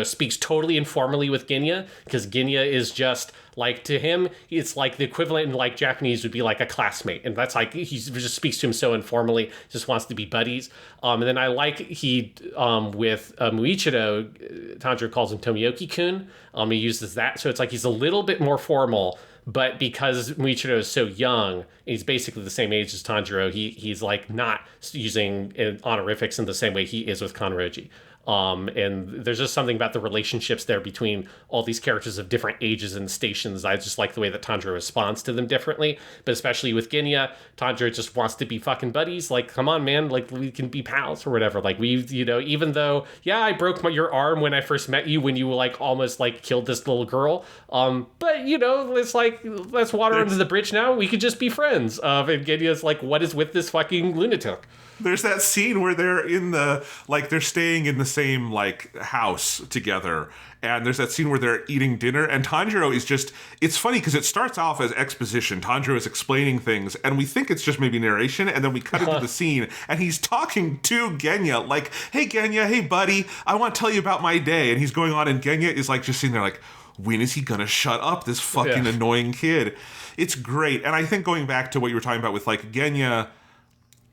speaks totally informally with Genya, because Genya is just like, to him, it's like the equivalent in like Japanese would be like a classmate. And that's like, he just speaks to him so informally, just wants to be buddies. And then I like with Muichiro, Tanjiro calls him Tomioki-kun. He uses that. So it's like, he's a little bit more formal. But because Muichiro is so young, he's basically the same age as Tanjiro, he's like not using honorifics in the same way he is with Kanroji. And there's just something about the relationships there between all these characters of different ages and stations. I just like the way that Tanjiro responds to them differently, but especially with Genya, Tanjiro just wants to be fucking buddies. Like, come on, man, like we can be pals or whatever. Like even though, I broke your arm when I first met you, when you like almost like killed this little girl. But it's like, let's water under the bridge now. We could just be friends. And Genya's like, what is with this fucking lunatic? There's that scene where they're they're staying in the same house together, and there's that scene where they're eating dinner, and Tanjiro is just, it's funny because it starts off as exposition. Tanjiro is explaining things, and we think it's just maybe narration, and then we cut into the scene, and he's talking to Genya, like, hey Genya, hey buddy, I want to tell you about my day, and he's going on, and Genya is like just sitting there like, when is he gonna shut up, this fucking annoying kid? It's great. And I think going back to what you were talking about with Genya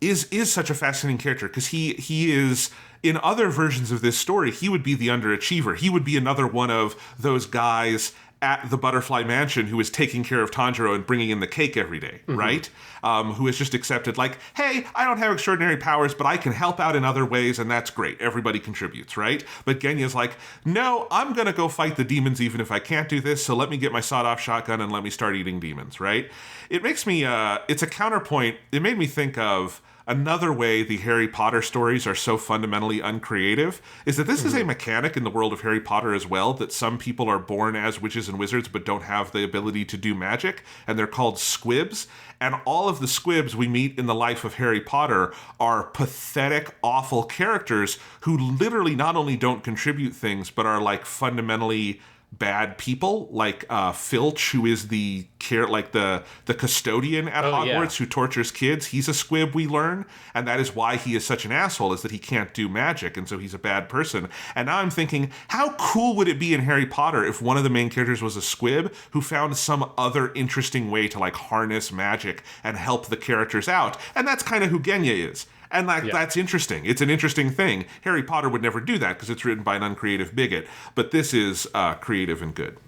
is such a fascinating character, because he is, in other versions of this story, he would be the underachiever. He would be another one of those guys at the Butterfly Mansion who is taking care of Tanjiro and bringing in the cake every day, right? Who has just accepted, hey, I don't have extraordinary powers, but I can help out in other ways, and that's great. Everybody contributes, right? But Genya's like, no, I'm going to go fight the demons even if I can't do this, so let me get my sawed-off shotgun and let me start eating demons, right? It makes me, it's a counterpoint. It made me think of another way the Harry Potter stories are so fundamentally uncreative is that this is a mechanic in the world of Harry Potter as well, that some people are born as witches and wizards but don't have the ability to do magic, and they're called squibs. And all of the squibs we meet in the life of Harry Potter are pathetic, awful characters who literally not only don't contribute things, but are fundamentally bad people, like Filch, who is the custodian at Hogwarts, who tortures kids. He's a squib, we learn, and that is why he is such an asshole, is that he can't do magic, and so he's a bad person. And now I'm thinking, how cool would it be in Harry Potter if one of the main characters was a squib who found some other interesting way to harness magic and help the characters out? And that's kind of who Genya is. And that's interesting. It's an interesting thing. Harry Potter would never do that because it's written by an uncreative bigot. But this is creative and good.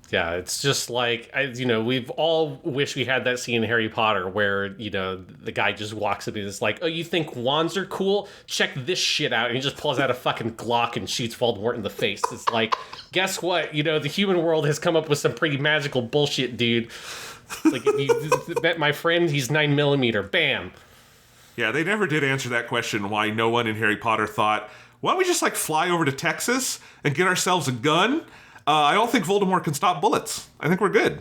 Yeah, it's just we've all wished we had that scene in Harry Potter where, the guy just walks up and is like, oh, you think wands are cool? Check this shit out. And he just pulls out a fucking Glock and shoots Voldemort in the face. It's like, guess what? The human world has come up with some pretty magical bullshit, dude. It's like, if you met my friend, he's 9mm. Bam. Yeah, they never did answer that question, why no one in Harry Potter thought, why don't we just fly over to Texas and get ourselves a gun? I don't think Voldemort can stop bullets. I think we're good.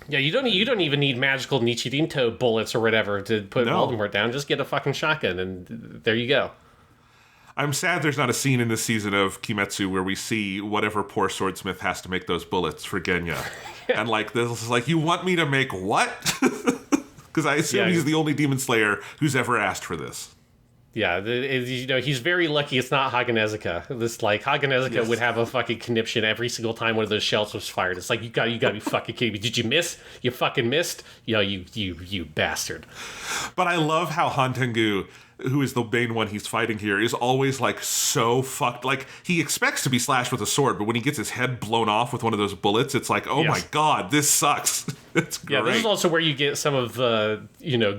Yeah, you don't even need magical Nichirinto bullets or whatever to put Voldemort down. Just get a fucking shotgun and there you go. I'm sad there's not a scene in this season of Kimetsu where we see whatever poor swordsmith has to make those bullets for Genya. And this is you want me to make what? Because I assume he's the only demon slayer who's ever asked for this. Yeah, he's very lucky it's not Hagenezuka. This Hagenezuka would have a fucking conniption every single time one of those shells was fired. It's like, you gotta be fucking kidding me. Did you miss? You fucking missed? You bastard. But I love how Hantengu, who is the main one he's fighting here, is always so fucked. He expects to be slashed with a sword, but when he gets his head blown off with one of those bullets, it's like, oh my god, this sucks. It's great. Yeah, this is also where you get some of the,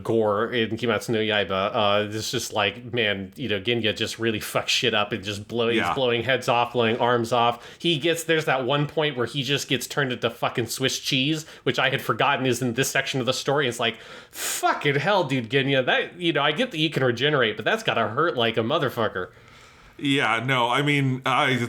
gore in Kimetsu no Yaiba. It's just man, Genya just really fucks shit up and just blowing heads off, blowing arms off. There's that one point where he just gets turned into fucking Swiss cheese, which I had forgotten is in this section of the story. It's like, fucking hell, dude, Genya, that, I get that you can regenerate, but that's gotta hurt like a motherfucker. Yeah, no, I mean, I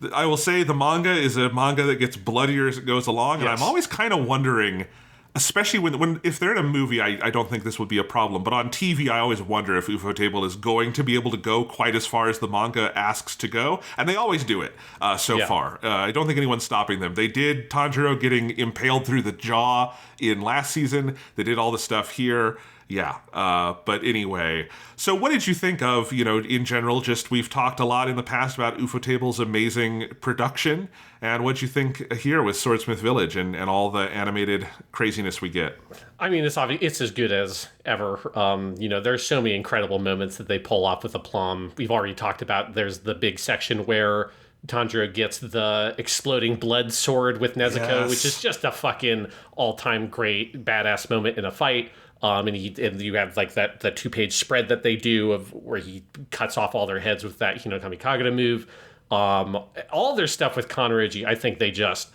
will say the manga is a manga that gets bloodier as it goes along, and Yes. I'm always kind of wondering, especially when if they're in a movie, I don't think this would be a problem, but on TV, I always wonder if Ufotable is going to be able to go quite as far as the manga asks to go, and they always do it so far. I don't think anyone's stopping them. They did Tanjiro getting impaled through the jaw in last season. They did all the stuff here. Yeah, but anyway, so what did you think of, in general, just we've talked a lot in the past about Ufotable's amazing production, and what'd you think here with Swordsmith Village and all the animated craziness we get? I mean, it's as good as ever. There's so many incredible moments that they pull off with aplomb. We've already talked about, there's the big section where Tanjiro gets the exploding blood sword with Nezuko, which is just a fucking all-time great badass moment in a fight. And you have like that 2-page spread that they do of where he cuts off all their heads with that Hinokami Kagura move. All their stuff with Kanroji, I think they just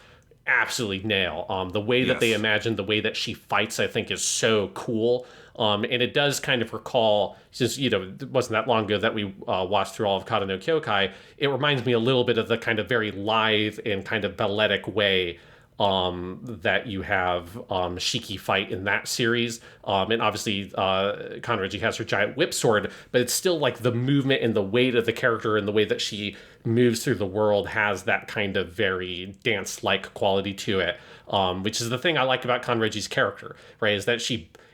absolutely nail. The way that they imagine the way that she fights, I think, is so cool. And it does kind of recall, since, it wasn't that long ago that we watched through all of Kata no Kyokai, it reminds me a little bit of the kind of very lithe and kind of balletic way that you have Shiki fight in that series. And obviously Kanroji has her giant whip sword, but it's still like the movement and the weight of the character and the way that she moves through the world has that kind of very dance-like quality to it, which is the thing I like about Kanroji's character, right? Is that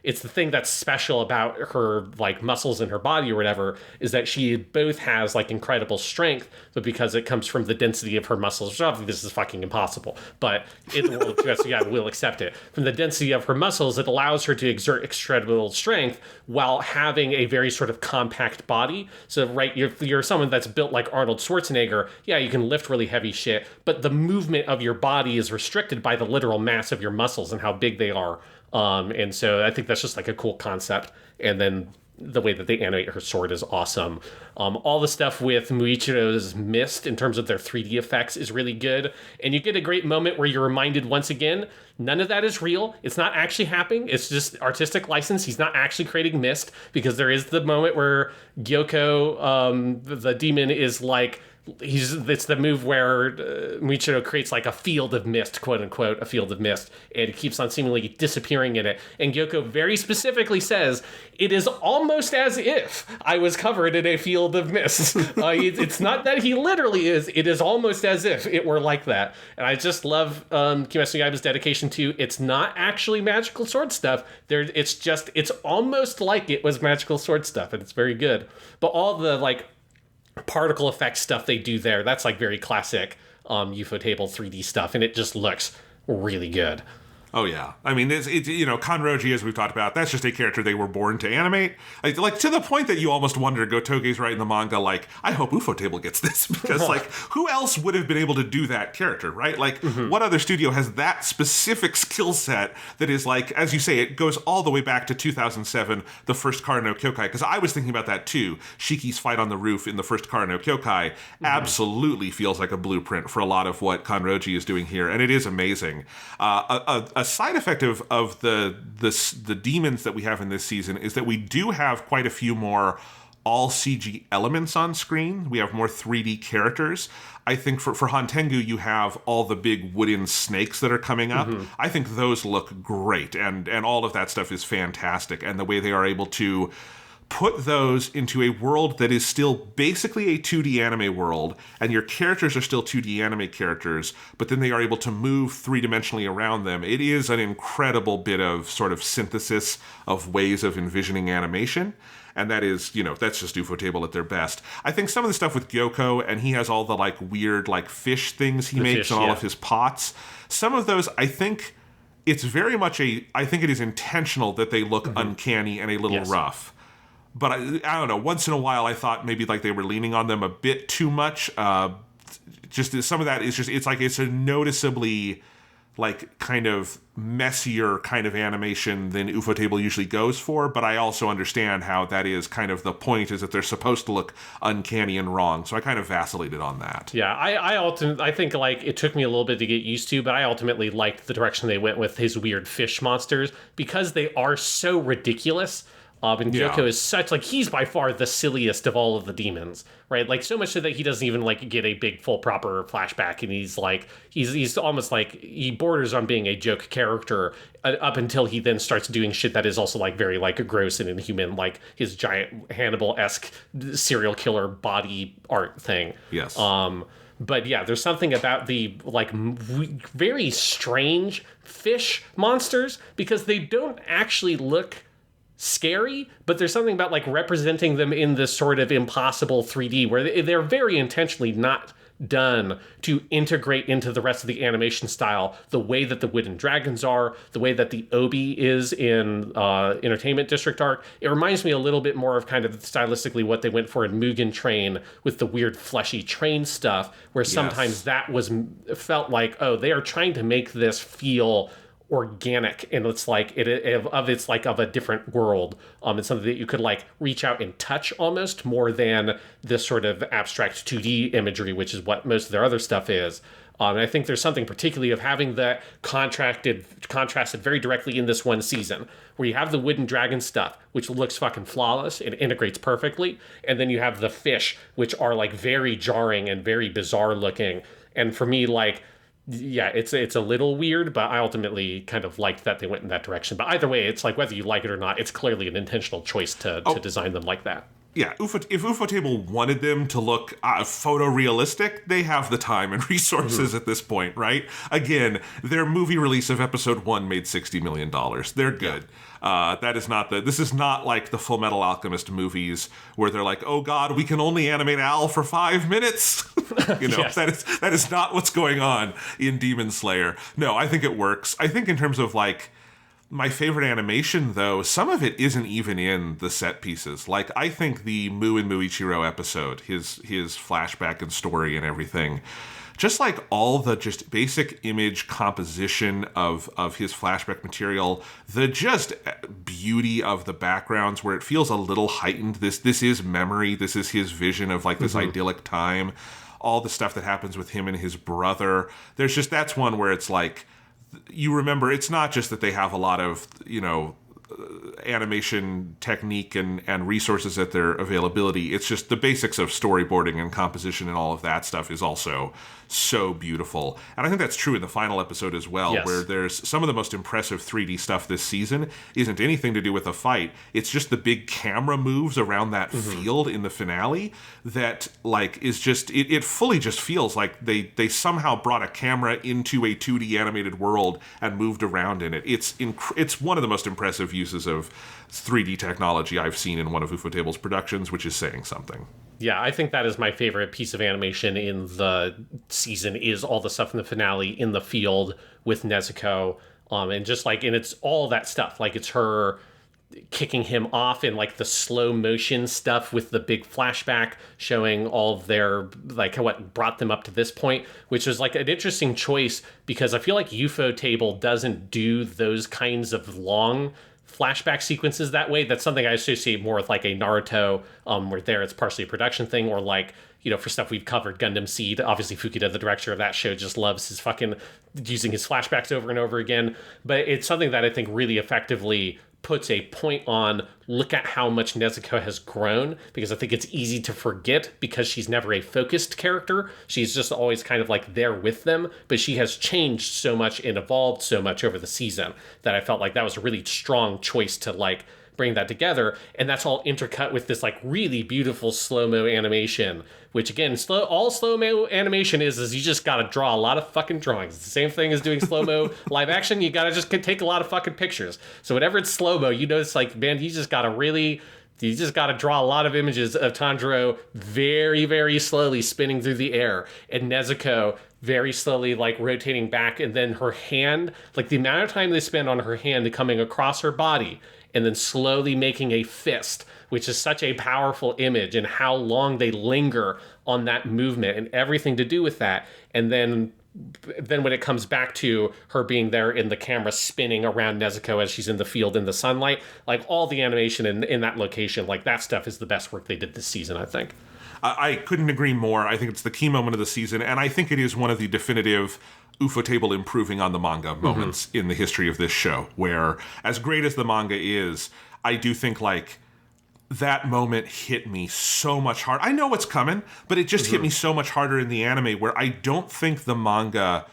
it's the thing that's special about her, like, muscles in her body or whatever, is that she both has, like, incredible strength, but because it comes from the density of her muscles, which obviously this is fucking impossible, but in the world of Kimetsu, we'll accept it. From the density of her muscles, it allows her to exert incredible strength while having a very sort of compact body. So, right, you're someone that's built like Arnold Schwarzenegger, yeah, you can lift really heavy shit, but the movement of your body is restricted by the literal mass of your muscles and how big they are. And so I think that's just like a cool concept. And then the way that they animate her sword is awesome. All the stuff with Muichiro's mist in terms of their 3D effects is really good. And you get a great moment where you're reminded once again, none of that is real. It's not actually happening. It's just artistic license. He's not actually creating mist, because there is the moment where Gyoko, the demon, is like, it's the move where Muichiro creates like a field of mist, quote unquote, a field of mist, and it keeps on seemingly disappearing in it. And Gyoko very specifically says, it is almost as if I was covered in a field of mist. It's not that he literally is, it is almost as if it were like that. And I just love Kimetsu no Yaiba's dedication to, it's not actually magical sword stuff. It's almost like it was magical sword stuff, and it's very good. But all the like particle effect stuff they do there, that's like very classic Ufotable 3D stuff, and it just looks really good. Oh, yeah. I mean, it's Kanroji, as we've talked about, that's just a character they were born to animate. Like to the point that you almost wonder, Gotoge's writing the manga, like, I hope Ufotable gets this, because, like, who else would have been able to do that character, right? Like, what other studio has that specific skill set that is, like, as you say, it goes all the way back to 2007, the first Kara no Kyokai, because I was thinking about that, too. Shiki's fight on the roof in the first Kara no Kyokai absolutely feels like a blueprint for a lot of what Kanroji is doing here, and it is amazing. A side effect of the demons that we have in this season is that we do have quite a few more all CG elements on screen. We have more 3D characters. I think for Hantengu, you have all the big wooden snakes that are coming up. I think those look great, and all of that stuff is fantastic. And the way they are able to put those into a world that is still basically a 2D anime world, and your characters are still 2D anime characters, but then they are able to move three-dimensionally around them. It is an incredible bit of sort of synthesis of ways of envisioning animation, and that is, that's just Ufotable at their best. I think some of the stuff with Gyoko, and he has all the, like, weird, like, fish things he makes in all of his pots, some of those, I think it's very much I think it is intentional that they look uncanny and a little rough. But I don't know, once in a while I thought maybe like they were leaning on them a bit too much. Just some of that is just, it's like it's a noticeably like kind of messier kind of animation than Ufotable usually goes for. But I also understand how that is kind of the point, is that they're supposed to look uncanny and wrong. So I kind of vacillated on that. Yeah, I think like it took me a little bit to get used to, but I ultimately liked the direction they went with his weird fish monsters, because they are so ridiculous. And Joko is such, like, he's by far the silliest of all of the demons, right? Like, so much so that he doesn't even, like, get a big, full, proper flashback, and he's, like, he's almost, like, he borders on being a joke character up until he then starts doing shit that is also, like, very, like, gross and inhuman, like his giant Hannibal-esque serial killer body art thing. Yes. But yeah, there's something about the, like, very strange fish monsters, because they don't actually look scary, but there's something about, like, representing them in this sort of impossible 3D where they're very intentionally not done to integrate into the rest of the animation style the way that the wooden dragons are, the way that the obi is in Entertainment District Arc. It reminds me a little bit more of kind of stylistically what they went for in Mugen Train with the weird fleshy train stuff, where sometimes that felt like, oh, they are trying to make this feel organic, and it's like it's like of a different world. It's something that you could, like, reach out and touch almost more than this sort of abstract 2D imagery, which is what most of their other stuff is. And I think there's something particularly of having that contrasted very directly in this one season, where you have the wooden dragon stuff, which looks fucking flawless and integrates perfectly, and then you have the fish, which are, like, very jarring and very bizarre looking. And for me, like, yeah, it's a little weird, but I ultimately kind of liked that they went in that direction. But either way, it's like, whether you like it or not, it's clearly an intentional choice to design them like that. Yeah, if Ufotable wanted them to look photorealistic, they have the time and resources at this point, right? Again, their movie release of episode 1 made $60 million. They're good. This is not like the Full Metal Alchemist movies where they're like, oh God, we can only animate Al for 5 minutes. Yes. that is not what's going on in Demon Slayer. No, I think it works. I think in terms of, like, my favorite animation, though, some of it isn't even in the set pieces. Like, I think the Mu and Muichiro episode, his flashback and story and everything, just like all the just basic image composition of his flashback material, the just beauty of the backgrounds where it feels a little heightened. This is memory. This is his vision of, like, this idyllic time. All the stuff that happens with him and his brother. That's one where it's like, you remember, it's not just that they have a lot of, animation technique and resources at their availability. It's just the basics of storyboarding and composition and all of that stuff is also so beautiful. And I think that's true in the final episode as well, yes, where there's some of the most impressive 3D stuff this season isn't anything to do with the fight. It's just the big camera moves around that field in the finale that, like, is just, it fully just feels like they somehow brought a camera into a 2D animated world and moved around in it. It's one of the most impressive uses of 3D technology I've seen in one of Ufotable's productions, which is saying something. Yeah, I think that is my favorite piece of animation in the season, is all the stuff in the finale in the field with Nezuko. And just, like, and it's all that stuff. Like, it's her kicking him off in, like, the slow motion stuff with the big flashback showing all of their, like, what brought them up to this point, which is, like, an interesting choice, because I feel like Ufotable doesn't do those kinds of long flashback sequences that way. That's something I associate more with, like, a Naruto, where there it's partially a production thing, or, like, for stuff we've covered, Gundam Seed. Obviously, Fukuda, the director of that show, just loves his fucking using his flashbacks over and over again. But it's something that I think really effectively puts a point on, look at how much Nezuko has grown, because I think it's easy to forget because she's never a focused character. She's just always kind of, like, there with them, but she has changed so much and evolved so much over the season that I felt like that was a really strong choice to, like, bring that together. And that's all intercut with this, like, really beautiful slow-mo animation, which, again, all slow-mo animation is you just gotta draw a lot of fucking drawings. It's the same thing as doing slow-mo live action. You gotta just take a lot of fucking pictures. So whenever it's slow-mo, it's like, man, you just gotta draw a lot of images of Tanjiro very, very slowly spinning through the air, and Nezuko very slowly, like, rotating back, and then her hand, like, the amount of time they spend on her hand coming across her body and then slowly making a fist, which is such a powerful image, and how long they linger on that movement and everything to do with that. And then when it comes back to her being there in the camera spinning around Nezuko as she's in the field in the sunlight, like, all the animation in that location, like, that stuff is the best work they did this season, I think. I couldn't agree more. I think it's the key moment of the season, and I think it is one of the definitive UFO table improving on the manga moments in the history of this show, where, as great as the manga is, I do think, like, that moment hit me so much hard. I know what's coming, but it just hit me so much harder in the anime, where I don't think the manga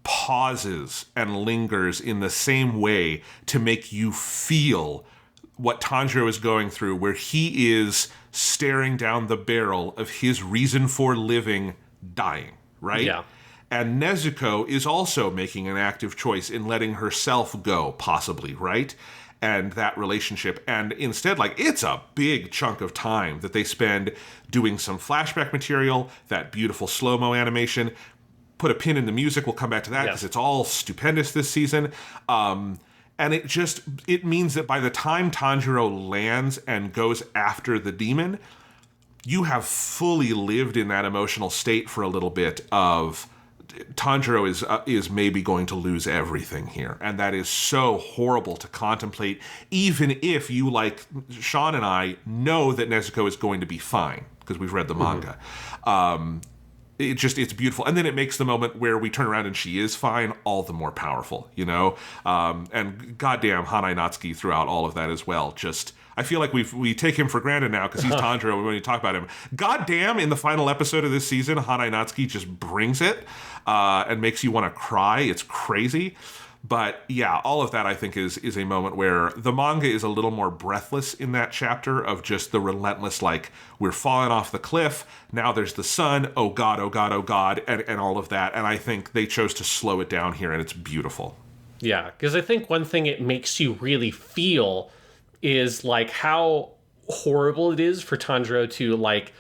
pauses and lingers in the same way to make you feel what Tanjiro is going through, where he is staring down the barrel of his reason for living dying, right? Yeah. And Nezuko is also making an active choice in letting herself go, possibly, right? And that relationship. And instead, like, it's a big chunk of time that they spend doing some flashback material, that beautiful slow-mo animation. Put a pin in the music. We'll come back to that because it's all stupendous this season. And it means that by the time Tanjiro lands and goes after the demon, you have fully lived in that emotional state for a little bit of Tanjiro is maybe going to lose everything here. And that is so horrible to contemplate, even if you, like Sean and I, know that Nezuko is going to be fine, because we've read the manga. It's beautiful. And then it makes the moment where we turn around and she is fine all the more powerful, you know? And goddamn Hanai Natsuki throughout all of that as well. Just, I feel like we take him for granted now because he's Tanjiro when you talk about him. Goddamn, in the final episode of this season, Hanai Natsuki just brings it and makes you want to cry. It's crazy. But yeah, all of that I think is a moment where the manga is a little more breathless in that chapter of just the relentless, like, we're falling off the cliff, now there's the sun, oh god, oh god, oh god, and all of that. And I think they chose to slow it down here, and it's beautiful. Yeah, because I think one thing it makes you really feel is, like, how horrible it is for Tanjiro to, like,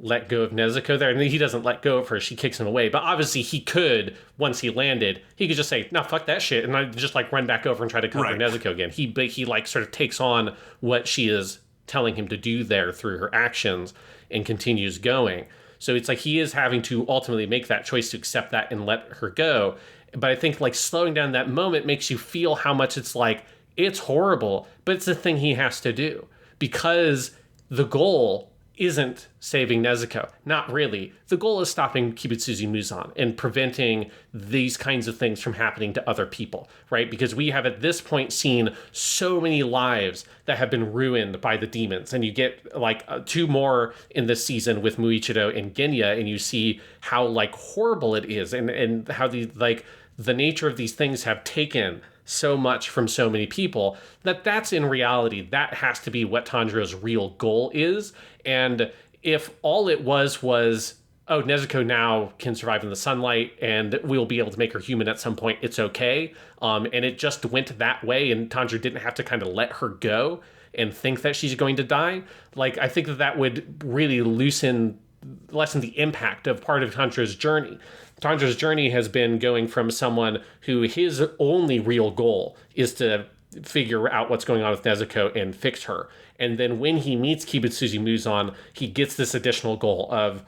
let go of Nezuko there. And he doesn't let go of her. She kicks him away. But obviously he could, once he landed, he could just say, no, fuck that shit. And I just, like, run back over and try to cover Nezuko again. He like, sort of takes on what she is telling him to do there through her actions and continues going. So it's like he is having to ultimately make that choice to accept that and let her go. But I think, like, slowing down that moment makes you feel how much it's like, it's horrible, but it's the thing he has to do. Because the goal isn't saving Nezuko. Not really. The goal is stopping Kibutsuji Muzan and preventing these kinds of things from happening to other people, right? Because we have at this point seen so many lives that have been ruined by the demons. And you get, like, 2 more in this season with Muichiro and Genya, and you see how, like, horrible it is and how the nature of these things have taken so much from so many people that's in reality, that has to be what Tanjiro's real goal is. And if all it was, oh, Nezuko now can survive in the sunlight and we'll be able to make her human at some point, it's okay. And it just went that way and Tanjiro didn't have to kind of let her go and think that she's going to die. Like, I think that would really lessen the impact of part of Tanjiro's journey. Tanjiro's journey has been going from someone who his only real goal is to figure out what's going on with Nezuko and fix her. And then when he meets Kibutsuji Muzan, he gets this additional goal of,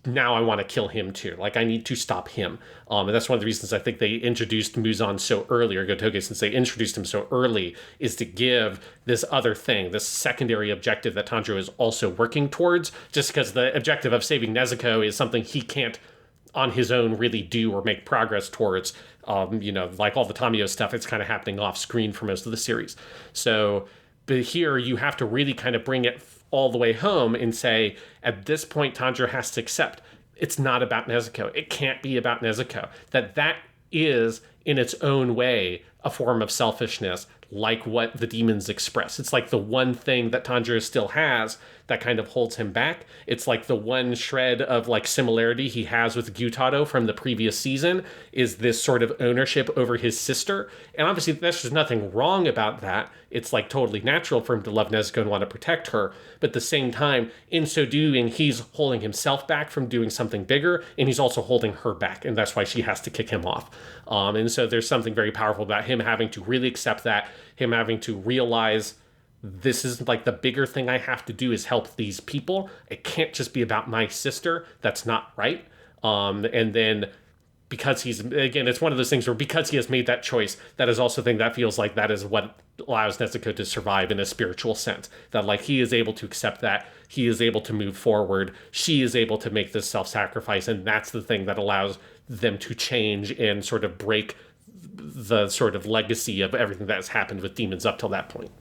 now I want to kill him too. Like, I need to stop him. And that's one of the reasons I think they introduced Muzan so early, or Gotouge, since they introduced him so early, is to give this other thing, this secondary objective that Tanjiro is also working towards, just because the objective of saving Nezuko is something he can't on his own really do or make progress towards. Like all the Tamiyo stuff, it's kind of happening off screen for most of the series. So, but here you have to really kind of bring it all the way home and say, at this point, Tanjiro has to accept it's not about Nezuko. It can't be about Nezuko. That is, in its own way, a form of selfishness, like what the demons express. It's like the one thing that Tanjiro still has that kind of holds him back. It's like the one shred of, like, similarity he has with Gyutaro from the previous season is this sort of ownership over his sister. And obviously there's just nothing wrong about that. It's, like, totally natural for him to love Nezuko and want to protect her. But at the same time, in so doing, he's holding himself back from doing something bigger, and he's also holding her back. And that's why she has to kick him off. And so there's something very powerful about him having to really accept that, him having to realize, this is, like, the bigger thing I have to do is help these people. It can't just be about my sister. That's not right. And then because it's one of those things where because he has made that choice, that is also a thing that feels like that is what allows Nezuko to survive in a spiritual sense. That like he is able to accept that, he is able to move forward, she is able to make this self-sacrifice, and that's the thing that allows them to change and sort of break the sort of legacy of everything that's happened with demons up till that point.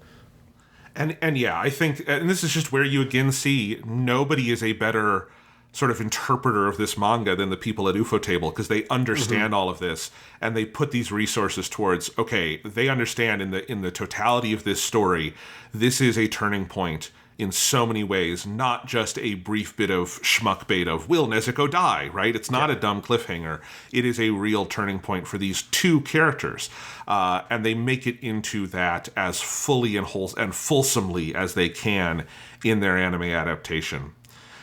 And yeah, I think, and this is just where you again see nobody is a better sort of interpreter of this manga than the people at Ufotable, because they understand all of this and they put these resources towards, okay, they understand in the totality of this story, this is a turning point in so many ways, not just a brief bit of schmuck bait of will Nezuko die, right? It's not a dumb cliffhanger. It is a real turning point for these two characters. And they make it into that as fully and fulsomely as they can in their anime adaptation.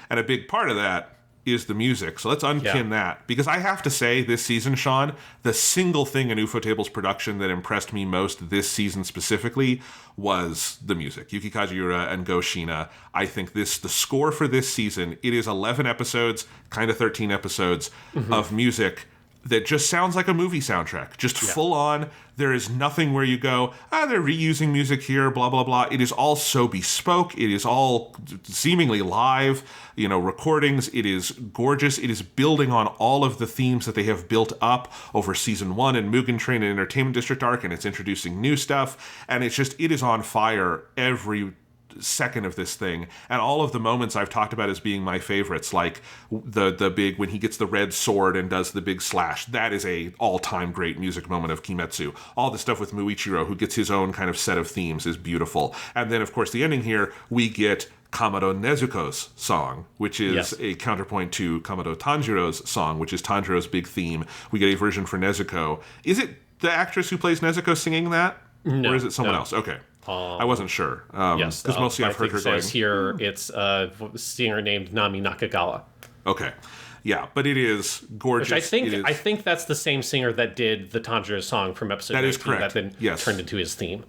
And a big part of that is the music. So let's unpin that. Because I have to say, this season, Sean, the single thing in Ufotable's production that impressed me most this season specifically was the music. Yuki Kajiura and Go Shina. I think the score for this season, it is 11 episodes, kind of 13 episodes of music that just sounds like a movie soundtrack. Just full on. There is nothing where you go, they're reusing music here, blah, blah, blah. It is all so bespoke. It is all seemingly live, recordings. It is gorgeous. It is building on all of the themes that they have built up over season 1 and Mugen Train and Entertainment District Arc, and it's introducing new stuff. And it is on fire every second of this thing, and all of the moments I've talked about as being my favorites, like the big when he gets the red sword and does the big slash, that is a all-time great music moment of Kimetsu. All the stuff with Muichiro, who gets his own kind of set of themes, is beautiful. And then of course the ending here, we get Kamado Nezuko's song, which is a counterpoint to Kamado Tanjiro's song, which is Tanjiro's big theme. We get a version for Nezuko. Is it the actress who plays Nezuko singing that? No, or is it someone else? Okay. I wasn't sure. Yes, because mostly I've heard her going. Here, it's a singer named Nami Nakagawa. Okay, yeah, but it is gorgeous. Which I think that's the same singer that did the Tanjiro song from episode 19 is correct. That then turned into his theme.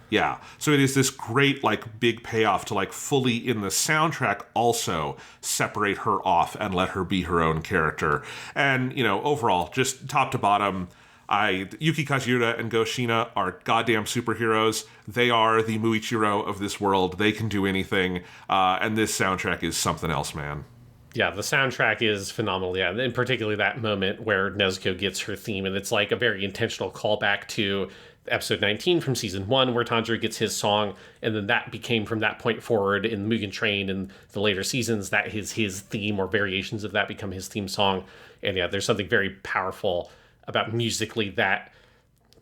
Yeah, so it is this great big payoff to fully in the soundtrack also separate her off and let her be her own character. And overall, just top to bottom, Yuki Kajiura and Go Shina are goddamn superheroes. They are the Muichiro of this world. They can do anything. And this soundtrack is something else, man. Yeah, the soundtrack is phenomenal. Yeah, and particularly that moment where Nezuko gets her theme. And it's like a very intentional callback to episode 19 from season 1, where Tanjiro gets his song. And then that became, from that point forward in Mugen Train and the later seasons, that his theme or variations of that become his theme song. And yeah, there's something very powerful about musically that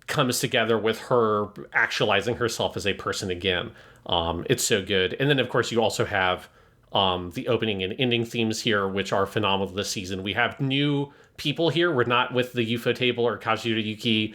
comes together with her actualizing herself as a person again. It's so good. And then, of course, you also have the opening and ending themes here, which are phenomenal this season. We have new people here. We're not with the Ufotable or Kajiura Yuki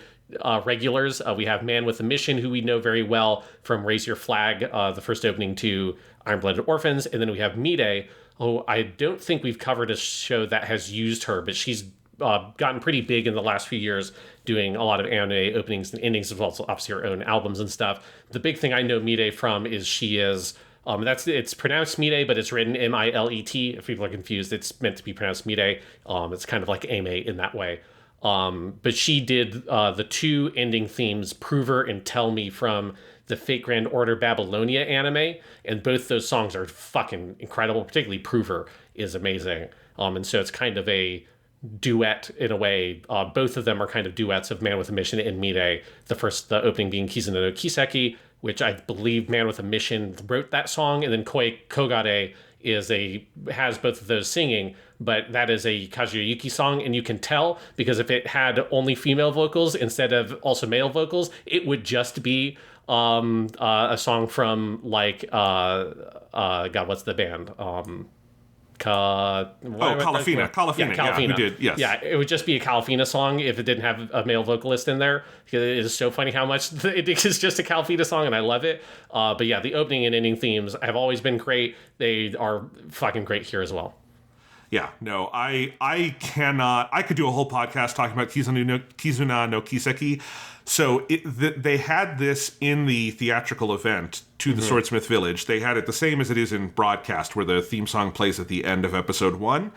regulars. We have Man with a Mission, who we know very well from Raise Your Flag, the first opening to Iron-Blooded Orphans. And then we have Mide, who I don't think we've covered a show that has used her, but she's gotten pretty big in the last few years, doing a lot of anime openings and endings, as well as obviously her own albums and stuff. The big thing I know Mide from is she is, it's pronounced Mide, but it's written Milet. If people are confused, it's meant to be pronounced Mide. It's kind of like Ame in that way. But she did the two ending themes, Prover and Tell Me, from the Fate Grand Order Babylonia anime, and both those songs are fucking incredible. Particularly Prover is amazing. And so it's kind of a duet in a way. Both of them are kind of duets of Man with a Mission and Mide. The opening being Kizuna no Kiseki, which I believe Man with a Mission wrote that song, and then Koi Kogare has both of those singing, but that is a Kajiura Yuki song, and you can tell because if it had only female vocals instead of also male vocals, it would just be a song from God, what's the band? Kalafina. Kalafina. Yeah, who did, yes. Yeah, it would just be a Kalafina song if it didn't have a male vocalist in there. It is so funny how much it is just a Kalafina song, and I love it. But yeah, the opening and ending themes have always been great. They are fucking great here as well. Yeah, no, I could do a whole podcast talking about Kizuna no Kiseki. So they had this in the theatrical event to the Swordsmith Village. They had it the same as it is in broadcast, where the theme song plays at the end of episode 1.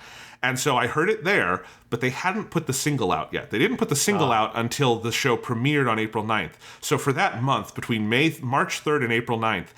And so I heard it there, but they hadn't put the single out yet. They didn't put the single out until the show premiered on April 9th. So for that month, between March 3rd and April 9th,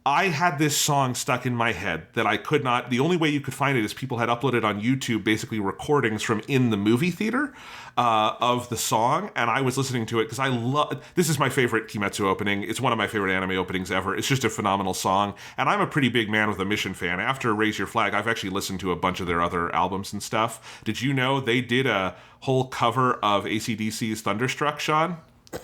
I had this song stuck in my head that I could not. The only way you could find it is people had uploaded on YouTube basically recordings from in the movie theater of the song, and I was listening to it because I love. This is my favorite Kimetsu opening. It's one of my favorite anime openings ever. It's just a phenomenal song, and I'm a pretty big Man with a Mission fan. After Raise Your Flag, I've actually listened to a bunch of their other albums and stuff. Did you know they did a whole cover of AC/DC's Thunderstruck, Sean?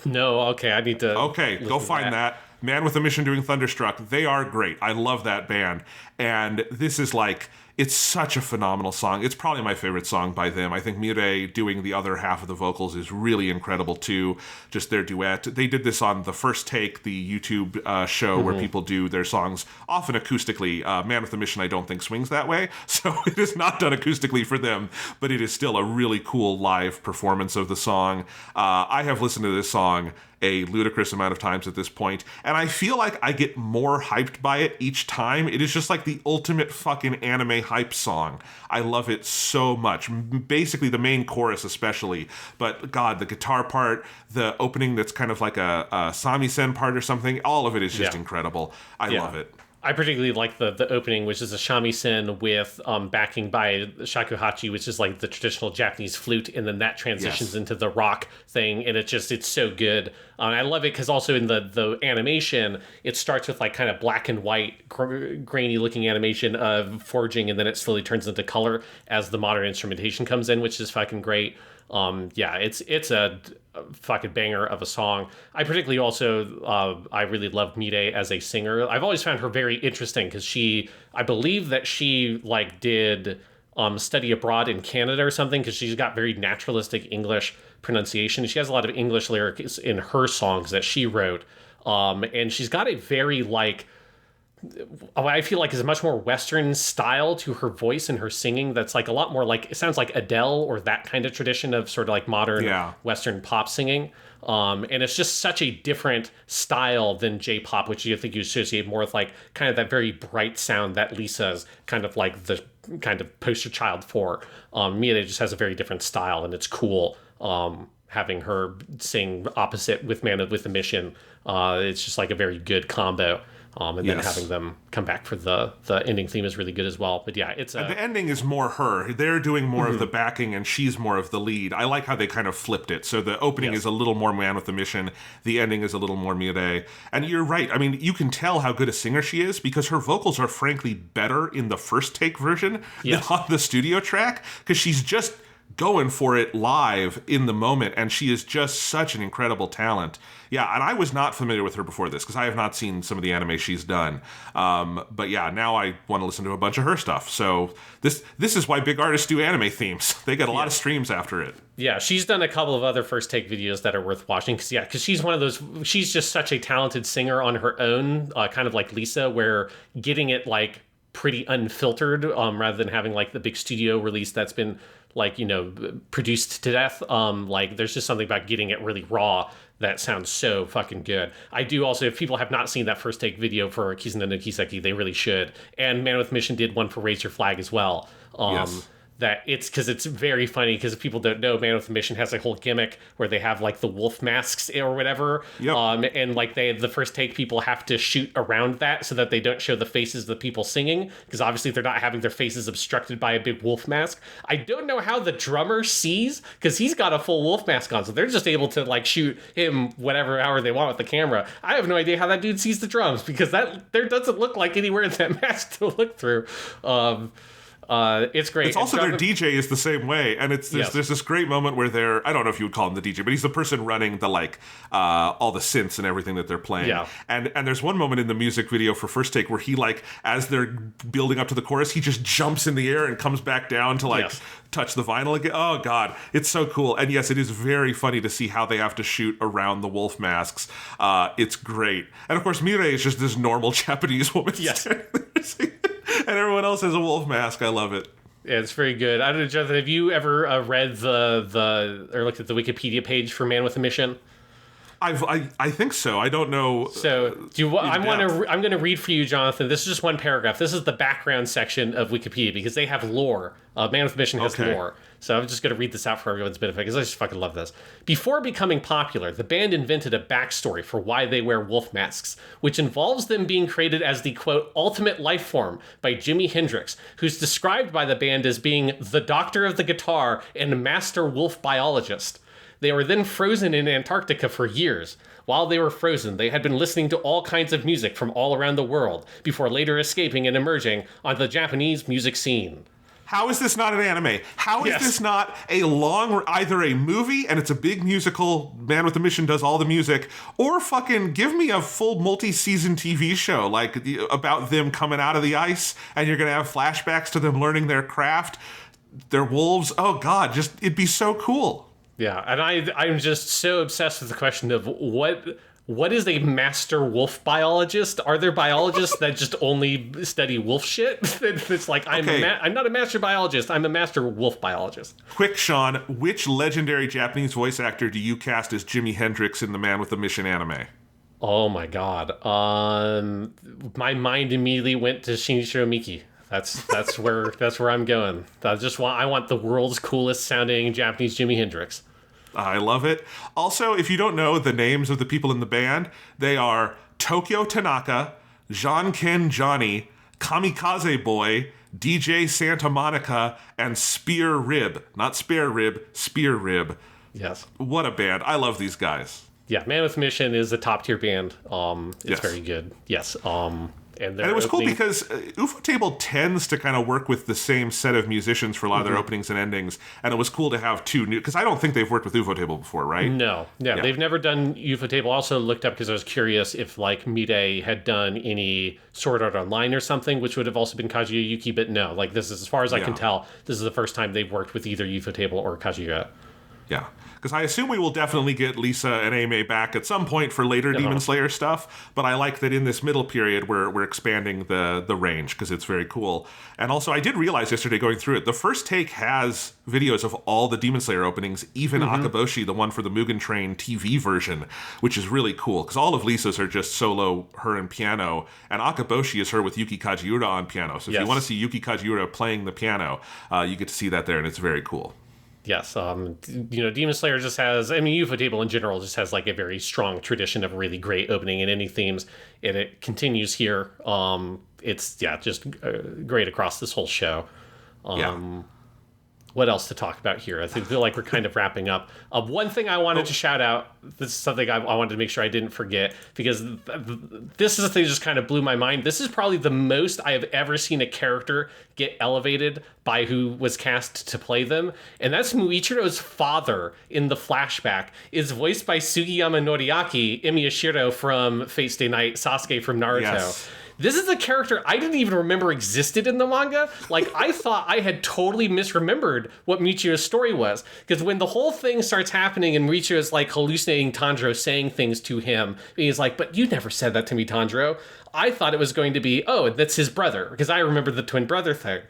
No, okay, I need to. Okay, go find that. Man with a Mission doing Thunderstruck. They are great. I love that band. And this is like, it's such a phenomenal song. It's probably my favorite song by them. I think Mirai doing the other half of the vocals is really incredible too. Just their duet. They did this on the First Take, the YouTube show where people do their songs often acoustically. Man with a Mission I don't think swings that way. So it is not done acoustically for them, but it is still a really cool live performance of the song. I have listened to this song a ludicrous amount of times at this point, and I feel like I get more hyped by it each time. It is just like the ultimate fucking anime hype song. I love it so much. Basically the main chorus especially, but God, the guitar part, the opening that's kind of like a samisen part or something, all of it is just incredible. I love it. I particularly like the opening, which is a shamisen with backing by shakuhachi, which is like the traditional Japanese flute, and then that transitions into the rock thing, and it's so good. I love it because also in the animation, it starts with like kind of black and white, grainy looking animation of forging, and then it slowly turns into color as the modern instrumentation comes in, which is fucking great. It's a fucking banger of a song. I particularly also, I really loved Mirai as a singer. I've always found her very interesting because I believe that she like did study abroad in Canada or something, because she's got very naturalistic English pronunciation. She has a lot of English lyrics in her songs that she wrote. And she's got a very like, I feel like is a much more Western style to her voice and her singing that's like a lot more like, it sounds like Adele or that kind of tradition of sort of like modern Western pop singing. And it's just such a different style than J-pop, which you think you associate more with like kind of that very bright sound that Lisa's kind of like the kind of poster child for. Mirai just has a very different style, and it's cool having her sing opposite with Man with a Mission. It's just like a very good combo. And then having them come back for the ending theme is really good as well. But yeah, it's... the ending is more her. They're doing more of the backing, and she's more of the lead. I like how they kind of flipped it. So the opening is a little more Man with a Mission. The ending is a little more Mirai. And you're right. I mean, you can tell how good a singer she is because her vocals are frankly better in the First Take version than on the studio track, because she's just going for it live in the moment, and she is just such an incredible talent. Yeah, and I was not familiar with her before this because I have not seen some of the anime she's done. But yeah, now I want to listen to a bunch of her stuff. So this is why big artists do anime themes. They get a lot of streams after it. Yeah, she's done a couple of other First Take videos that are worth watching because she's one of those. She's just such a talented singer on her own, kind of like Lisa, where getting it like pretty unfiltered, rather than having like the big studio release that's been like, you know, produced to death. Like there's just something about getting it really raw that sounds so fucking good. I do also, if people have not seen that First Take video for Kizuna no Kiseki, they really should. And Man with Mission did one for Raise Your Flag as well. That it's because it's very funny, because if people don't know, Man with a Mission has a whole gimmick where they have like the wolf masks or whatever. And like the First Take people have to shoot around that so that they don't show the faces of the people singing, because obviously they're not having their faces obstructed by a big wolf mask. I don't know how the drummer sees, because he's got a full wolf mask on, so they're just able to like shoot him however they want with the camera. I have no idea how that dude sees the drums, because there doesn't look like anywhere in that mask to look through. It's great. It's also their DJ is the same way, and there's this great moment where I don't know if you would call him the DJ, but he's the person running the like all the synths and everything that they're playing. Yeah. And there's one moment in the music video for First Take where he like, as they're building up to the chorus, he just jumps in the air and comes back down to like touch the vinyl again. Oh God, it's so cool. And yes, it is very funny to see how they have to shoot around the wolf masks. It's great. And of course, Mirai is just this normal Japanese woman. Yes. And everyone else has a wolf mask. I love it. Yeah, it's very good. I don't know, Jonathan, have you ever read or looked at the Wikipedia page for Man with a Mission? I think so. I don't know. So I'm going to read for you, Jonathan. This is just one paragraph. This is the background section of Wikipedia because they have lore. Man with Mission has lore. So I'm just going to read this out for everyone's benefit because I just fucking love this. Before becoming popular, the band invented a backstory for why they wear wolf masks, which involves them being created as the, quote, ultimate life form by Jimi Hendrix, who's described by the band as being the doctor of the guitar and master wolf biologist. They were then frozen in Antarctica for years. While they were frozen, they had been listening to all kinds of music from all around the world before later escaping and emerging on the Japanese music scene. How is this not an anime? How is this not either a movie and it's a big musical, Man with a Mission does all the music, or fucking give me a full multi-season TV show like about them coming out of the ice and you're going to have flashbacks to them learning their craft, their wolves. Oh God, it'd be so cool. Yeah, and I'm just so obsessed with the question of what is a master wolf biologist? Are there biologists that just only study wolf shit? It's like, I'm not a master biologist, I'm a master wolf biologist. Quick, Sean, which legendary Japanese voice actor do you cast as Jimi Hendrix in the Man with a Mission anime? Oh my god. My mind immediately went to Shinichiro Miki. That's where I'm going. I want the world's coolest sounding Japanese Jimi Hendrix. I love it. Also, if you don't know the names of the people in the band, they are Tokyo Tanaka, Jean-Ken Johnny, Kamikaze Boy, DJ Santa Monica, and Spear Rib. Not Spare Rib, Spear Rib. Yes. What a band. I love these guys. Yeah, Man with Mission is a top tier band. It's very good. Yes. And it was cool because UFO Table tends to kind of work with the same set of musicians for a lot of their openings and endings, and it was cool to have two new, because I don't think they've worked with UFO Table before, right? No, they've never done UFO Table. Also looked up because I was curious if like Mide had done any Sword Art Online or something, which would have also been Kazuya Yuki, but no, like this is, as far as I can tell, this is the first time they've worked with either UFO Table or Kazuya. Yeah. Because I assume we will definitely get Lisa and Aimee back at some point for later Demon Slayer stuff, but I like that in this middle period we're expanding the range because it's very cool. And also I did realize yesterday going through it, the first take has videos of all the Demon Slayer openings, even Akaboshi, the one for the Mugen Train TV version, which is really cool because all of Lisa's are just solo, her and piano, and Akaboshi is her with Yuki Kajiura on piano. So if you want to see Yuki Kajiura playing the piano, you get to see that there, and it's very cool. Yes, Demon Slayer just has, UFO Table in general just has like a very strong tradition of really great opening and ending themes, and it continues here. It's just great across this whole show. What else to talk about here? I feel like we're kind of wrapping up. One thing I wanted to shout out, this is something I wanted to make sure I didn't forget, because this is a thing that just kind of blew my mind. This is probably the most I have ever seen a character get elevated by who was cast to play them. And that's Muichiro's father in the flashback is voiced by Sugiyama Noriaki, Emiyashiro from Fate Stay Night, Sasuke from Naruto. Yes. This is a character I didn't even remember existed in the manga. Like, I thought I had totally misremembered what Muichiro's story was. Because when the whole thing starts happening and Muichiro's, like, hallucinating Tanjiro saying things to him, and he's like, but you never said that to me, Tanjiro. I thought it was going to be, oh, that's his brother. Because I remember the twin brother thing.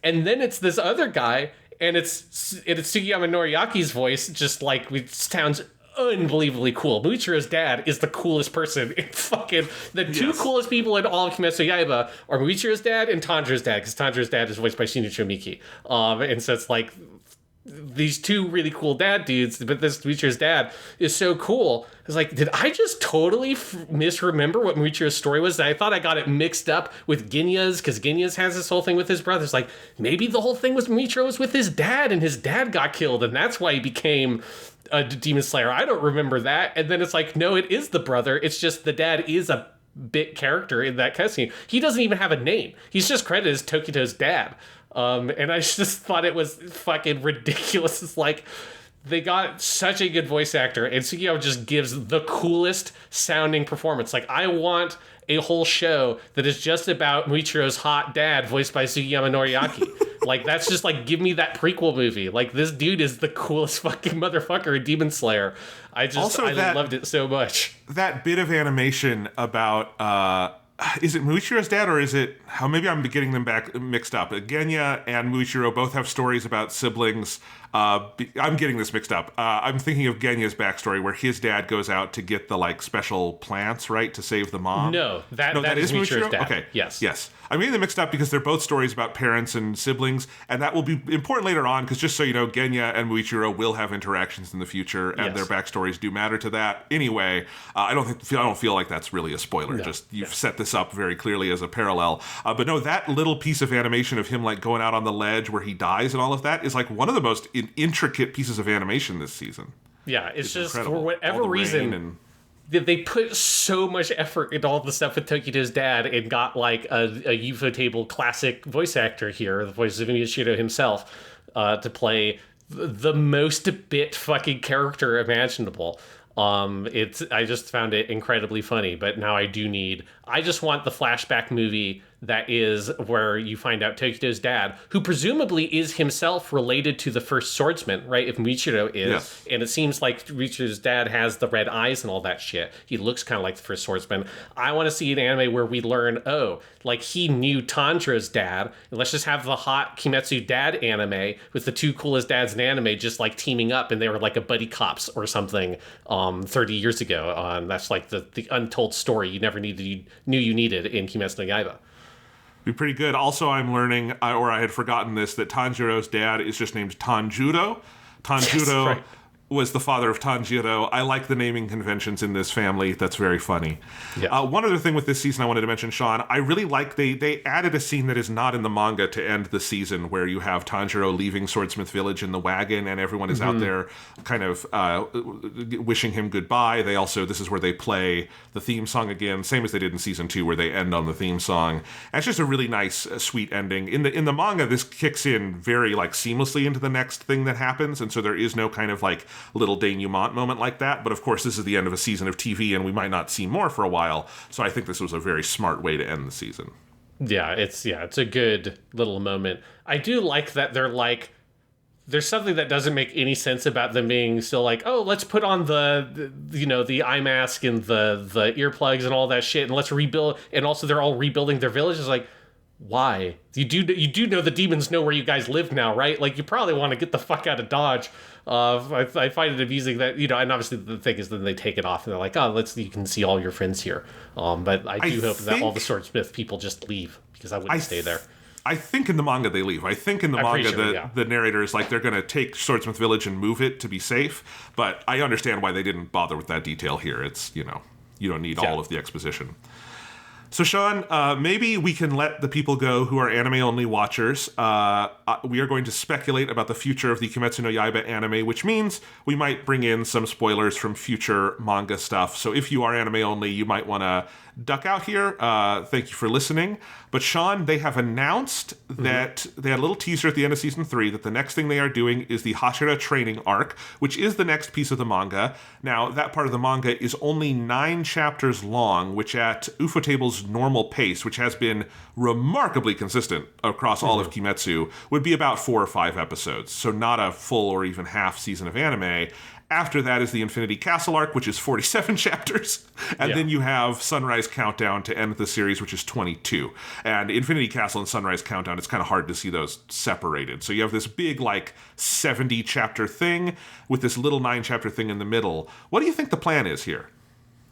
And then it's this other guy, and it's Sugiyama Noriaki's voice, just, like, it sounds unbelievably cool. Muichiro's dad is the coolest person in fucking the two coolest people in all of Kimetsu Yaiba are Muichiro's dad and Tanjiro's dad, because Tanjiro's dad is voiced by Shinichiro Miki. And so it's like these two really cool dad dudes, but this Muichiro's dad is so cool. It's like, did I just totally misremember what Muichiro's story was? I thought I got it mixed up with Genya's, because Genya's has this whole thing with his brothers. Like, maybe the whole thing was Muichiro was with his dad, and his dad got killed, and that's why he became a Demon Slayer. I don't remember that. And then it's like, no, it is the brother. It's just the dad is a bit character in that cutscene. He doesn't even have a name. He's just credited as Tokito's dad. And I just thought it was fucking ridiculous. It's like, they got such a good voice actor, and Sugiyama just gives the coolest sounding performance. Like, I want a whole show that is just about Muichiro's hot dad voiced by Sugiyama Noriaki. Like, that's just like, give me that prequel movie. Like, this dude is the coolest fucking motherfucker in Demon Slayer. I loved it so much. That bit of animation about, is it Muichiro's dad, or is it, maybe I'm getting them back mixed up. Genya and Muichiro both have stories about siblings. I'm getting this mixed up. I'm thinking of Genya's backstory where his dad goes out to get the like special plants, right, to save the mom. No, that is Muichiro's dad. Okay, yes. I'm getting them mixed up because they're both stories about parents and siblings, and that will be important later on. Because just so you know, Genya and Muichiro will have interactions in the future, and their backstories do matter to that. Anyway, I don't feel like that's really a spoiler. No. Just you've set this up very clearly as a parallel. But no, that little piece of animation of him like going out on the ledge where he dies and all of that is like one of the most intricate pieces of animation this season. Yeah, it's just incredible. For whatever reason. They put so much effort into all the stuff with Tokito's dad and got like a Ufotable classic voice actor here, the voice of Muichiro himself, to play the most bit fucking character imaginable. I just found it incredibly funny, but now I just want the flashback movie that is where you find out Tokito's dad, who presumably is himself related to the first swordsman, right? If Muichiro is. Yes. And it seems like Muichiro's dad has the red eyes and all that shit. He looks kind of like the first swordsman. I want to see an anime where we learn, like he knew Tanjiro's dad. And let's just have the hot Kimetsu dad anime with the two coolest dads in anime just like teaming up and they were like a buddy cops or something 30 years ago. That's like the untold story you never knew you needed in Kimetsu no Yaiba. Be pretty good. Also, I'm learning, or I had forgotten this, that Tanjiro's dad is just named Tanjiro. Tanjiro right. was the father of Tanjiro. I like the naming conventions in this family. That's very funny. Yeah. One other thing with this season I wanted to mention, Sean, I really like they added a scene that is not in the manga to end the season where you have Tanjiro leaving Swordsmith Village in the wagon and everyone is out there kind of wishing him goodbye. This is where they play the theme song again, same as they did in season 2 where they end on the theme song. And it's just a really nice, sweet ending. In the manga, this kicks in very like seamlessly into the next thing that happens, and so there is no kind of like little denouement moment like that. But of course, this is the end of a season of TV, and we might not see more for a while. So I think this was a very smart way to end the season. Yeah, it's a good little moment. I do like that they're like, there's something that doesn't make any sense about them being still like, oh, let's put on the eye mask and the earplugs and all that shit, and let's rebuild. And also, they're all rebuilding their village. It's like, why? You do know the demons know where you guys live now, right? Like, you probably want to get the fuck out of Dodge. I find it amusing that, and obviously the thing is then they take it off and they're like, oh, you can see all your friends here. But I hope that all the Swordsmith people just leave because I wouldn't stay there. I think in the manga they leave. I think in the manga the narrator is like they're going to take Swordsmith Village and move it to be safe. But I understand why they didn't bother with that detail here. It's, you don't need all of the exposition. So, Sean, maybe we can let the people go who are anime-only watchers. We are going to speculate about the future of the Kimetsu no Yaiba anime, which means we might bring in some spoilers from future manga stuff. So if you are anime-only, you might want to duck out here. Thank you for listening. But Sean, they have announced that they had a little teaser at the end of season 3 that the next thing they are doing is the Hashira training arc, which is the next piece of the manga. Now, that part of the manga is only 9 chapters long, which at Ufotable's normal pace, which has been remarkably consistent across all of Kimetsu, would be about 4 or 5 episodes. So not a full or even half season of anime. After that is the Infinity Castle arc, which is 47 chapters. And then you have Sunrise Countdown to end the series, which is 22. And Infinity Castle and Sunrise Countdown, it's kind of hard to see those separated. So you have this big, 70-chapter thing with this little 9-chapter thing in the middle. What do you think the plan is here?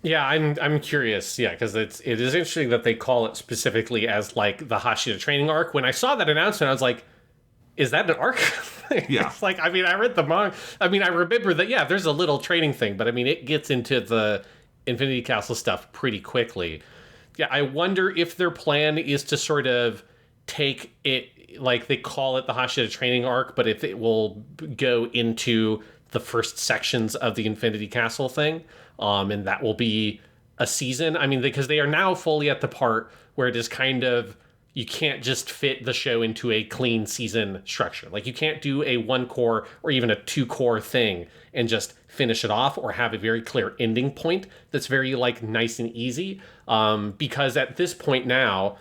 Yeah, I'm curious. Yeah, because it is interesting that they call it specifically as, the Hashira training arc. When I saw that announcement, I was like, is that an arc? Yeah. It's I read the manga. I remember that, there's a little training thing, but it gets into the Infinity Castle stuff pretty quickly. Yeah, I wonder if their plan is to sort of take it, they call it the Hashira training arc, but if it will go into the first sections of the Infinity Castle thing, and that will be a season. Because they are now fully at the part where it is kind of, you can't just fit the show into a clean season structure. You can't do a 1-core or even a 2-core thing and just finish it off or have a very clear ending point that's very, nice and easy. Because at this point now,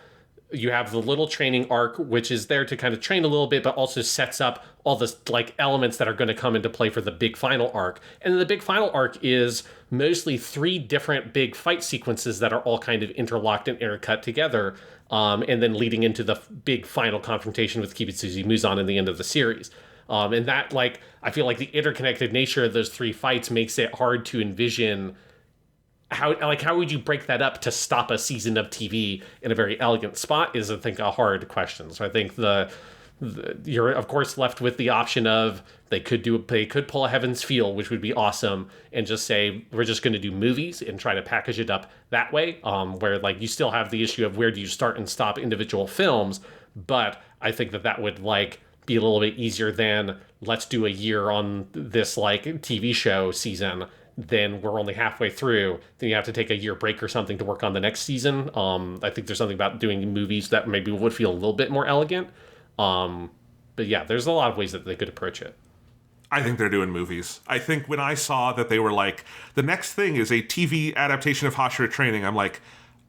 you have the little training arc, which is there to kind of train a little bit, but also sets up all the elements that are going to come into play for the big final arc. And the big final arc is mostly 3 different big fight sequences that are all kind of interlocked and intercut together. And then leading into the big final confrontation with Kibutsuji Muzan in the end of the series. And that, like, I feel like the interconnected nature of those three fights makes it hard to envision how would you break that up to stop a season of TV in a very elegant spot is, I think, a hard question. So I think you're of course left with the option of they could pull a Heaven's Feel, which would be awesome, and just say we're just going to do movies and try to package it up that way, where like you still have the issue of where do you start and stop individual films, but I think that would like be a little bit easier than let's do a year on this like TV show season, then we're only halfway through, then you have to take a year break or something to work on the next season. I think there's something about doing movies that maybe would feel a little bit more elegant. But yeah, there's a lot of ways that they could approach it. I think they're doing movies. I think when I saw that they were like, the next thing is a TV adaptation of Hashira Training, I'm like,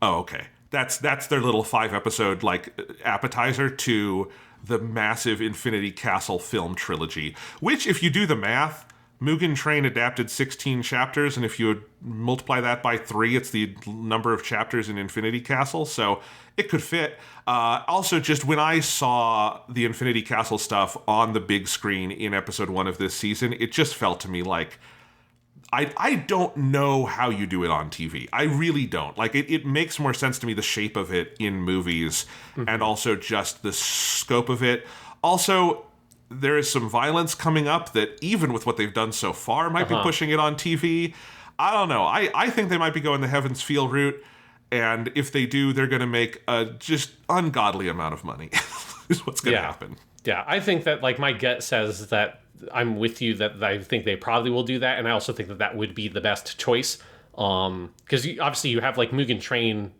oh, okay. That's their little 5-episode like appetizer to the massive Infinity Castle film trilogy, which if you do the math, Mugen Train adapted 16 chapters, and if you would multiply that by 3, it's the number of chapters in Infinity Castle, so it could fit. Also, just when I saw the Infinity Castle stuff on the big screen in episode 1 of this season, it just felt to me like, I don't know how you do it on TV. I really don't. Like, it makes more sense to me, the shape of it in movies, and also just the scope of it. Also, there is some violence coming up that, even with what they've done so far, might be pushing it on TV. I don't know. I think they might be going the Heaven's Feel route, and if they do, they're going to make a just ungodly amount of money, is what's going to happen. Yeah, I think that, like, my gut says that I'm with you that I think they probably will do that, and I also think that would be the best choice. Because obviously you have, like, Mugen Train,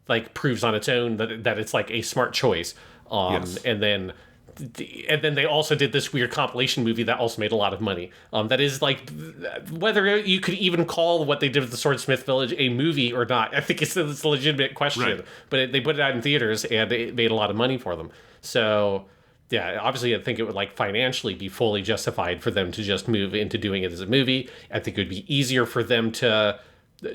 like, proves on its own that it's, like, a smart choice. Yes. And then they also did this weird compilation movie that also made a lot of money. That is like, whether you could even call what they did with the Swordsmith Village a movie or not, I think it's a legitimate question. Right. But they put it out in theaters and it made a lot of money for them. So yeah, obviously I think it would like financially be fully justified for them to just move into doing it as a movie. I think it would be easier for them to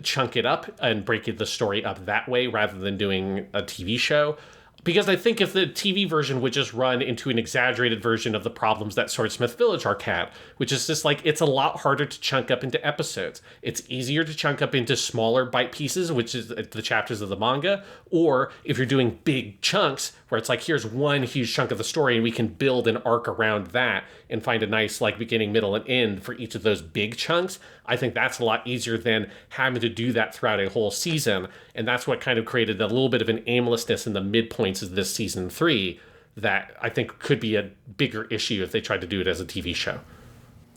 chunk it up and break the story up that way rather than doing a TV show. Because I think if the TV version would just run into an exaggerated version of the problems that Swordsmith Village Arc had, which is just like, it's a lot harder to chunk up into episodes. It's easier to chunk up into smaller bite pieces, which is the chapters of the manga, or if you're doing big chunks, where it's like, here's one huge chunk of the story and we can build an arc around that and find a nice like beginning, middle, and end for each of those big chunks. I think that's a lot easier than having to do that throughout a whole season. And that's what kind of created a little bit of an aimlessness in the midpoints of this season 3 that I think could be a bigger issue if they tried to do it as a TV show.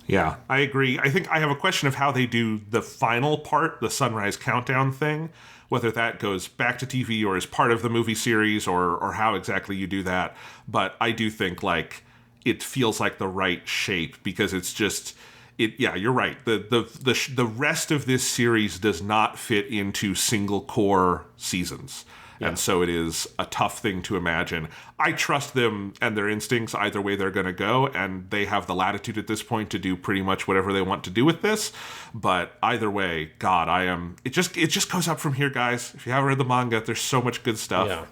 Yeah, I agree. I think I have a question of how they do the final part, the Sunrise Countdown thing, whether that goes back to TV or is part of the movie series or how exactly you do that. But I do think like it feels like the right shape because it's just yeah, you're right. The rest of this series does not fit into single core seasons. Yeah. And so it is a tough thing to imagine. I trust them and their instincts either way they're going to go, and they have the latitude at this point to do pretty much whatever they want to do with this. But either way, God, it just goes up from here, guys. If you haven't read the manga, there's so much good stuff.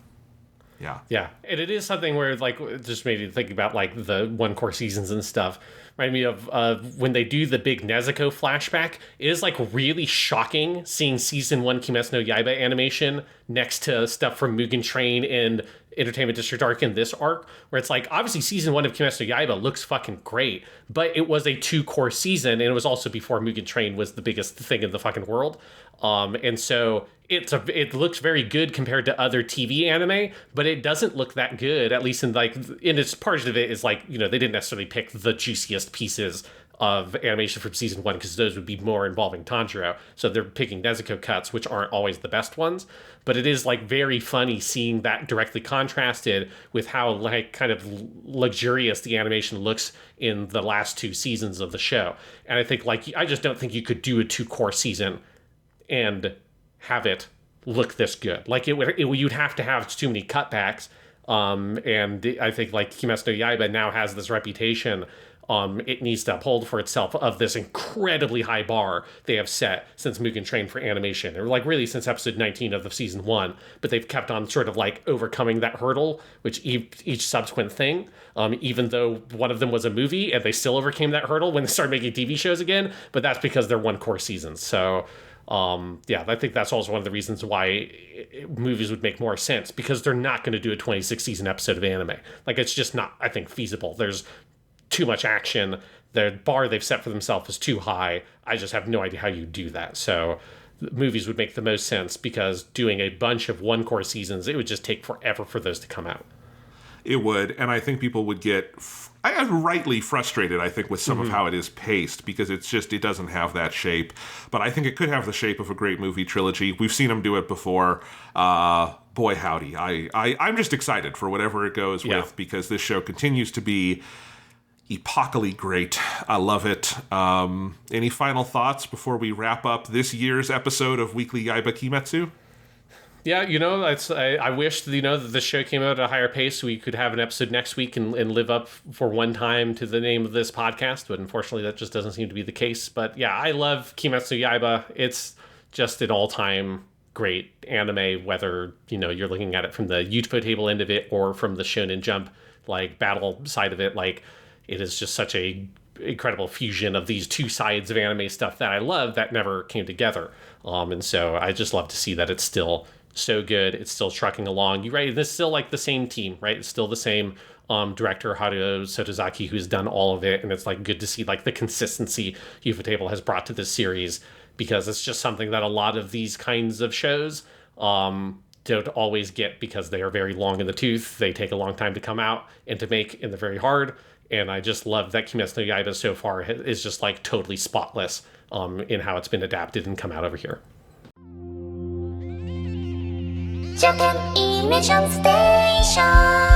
Yeah. And it is something where, like, just made me think about, like, the one-core seasons and stuff. Remind me of when they do the big Nezuko flashback. It is, like, really shocking seeing Season 1 Kimetsu no Yaiba animation next to stuff from Mugen Train and Entertainment District Arc in this arc, where it's like, obviously Season 1 of Kimetsu no Yaiba looks fucking great, but it was a 2-core season, and it was also before Mugen Train was the biggest thing in the fucking world. And so it looks very good compared to other TV anime, but it doesn't look that good, at least in its part of it is like, you know, they didn't necessarily pick the juiciest pieces of animation from Season 1 because those would be more involving Tanjiro. So they're picking Nezuko cuts, which aren't always the best ones. But it is like very funny seeing that directly contrasted with how like kind of luxurious the animation looks in the last 2 seasons of the show. And I think I just don't think you could do a 2-core season and have it look this good. Like you'd have to have too many cutbacks. And I think like Kimetsu no Yaiba now has this reputation it needs to uphold for itself of this incredibly high bar they have set since Mugen Train for animation, or like really since episode 19 of the season 1, but they've kept on sort of like overcoming that hurdle, which each subsequent thing, even though one of them was a movie, and they still overcame that hurdle when they started making TV shows again, but that's because they're one core seasons. So I think that's also one of the reasons why movies would make more sense, because they're not going to do a 26 season episode of anime. Like, it's just not, I think, feasible. There's too much action. The bar they've set for themselves is too high. I just have no idea how you do that. So movies would make the most sense, because doing a bunch of one core seasons, it would just take forever for those to come out. It would, and I think people would get rightly frustrated, I think, with some of how it is paced, because it doesn't have that shape. But I think it could have the shape of a great movie trilogy. We've seen them do it before. Boy, howdy. I'm just excited for whatever it goes with, because this show continues to be epochally great. I love it. Any final thoughts before we wrap up this year's episode of Weekly Yaiba Kimetsu? Yeah, I wish that the show came out at a higher pace so we could have an episode next week and live up for one time to the name of this podcast, but unfortunately that just doesn't seem to be the case. But yeah, I love Kimetsu Yaiba. It's just an all-time great anime, whether you're looking at it from the Ufotable end of it or from the Shonen Jump like battle side of it. Like, it is just such a incredible fusion of these two sides of anime stuff that I love that never came together. And so I just love to see that it's still so good. It's still trucking along. You're right. It's still like the same team, right? It's still the same director, Haruo Sotozaki, who's done all of it. And it's like good to see like the consistency Ufotable has brought to this series, because it's just something that a lot of these kinds of shows don't always get, because they are very long in the tooth. They take a long time to come out and to make, and they're very hard. And I just love that Kimetsu no Yaiba so far is just like totally spotless in how it's been adapted and come out over here. Japanimation Station.